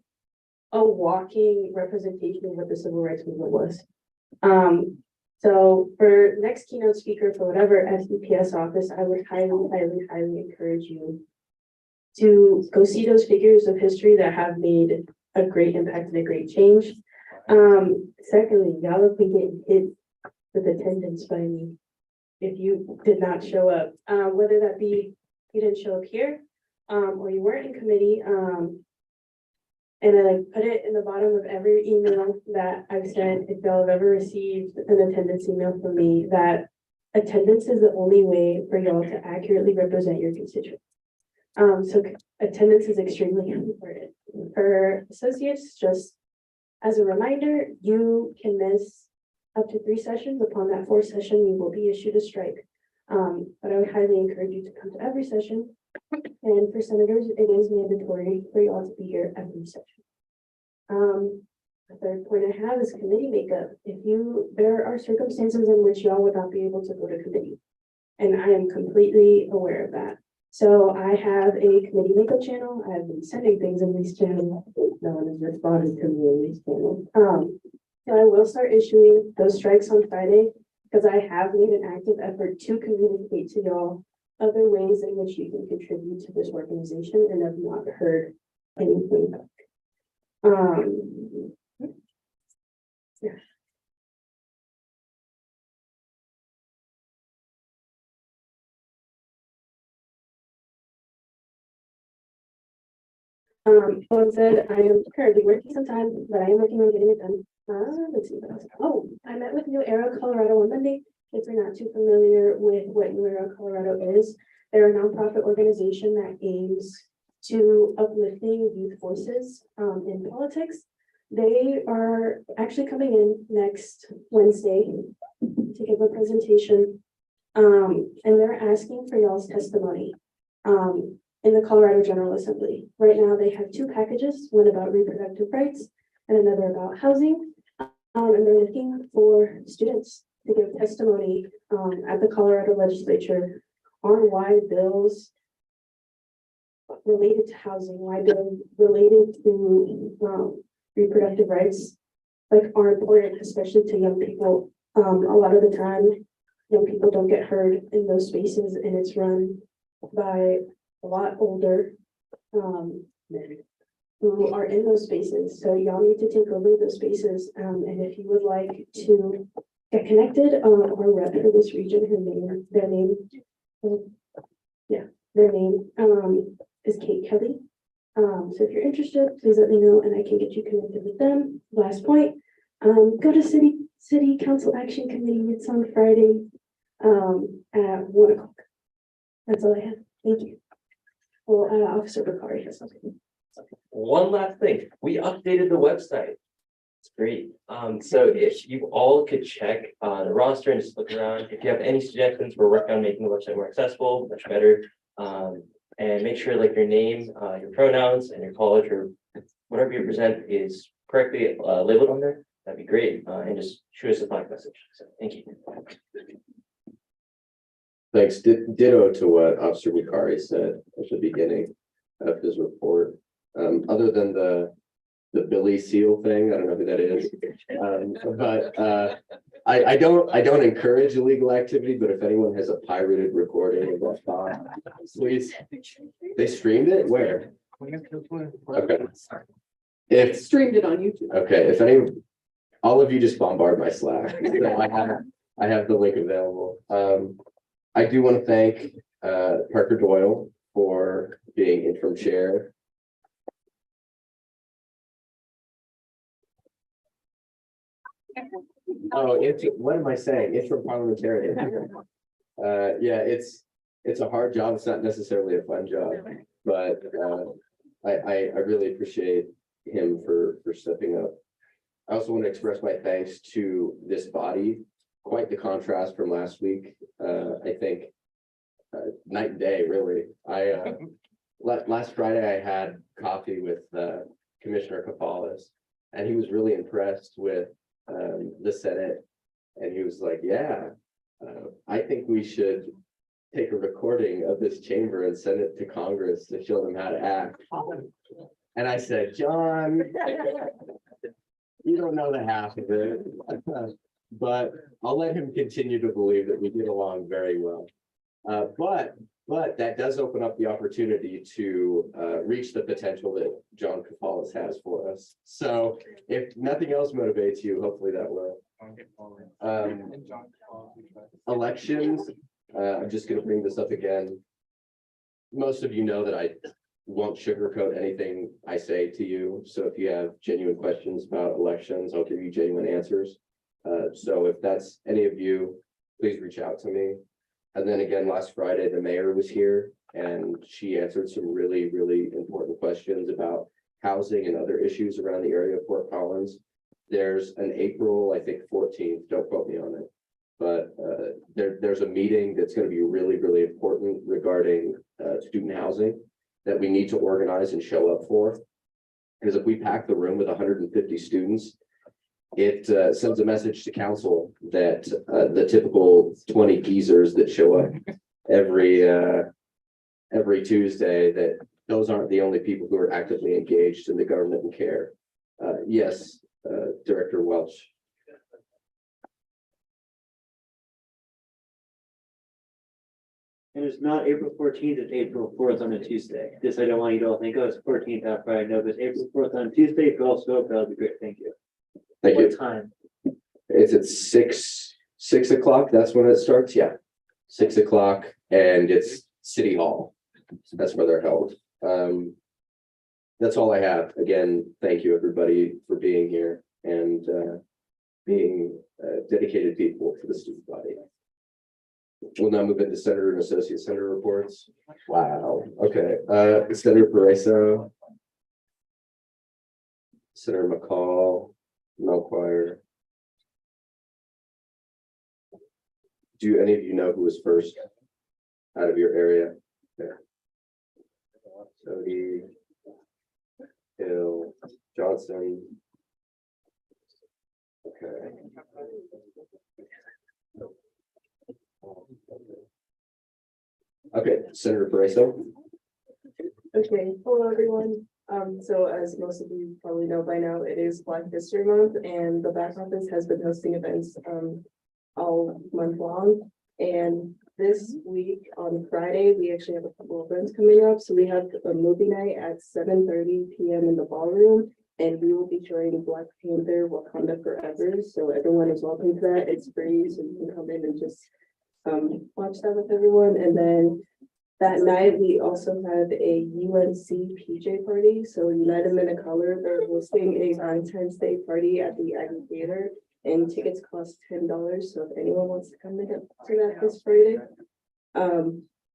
a walking representation of what the civil rights movement was. So for next keynote speaker for whatever SEPS office, I would highly encourage you to go see those figures of history that have made a great impact and a great change. Secondly, y'all have been getting hit with attendance by me if you did not show up, whether that be you didn't show up here, or you weren't in committee, and I put it in the bottom of every email that I've sent. If y'all have ever received an attendance email from me, that attendance is the only way for y'all to accurately represent your constituents. So attendance is extremely important. For associates, just as a reminder, you can miss up to 3 sessions. Upon that 4th session, you will be issued a strike. But I would highly encourage you to come to every session. And for senators, it is mandatory for y'all to be here every session. The third point I have is committee makeup. There are circumstances in which y'all would not be able to go to committee. And I am completely aware of that. So I have a committee makeup channel. I've been sending things in these channels. No one has responded to me in these channels. So I will start issuing those strikes on Friday because I have made an active effort to communicate to y'all other ways in which you can contribute to this organization and have not heard anything back. Yeah. One said, I am currently working some time, but I am working on getting it done. Let's see what else. Oh, I met with New Era Colorado on Monday. If you're not too familiar with what New Era Colorado is, they're a nonprofit organization that aims to uplifting youth voices in politics. They are actually coming in next Wednesday to give a presentation, and they're asking for y'all's testimony in the Colorado General Assembly. Right now, they have 2 packages, one about reproductive rights and another about housing, and they're looking for students to give testimony at the Colorado legislature on why bills related to housing, why bills related to reproductive rights are important, especially to young people. A lot of the time, young people don't get heard in those spaces, and it's run by a lot older men who are in those spaces. So y'all need to take over those spaces. And if you would like to get connected, our rep for this region, their name is Kate Kelly. So if you're interested, please let me know and I can get you connected with them. Last point, go to City Council Action Committee. It's on Friday at 1 o'clock. That's all I have. Thank you. Well, Officer Bakari has something. One last thing, we updated the website. It's great. So if you all could check the roster and just look around, if you have any suggestions, we're working on making the website more accessible, much better. And make sure like your name, your pronouns and your college or whatever you present is correctly labeled on there. that'd be great, and just shoot us a Slack message. So thank you. Thanks. Ditto to what Officer Mikari said at the beginning of his report. Other than the Billy Seal thing, I don't know who that is. But I don't encourage illegal activity, but if anyone has a pirated recording of that talk, please. They streamed it? Where? Okay. If Streamed it on YouTube. Okay, if all of you just bombard my Slack. So I have the link available. I do want to thank Parker Doyle for being interim chair. Oh, what am I saying? Interim parliamentarian. Yeah, it's a hard job. It's not necessarily a fun job, but I really appreciate him for stepping up. I also want to express my thanks to this body. Quite the contrast from last week. I think night and day, really. Last Friday I had coffee with Commissioner Kapalis, and he was really impressed with the Senate, and he was like, "Yeah, I think we should take a recording of this chamber and send it to Congress to show them how to act." And I said, "John, you don't know the half of it." But I'll let him continue to believe that we get along very well. But that does open up the opportunity to reach the potential that John Kapalis has for us. So if nothing else motivates you, hopefully that will. Elections, I'm just going to bring this up again. Most of you know that I won't sugarcoat anything I say to you. So if you have genuine questions about elections, I'll give you genuine answers. So if that's any of you, please reach out to me. And then again, last Friday, the mayor was here and she answered some really, really important questions about housing and other issues around the area of Fort Collins. There's an April, I think 14th, don't quote me on it, but there's a meeting that's going to be really, really important regarding student housing that we need to organize and show up for. Because if we pack the room with 150 students, it sends a message to council that the typical 20 geezers that show up every Tuesday, that those aren't the only people who are actively engaged in the government and care. Yes, Director Welch. And it's not April 14th, it's April 4th on a Tuesday. This I don't want you to all think, oh, it's 14th after I know, but April 4th on Tuesday, if you all spoke, that would be great, thank you. Thank you. What time? It's at 6 o'clock. That's when it starts. Yeah. 6 o'clock, and it's City Hall. So that's where they're held. That's all I have. Again, thank you everybody for being here and being dedicated people for the student body. We'll now move into Senator and Associate Senator reports. Wow. Okay. Senator Pareso. Senator McCall. Melchior. Do any of you know who was first out of your area? There. Cody, Hill, Johnson. Okay. Okay, Senator Pareso. Okay, hello everyone. So as most of you probably know by now, it is Black History Month and the back office has been hosting events all month long. And this week on Friday, we actually have a couple of events coming up. So we have a movie night at 7:30 p.m. in the ballroom, and we will be showing Black Panther Wakanda Forever. So everyone is welcome to that. It's free, so you can come in and just watch that with everyone. And then that night, we also have a UNC PJ party. So United Men of Color, they're hosting a Valentine's Day party at the Aggie Theater, and tickets cost $10. So if anyone wants to come to that this Friday,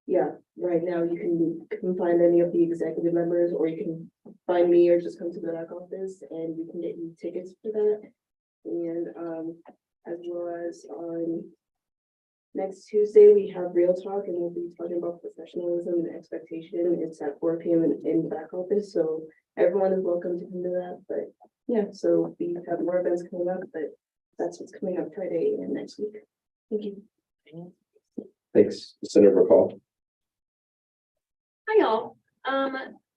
yeah, right now you can find any of the executive members, or you can find me, or just come to the back office, and we can get you tickets for that. And as well as on next Tuesday, we have Real Talk, and we'll be talking about professionalism and expectation. It's at 4 p.m. in the back office, so everyone is welcome to come to that. But Yeah, so we have more events coming up, but that's what's coming up Friday and next week. Thank you. Thanks, Senator McCall. Hi, y'all.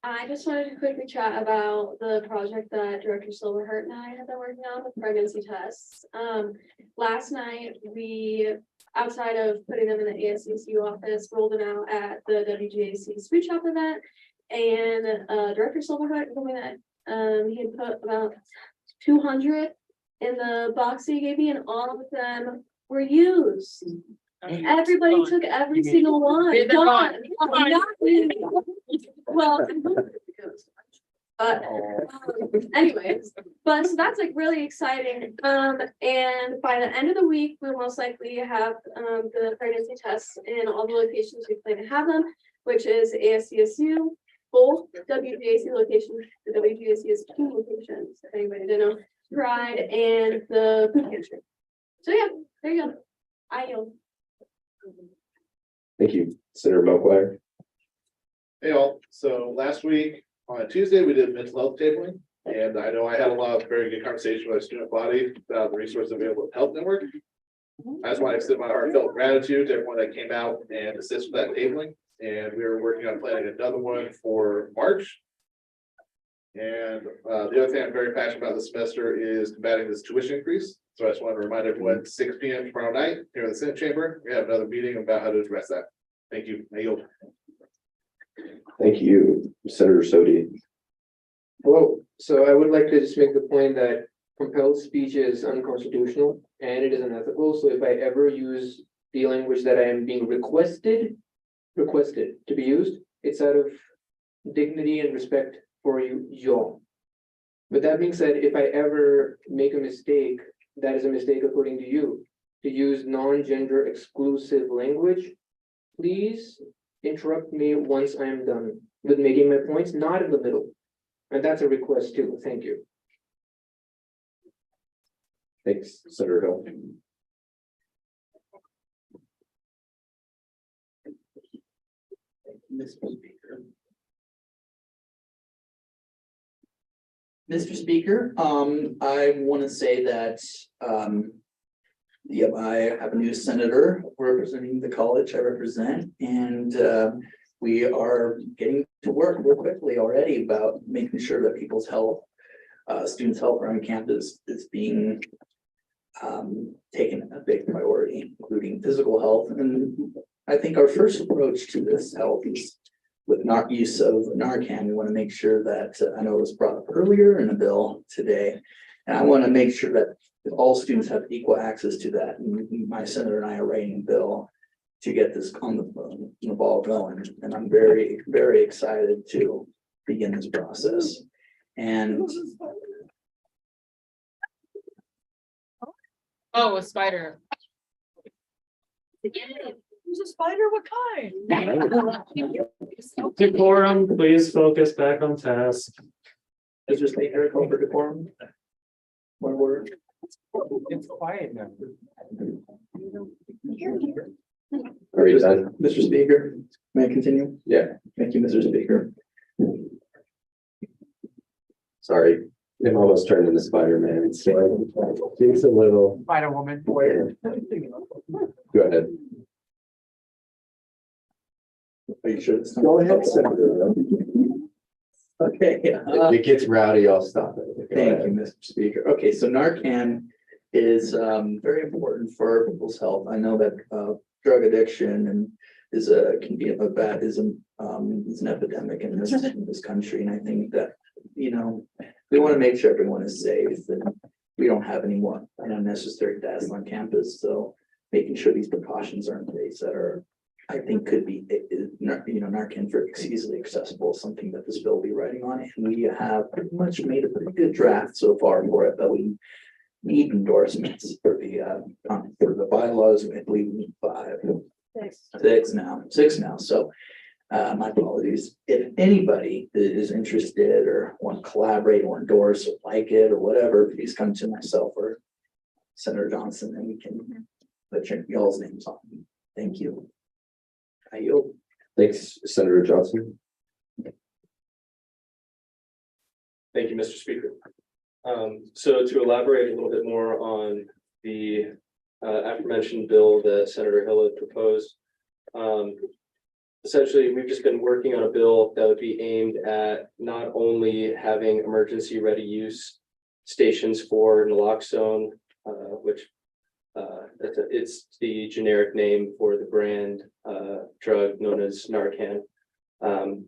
I just wanted to quickly chat about the project that Director Silverhart and I have been working on with pregnancy tests. Last night, we, outside of putting them in the ASCSU office, rolled them out at the WGAC Sweet Shop event. And Director Silverhart told me that he had put about 200 in the box he gave me, and all of them were used. Everybody took every single one. They're gone. Well, but anyways, but so that's like really exciting. And by the end of the week, we'll most likely have the pregnancy tests in all the locations we plan to have them, which is ASCSU, both WGAC locations. The WGAC is 2 locations, if anybody didn't know, Pride and the food pantry. So yeah, there you go. I yield. Thank you, Senator Moquire. Hey all, so last week on Tuesday, we did mental health tabling. And I know I had a lot of very good conversation with our student body about the resources available at Health Network. I just want to extend my heartfelt gratitude to everyone that came out and assisted with that tabling. And we are working on planning another one for March. And the other thing I'm very passionate about this semester is combating this tuition increase. So I just want to remind everyone, 6 p.m. tomorrow night here in the Senate chamber, we have another meeting about how to address that. Thank you. I yield. Thank you, Senator Sodi. Hello, so I would like to just make the point that compelled speech is unconstitutional and it is unethical. So if I ever use the language that I am being requested to be used, it's out of dignity and respect for y'all. With that being said, if I ever make a mistake, that is a mistake according to you, to use non-gender exclusive language, please interrupt me once I am done with making my points, not in the middle. And that's a request too. Thank you. Thanks, Senator Hill. Mr. Speaker, I want to say that, yep, I have a new senator representing the college I represent, and we are getting to work real quickly already about making sure that people's health, students' health around campus is being taken a big priority, including physical health. And I think our first approach to this health is with not use of Narcan. We want to make sure that, I know it was brought up earlier in a bill today, and I want to make sure that all students have equal access to that. And my senator and I are writing a bill to get this on the ball going. And I'm very, very excited to begin this process. And Oh, a spider. Who's a spider? What kind? Decorum, please focus back on task. Mr. Speaker, call for decorum. One word. It's quiet now. Are you done? Mr. Speaker, may I continue? Yeah. Thank you, Mr. Speaker. Sorry, I'm almost turned into Spider-Man. It's a little. Spider-Woman. Go ahead. Are you sure? Go ahead, Senator. Okay. If it gets rowdy, I'll stop it. Go Thank ahead. you, Mr. Speaker. Okay, so Narcan is very important for people's health. I know that drug addiction and can be a bad is an epidemic in this country, and I think that we want to make sure everyone is safe and we don't have any more unnecessary deaths on campus. So making sure these precautions are in place that are, I think, could be Narcan for easily accessible, something that this bill will be writing on, and we have pretty much made a pretty good draft so far for it, but we need endorsements for the bylaws. I believe we need 5. Six now. So my apologies. If anybody is interested or want to collaborate or endorse or like it or whatever, please come to myself or Senator Johnson and we can put y'all's names on. Thank you. I yield. Thanks, Senator Johnson. Thank you, Mr. Speaker. So to elaborate a little bit more on the aforementioned bill that Senator Hill had proposed. Essentially, we've just been working on a bill that would be aimed at not only having emergency ready use stations for naloxone, which it's the generic name for the brand drug known as Narcan,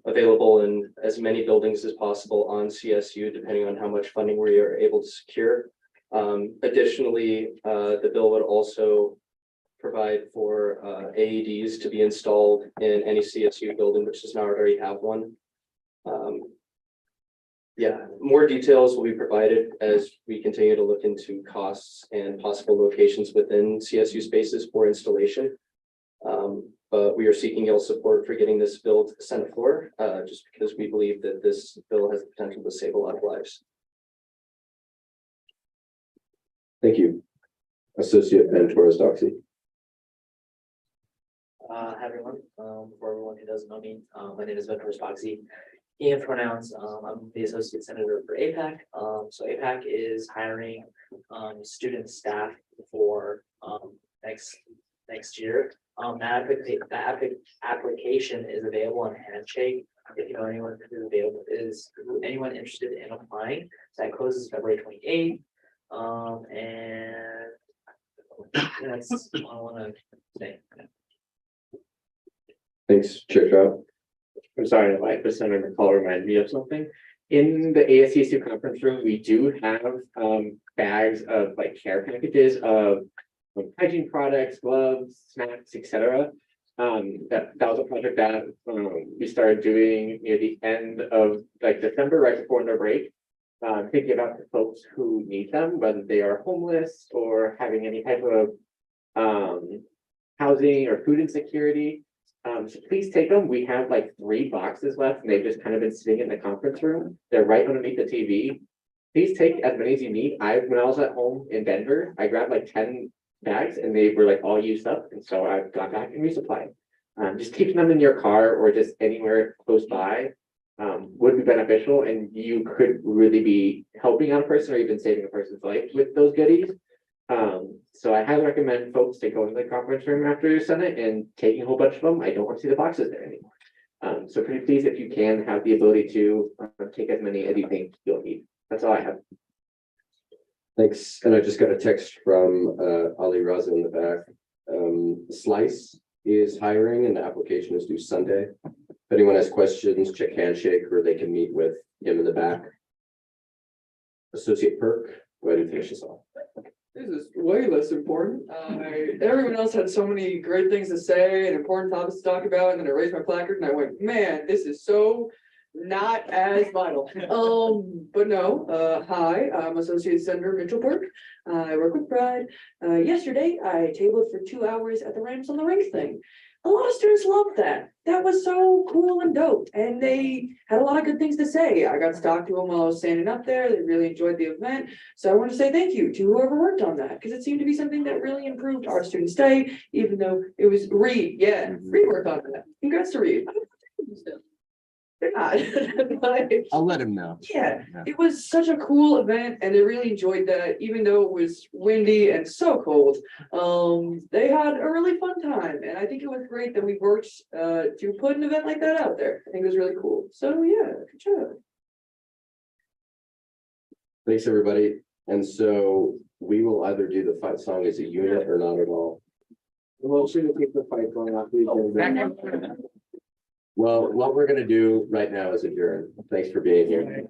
available in as many buildings as possible on CSU, depending on how much funding we are able to secure. Additionally, the bill would also provide for AEDs to be installed in any CSU building which does not already have one. Yeah, more details will be provided as we continue to look into costs and possible locations within CSU spaces for installation. But we are seeking y'all's support for getting this bill to the Senate floor, just because we believe that this bill has the potential to save a lot of lives. Thank you. Associate Ben Torres Doxy. Hi everyone, for everyone who doesn't know me, my name is Ben Torres Doxy. He and pronouns, I'm the associate senator for APAC. So APAC is hiring student staff for next year. That application is available on Handshake. If you know anyone who's available, is anyone interested in applying? So that closes February 28th. And that's all I want to say. Thanks, Chair Trout. I'm sorry, but Senator McCall reminded me of something. In the ASCSU conference room, we do have bags of like care packages of hygiene products, gloves, snacks, etc. That was a project that we started doing near the end of like December, right before winter break. Thinking about the folks who need them, whether they are homeless or having any type of housing or food insecurity. So please take them. We have like 3 boxes left and they've just kind of been sitting in the conference room. They're right underneath the TV. Please take as many as you need. When I was at home in Denver, I grabbed like 10 bags and they were like all used up. And so I've gone back and resupplied. Just keeping them in your car or just anywhere close by would be beneficial, and you could really be helping out a person or even saving a person's life with those goodies. So I highly recommend folks to go into the conference room after your Senate and taking a whole bunch of them. I don't want to see the boxes there anymore. So pretty please, if you can, have the ability to take as many as you think you'll need. That's all I have. Thanks. And I just got a text from Ali Raza in the back. Slice is hiring and the application is due Sunday. If anyone has questions, check Handshake or they can meet with him in the back. Associate Perk, go ahead and finish this off. This is way less important. Everyone else had so many great things to say and important topics to talk about, and then I raised my placard and I went, man, this is so not as vital. But no, hi, I'm Associate Senator Mitchell Burke. I work with Pride. Yesterday, I tabled for 2 hours at the Rams on the Rink thing. A lot of students loved that. That was so cool and dope. And they had a lot of good things to say. I got to talk to them while I was standing up there. They really enjoyed the event. So I want to say thank you to whoever worked on that, because it seemed to be something that really improved our student stay, even though it was Reed. Yeah, Reed worked on that. Congrats to Reed. They're not. But I'll let him know. yeah, it was such a cool event and they really enjoyed that, even though it was windy and so cold. They had a really fun time and I think it was great that we worked to put an event like that out there. I think it was really cool. So yeah, good job. Thanks, everybody. And so we will either do the fight song as a unit or not at all. Well, should we keep the fight going off the agenda? Well, what we're gonna do right now is adjourn. Thanks for being here.